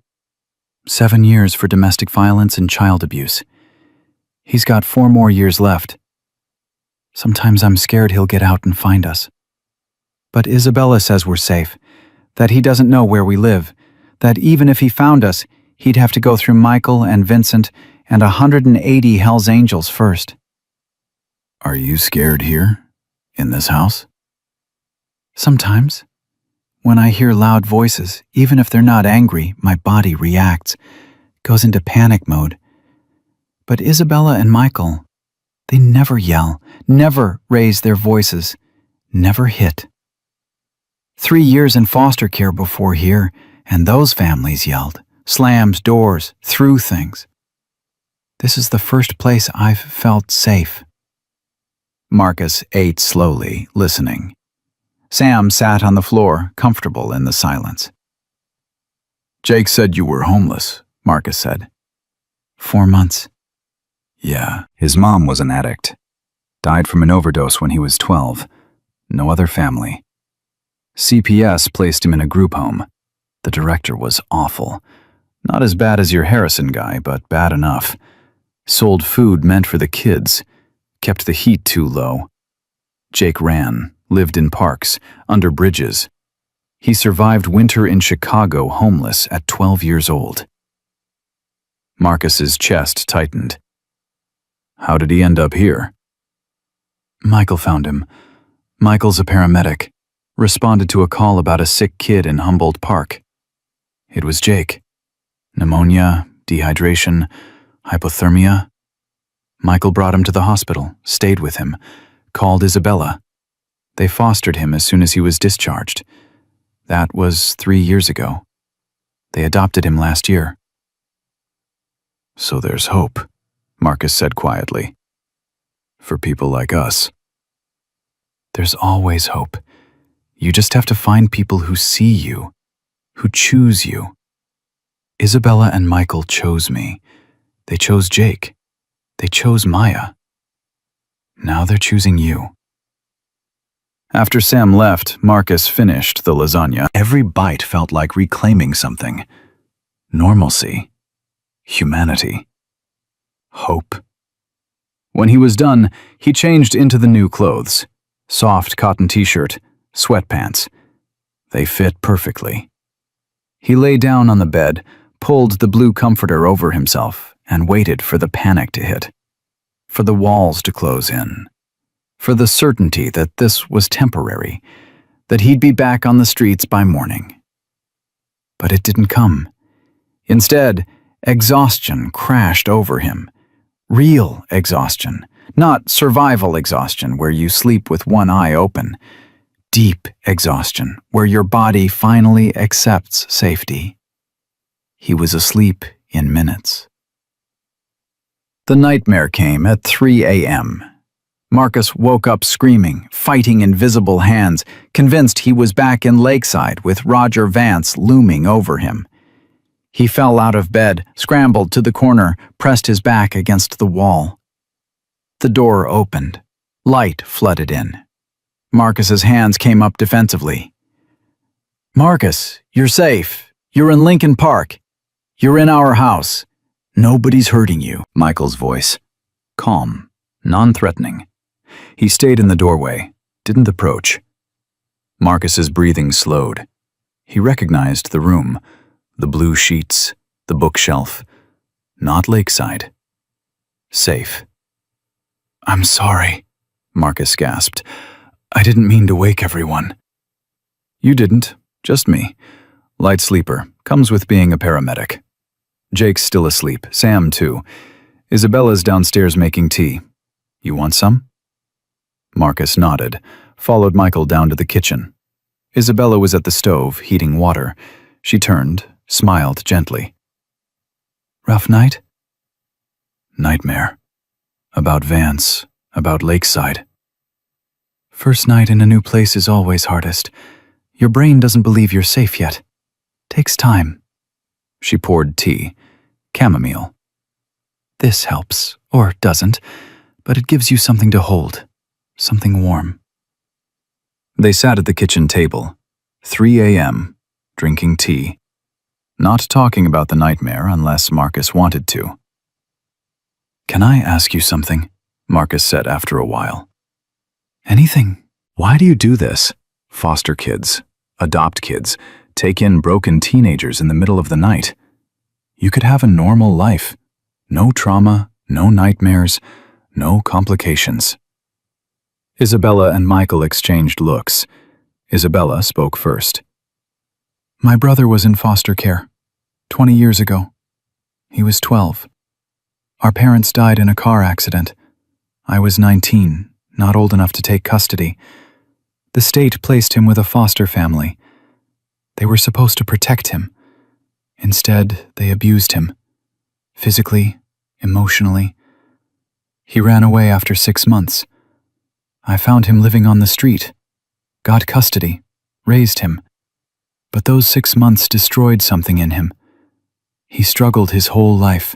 7 years for domestic violence and child abuse. He's got 4 more years left. Sometimes I'm scared he'll get out and find us. But Isabella says we're safe, that he doesn't know where we live, that even if he found us, he'd have to go through Michael and Vincent and 180 Hell's Angels first. Are you scared here, in this house? Sometimes. When I hear loud voices, even if they're not angry, my body reacts, goes into panic mode. But Isabella and Michael, they never yell, never raise their voices, never hit. 3 years in foster care before here, and those families yelled, slammed doors, threw things. This is the first place I've felt safe. Marcus ate slowly, listening. Sam sat on the floor, comfortable in the silence. Jake said you were homeless, Marcus said. 4 months. Yeah, his mom was an addict. Died from an overdose when he was 12. No other family. CPS placed him in a group home. The director was awful. Not as bad as your Harrison guy, but bad enough. Sold food meant for the kids. Kept the heat too low. Jake ran, lived in parks, under bridges. He survived winter in Chicago homeless at 12 years old. Marcus's chest tightened. How did he end up here? Michael found him. Michael's a paramedic. Responded to a call about a sick kid in Humboldt Park. It was Jake. Pneumonia, dehydration, hypothermia. Michael brought him to the hospital, stayed with him, called Isabella. They fostered him as soon as he was discharged. That was 3 years ago. They adopted him last year. So there's hope, Marcus said quietly. For people like us. There's always hope. You just have to find people who see you, who choose you. Isabella and Michael chose me. They chose Jake. They chose Maya. Now they're choosing you. After Sam left, Marcus finished the lasagna. Every bite felt like reclaiming something. Normalcy. Humanity. Hope. When he was done, he changed into the new clothes. Soft cotton t-shirt, sweatpants. They fit perfectly. He lay down on the bed, pulled the blue comforter over himself, and waited for the panic to hit. For the walls to close in. For the certainty that this was temporary, that he'd be back on the streets by morning. But it didn't come. Instead, exhaustion crashed over him. Real exhaustion, Not survival exhaustion, where you sleep with one eye open. Deep exhaustion, where your body finally accepts safety. He was asleep in minutes. The nightmare came at 3 a.m. Marcus woke up screaming, fighting invisible hands, convinced he was back in Lakeside with Roger Vance looming over him. He fell out of bed, scrambled to the corner, pressed his back against the wall. The door opened. Light flooded in. Marcus's hands came up defensively. "Marcus, you're safe. You're in Lincoln Park. You're in our house. Nobody's hurting you." Michael's voice. Calm, non-threatening. He stayed in the doorway, didn't approach. Marcus's breathing slowed. He recognized the room, the blue sheets, the bookshelf. Not Lakeside. Safe. "I'm sorry," Marcus gasped. "I didn't mean to wake everyone." "You didn't, just me. Light sleeper, comes with being a paramedic. Jake's still asleep, Sam too. Isabella's downstairs making tea. You want some?" Marcus nodded, followed Michael down to the kitchen. Isabella was at the stove, heating water. She turned, smiled gently. "Rough night?" "Nightmare. About Vance, about Lakeside." "First night in a new place is always hardest. Your brain doesn't believe you're safe yet. Takes time." She poured tea, chamomile. "This helps, or doesn't, but it gives you something to hold, something warm." They sat at the kitchen table, 3 a.m., drinking tea, not talking about the nightmare unless Marcus wanted to. "Can I ask you something?" Marcus said after a while. "Anything." "Why do you do this? Foster kids, adopt kids, take in broken teenagers in the middle of the night. You could have a normal life. No trauma, no nightmares, no complications." Isabella and Michael exchanged looks. Isabella spoke first. "My brother was in foster care, 20 years ago. He was 12. Our parents died in a car accident. I was 19, not old enough to take custody. The state placed him with a foster family. They were supposed to protect him. Instead, they abused him. Physically, emotionally. He ran away after 6 months. I found him living on the street. Got custody. Raised him. But those 6 months destroyed something in him. He struggled his whole life.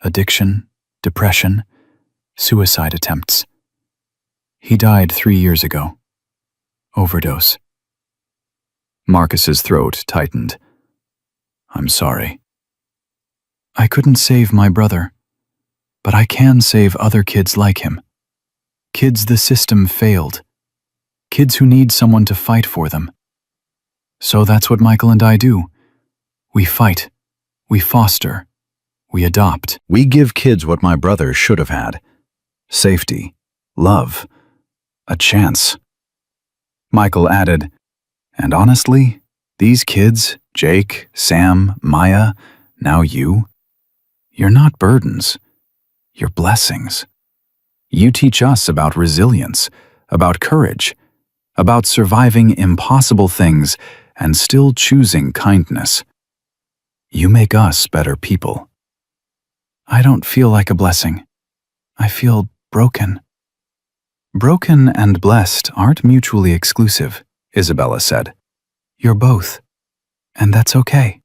Addiction, depression, suicide attempts. He died 3 years ago. Overdose." Marcus's throat tightened. "I'm sorry." "I couldn't save my brother, but I can save other kids like him. Kids the system failed. Kids who need someone to fight for them. So that's what Michael and I do. We fight. We foster. We adopt. We give kids what my brother should have had. Safety. Love. A chance." Michael added, "And honestly, these kids, Jake, Sam, Maya, now you're not burdens. You're blessings. You teach us about resilience, about courage, about surviving impossible things and still choosing kindness. You make us better people." "I don't feel like a blessing. I feel broken." "Broken and blessed aren't mutually exclusive," Isabella said. "You're both, and that's okay."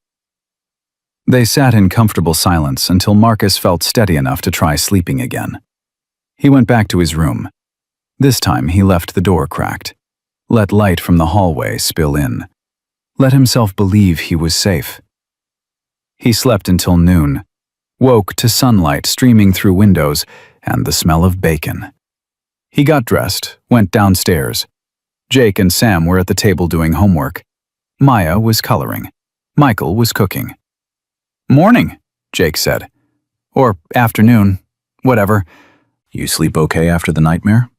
They sat in comfortable silence until Marcus felt steady enough to try sleeping again. He went back to his room. This time he left the door cracked, let light from the hallway spill in, let himself believe he was safe. He slept until noon, woke to sunlight streaming through windows and the smell of bacon. He got dressed, went downstairs. Jake and Sam were at the table doing homework. Maya was coloring. Michael was cooking. "Morning," Jake said. "Or afternoon, whatever. You sleep okay after the nightmare?"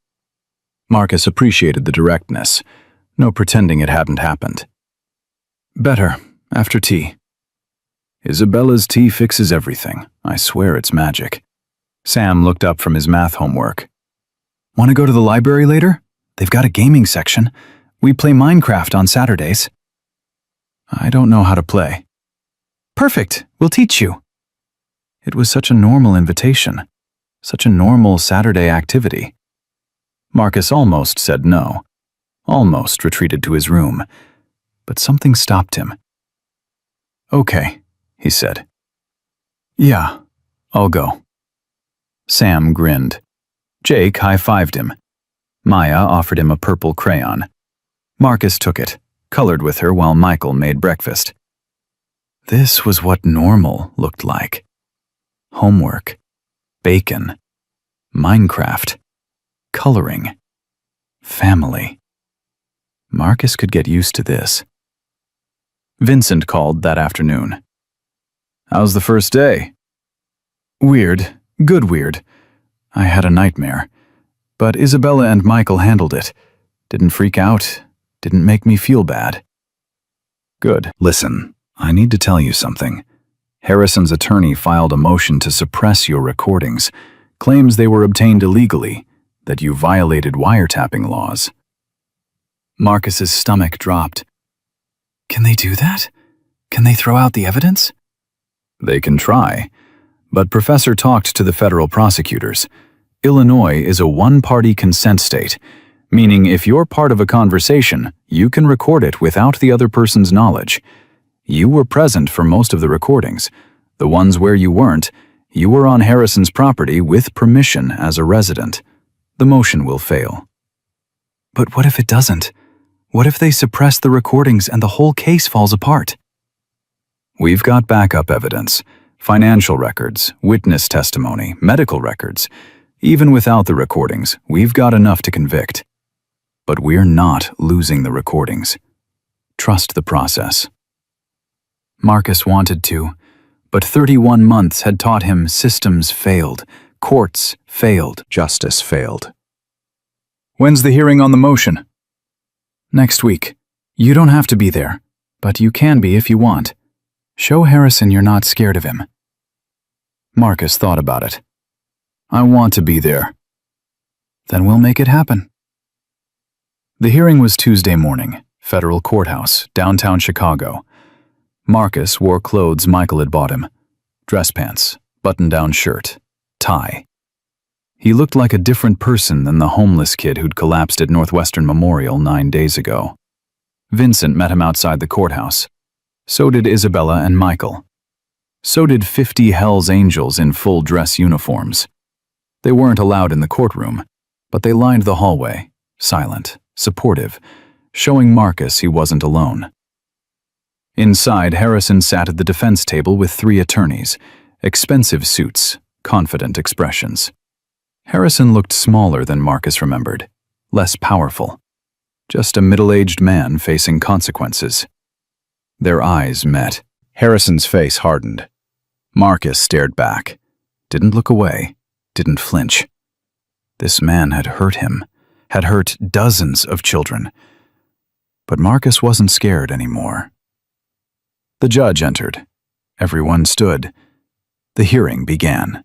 Marcus appreciated the directness. No pretending it hadn't happened. "Better, after tea." "Isabella's tea fixes everything. I swear it's magic." Sam looked up from his math homework. Want to go to the library later? They've got a gaming section. We play Minecraft on Saturdays. I don't know how to play. Perfect, we'll teach you. It was such a normal invitation, such a normal Saturday activity. Marcus almost said no, almost retreated to his room, but something stopped him. Okay, he said. Yeah, I'll go. Sam grinned. Jake high-fived him. Maya offered him a purple crayon. Marcus took it, colored with her while Michael made breakfast. This was what normal looked like. Homework, bacon, Minecraft, coloring, family. Marcus could get used to this. Vincent called that afternoon. How's the first day? Weird, good weird. I had a nightmare. But Isabella and Michael handled it. Didn't freak out, didn't make me feel bad. Good. Listen, I need to tell you something. Harrison's attorney filed a motion to suppress your recordings, claims they were obtained illegally, that you violated wiretapping laws. Marcus's stomach dropped. Can they do that? Can they throw out the evidence? They can try, but Professor talked to the federal prosecutors. Illinois is a one-party consent state, meaning if you're part of a conversation, you can record it without the other person's knowledge. You were present for most of the recordings. The ones where you weren't, you were on Harrison's property with permission as a resident. The motion will fail. But what if it doesn't? What if they suppress the recordings and the whole case falls apart? We've got backup evidence, financial records, witness testimony, medical records. Even without the recordings, we've got enough to convict. But we're not losing the recordings. Trust the process. Marcus wanted to, but 31 months had taught him systems failed, courts failed, justice failed. When's the hearing on the motion? Next week. You don't have to be there, but you can be if you want. Show Harrison you're not scared of him. Marcus thought about it. I want to be there. Then we'll make it happen. The hearing was Tuesday morning, Federal Courthouse, downtown Chicago. Marcus wore clothes Michael had bought him. Dress pants, button-down shirt, tie. He looked like a different person than the homeless kid who'd collapsed at Northwestern Memorial 9 days ago. Vincent met him outside the courthouse. So did Isabella and Michael. So did 50 Hell's Angels in full dress uniforms. They weren't allowed in the courtroom, but they lined the hallway, silent, supportive, showing Marcus he wasn't alone. Inside, Harrison sat at the defense table with 3 attorneys, expensive suits, confident expressions. Harrison looked smaller than Marcus remembered, less powerful. Just a middle-aged man facing consequences. Their eyes met. Harrison's face hardened. Marcus stared back, didn't look away, didn't flinch. This man had hurt him, had hurt dozens of children. But Marcus wasn't scared anymore. The judge entered. Everyone stood. The hearing began.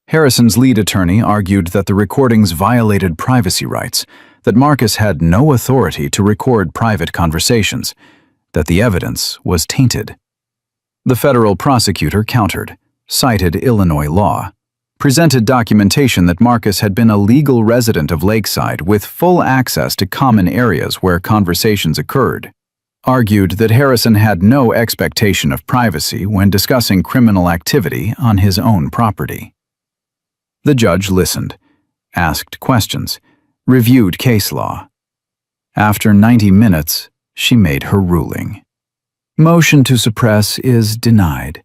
Harrison's lead attorney argued that the recordings violated privacy rights, that Marcus had no authority to record private conversations, that the evidence was tainted. The federal prosecutor countered, cited Illinois law, presented documentation that Marcus had been a legal resident of Lakeside with full access to common areas where conversations occurred, argued that Harrison had no expectation of privacy when discussing criminal activity on his own property. The judge listened, asked questions, reviewed case law. After 90 minutes, she made her ruling. Motion to suppress is denied.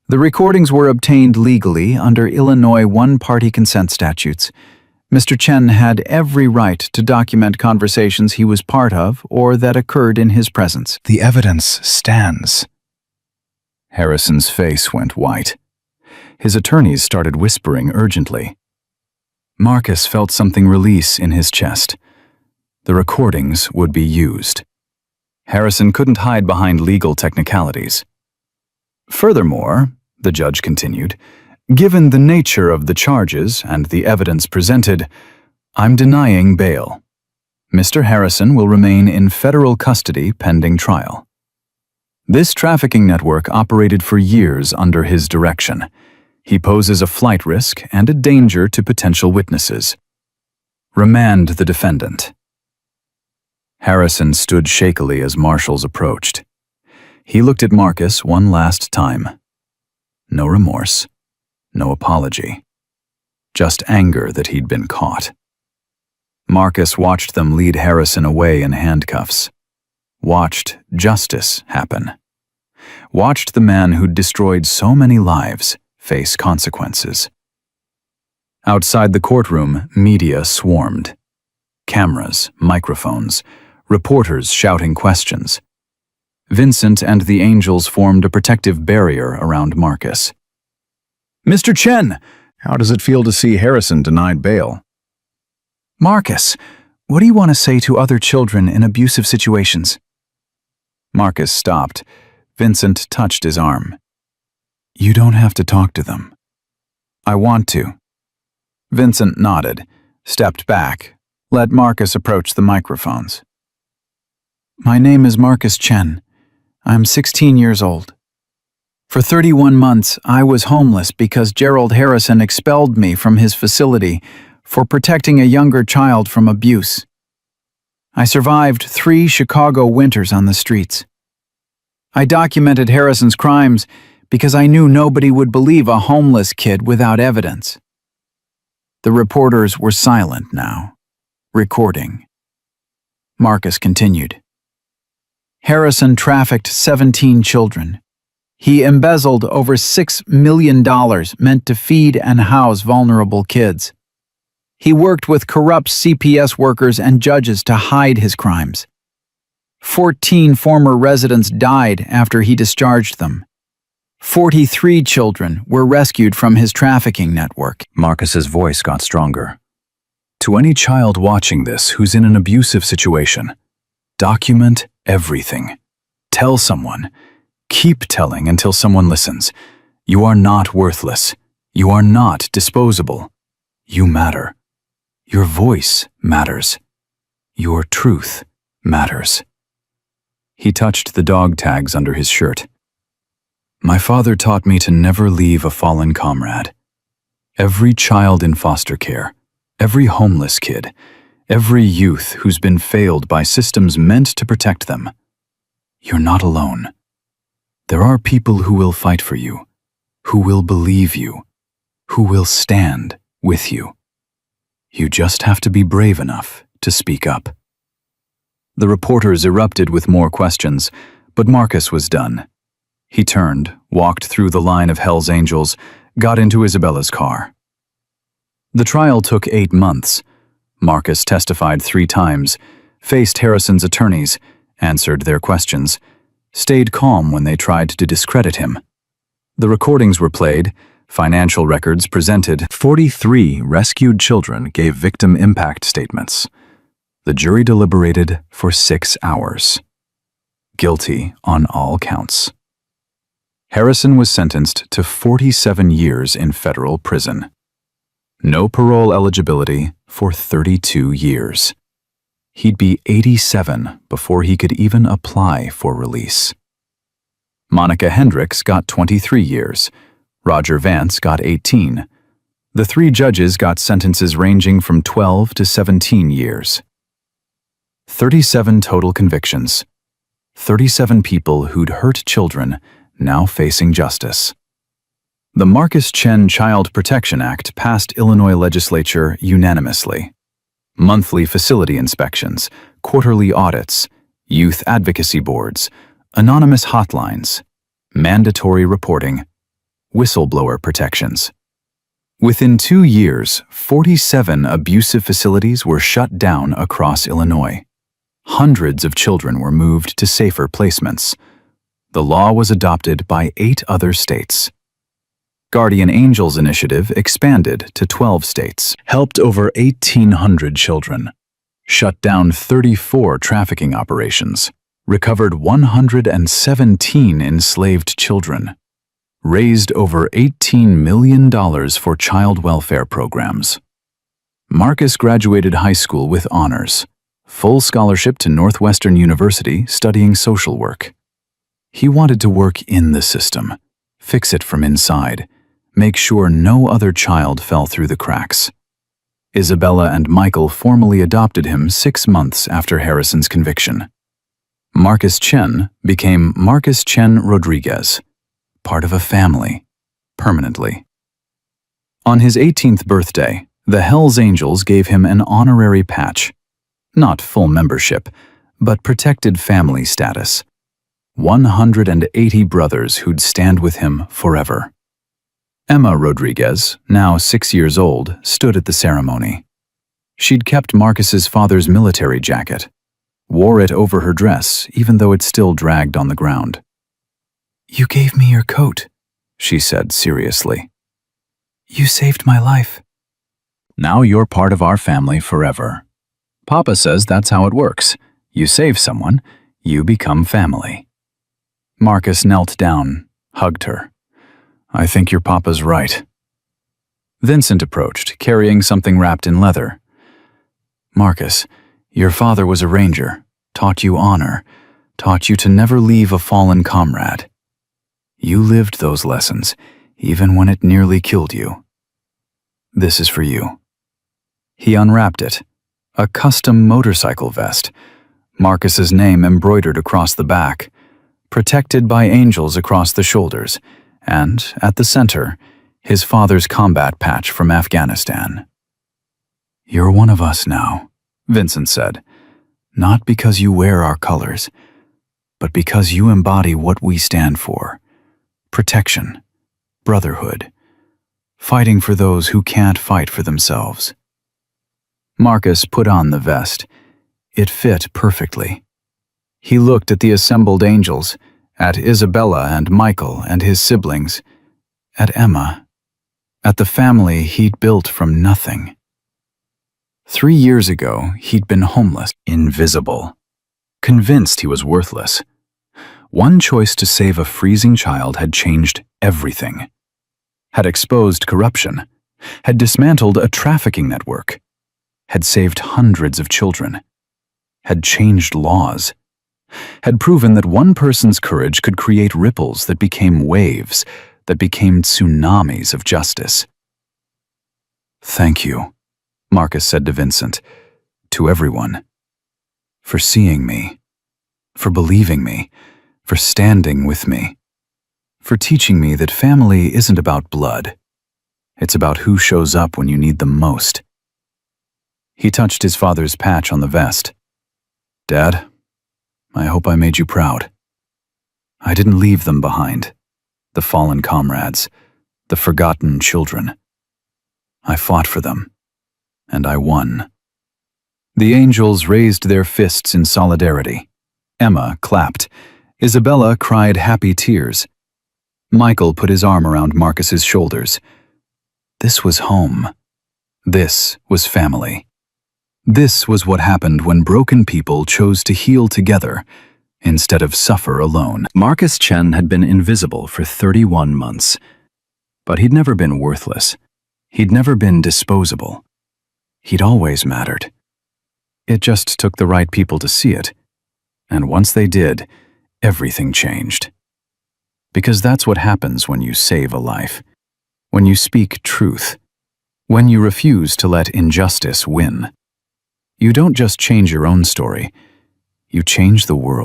The recordings were obtained legally under Illinois one-party consent statutes. Mr. Chen had every right to document conversations he was part of or that occurred in his presence. The evidence stands. Harrison's face went white. His attorneys started whispering urgently. Marcus felt something release in his chest. The recordings would be used. Harrison couldn't hide behind legal technicalities. Furthermore, the judge continued, Given the nature of the charges and the evidence presented, I'm denying bail. Mr. Harrison will remain in federal custody pending trial. This trafficking network operated for years under his direction. He poses a flight risk and a danger to potential witnesses. Remand the defendant. Harrison stood shakily as marshals approached. He looked at Marcus one last time. No remorse, no apology. Just anger that he'd been caught. Marcus watched them lead Harrison away in handcuffs. Watched justice happen. Watched the man who'd destroyed so many lives face consequences. Outside the courtroom, media swarmed. Cameras, microphones, reporters shouting questions. Vincent and the Angels formed a protective barrier around Marcus. Mr. Chen, how does it feel to see Harrison denied bail? Marcus, what do you want to say to other children in abusive situations? Marcus stopped. Vincent touched his arm. You don't have to talk to them. I want to. Vincent nodded, stepped back, let Marcus approach the microphones. My name is Marcus Chen. I'm 16 years old. For 31 months, I was homeless because Gerald Harrison expelled me from his facility for protecting a younger child from abuse. I survived 3 Chicago winters on the streets. I documented Harrison's crimes because I knew nobody would believe a homeless kid without evidence. The reporters were silent now, recording. Marcus continued. Harrison trafficked 17 children. He embezzled over $6 million meant to feed and house vulnerable kids. He worked with corrupt CPS workers and judges to hide his crimes. 14 former residents died after he discharged them. 43 children were rescued from his trafficking network. Marcus's voice got stronger. To any child watching this who's in an abusive situation, document everything. Tell someone. Keep telling until someone listens. You are not worthless. You are not disposable. You matter. Your voice matters. Your truth matters. He touched the dog tags under his shirt. My father taught me to never leave a fallen comrade. Every child in foster care, every homeless kid, every youth who's been failed by systems meant to protect them. You're not alone. There are people who will fight for you, who will believe you, who will stand with you. You just have to be brave enough to speak up. The reporters erupted with more questions, but Marcus was done. He turned, walked through the line of hellsangels, got into Isabella's car. The trial took 8 months. Marcus testified 3 times, faced Harrison's attorneys, answered their questions, stayed calm when they tried to discredit him. The recordings were played, financial records presented. 43 rescued children gave victim impact statements. The jury deliberated for 6 hours. Guilty on all counts. Harrison was sentenced to 47 years in federal prison. No parole eligibility for 32 years. He'd be 87 before he could even apply for release. Monica Hendricks got 23 years. Roger Vance got 18. The 3 judges got sentences ranging from 12 to 17 years. 37 total convictions. 37 people who'd hurt children now facing justice. The Marcus Chen Child Protection Act passed Illinois legislature unanimously. Monthly facility inspections, quarterly audits, youth advocacy boards, anonymous hotlines, mandatory reporting, whistleblower protections. Within 2 years, 47 abusive facilities were shut down across Illinois. Hundreds of children were moved to safer placements. The law was adopted by 8 other states. Guardian Angels initiative expanded to 12 states, helped over 1,800 children, shut down 34 trafficking operations, recovered 117 enslaved children, raised over $18 million for child welfare programs. Marcus graduated high school with honors, full scholarship to Northwestern University studying social work. He wanted to work in the system, fix it from inside, make sure no other child fell through the cracks. Isabella and Michael formally adopted him 6 months after Harrison's conviction. Marcus Chen became Marcus Chen Rodriguez, part of a family, permanently. On his 18th birthday, the Hells Angels gave him an honorary patch, not full membership, but protected family status. 180 brothers who'd stand with him forever. Emma Rodriguez, now 6 years old, stood at the ceremony. She'd kept Marcus's father's military jacket, wore it over her dress even though it still dragged on the ground. You gave me your coat, she said seriously. You saved my life. Now you're part of our family forever. Papa says that's how it works. You save someone, you become family. Marcus knelt down, hugged her. I think your papa's right. Vincent approached, carrying something wrapped in leather. Marcus, your father was a ranger, taught you honor, taught you to never leave a fallen comrade. You lived those lessons, even when it nearly killed you. This is for you. He unwrapped it, a custom motorcycle vest, Marcus's name embroidered across the back, protected by angels across the shoulders, and, at the center, his father's combat patch from Afghanistan. You're one of us now, Vincent said, not because you wear our colors, but because you embody what we stand for: protection, brotherhood, fighting for those who can't fight for themselves. Marcus put on the vest. It fit perfectly. He looked at the assembled angels, at Isabella and Michael and his siblings, at Emma, at the family he'd built from nothing. 3 years ago, he'd been homeless, invisible, convinced he was worthless. One choice to save a freezing child had changed everything, had exposed corruption, had dismantled a trafficking network, had saved hundreds of children, had changed laws, had proven that one person's courage could create ripples that became waves, that became tsunamis of justice. Thank you, Marcus said to Vincent, to everyone, for seeing me, for believing me, for standing with me, for teaching me that family isn't about blood. It's about who shows up when you need them most. He touched his father's patch on the vest. Dad, I hope I made you proud. I didn't leave them behind, the fallen comrades, the forgotten children. I fought for them, and I won. The angels raised their fists in solidarity. Emma clapped. Isabella cried happy tears. Michael put his arm around Marcus's shoulders. This was home. This was family. This was what happened when broken people chose to heal together instead of suffer alone. Marcus Chen had been invisible for 31 months, but he'd never been worthless. He'd never been disposable. He'd always mattered. It just took the right people to see it, and once they did, everything changed. Because that's what happens when you save a life, when you speak truth, when you refuse to let injustice win. You don't just change your own story, you change the world.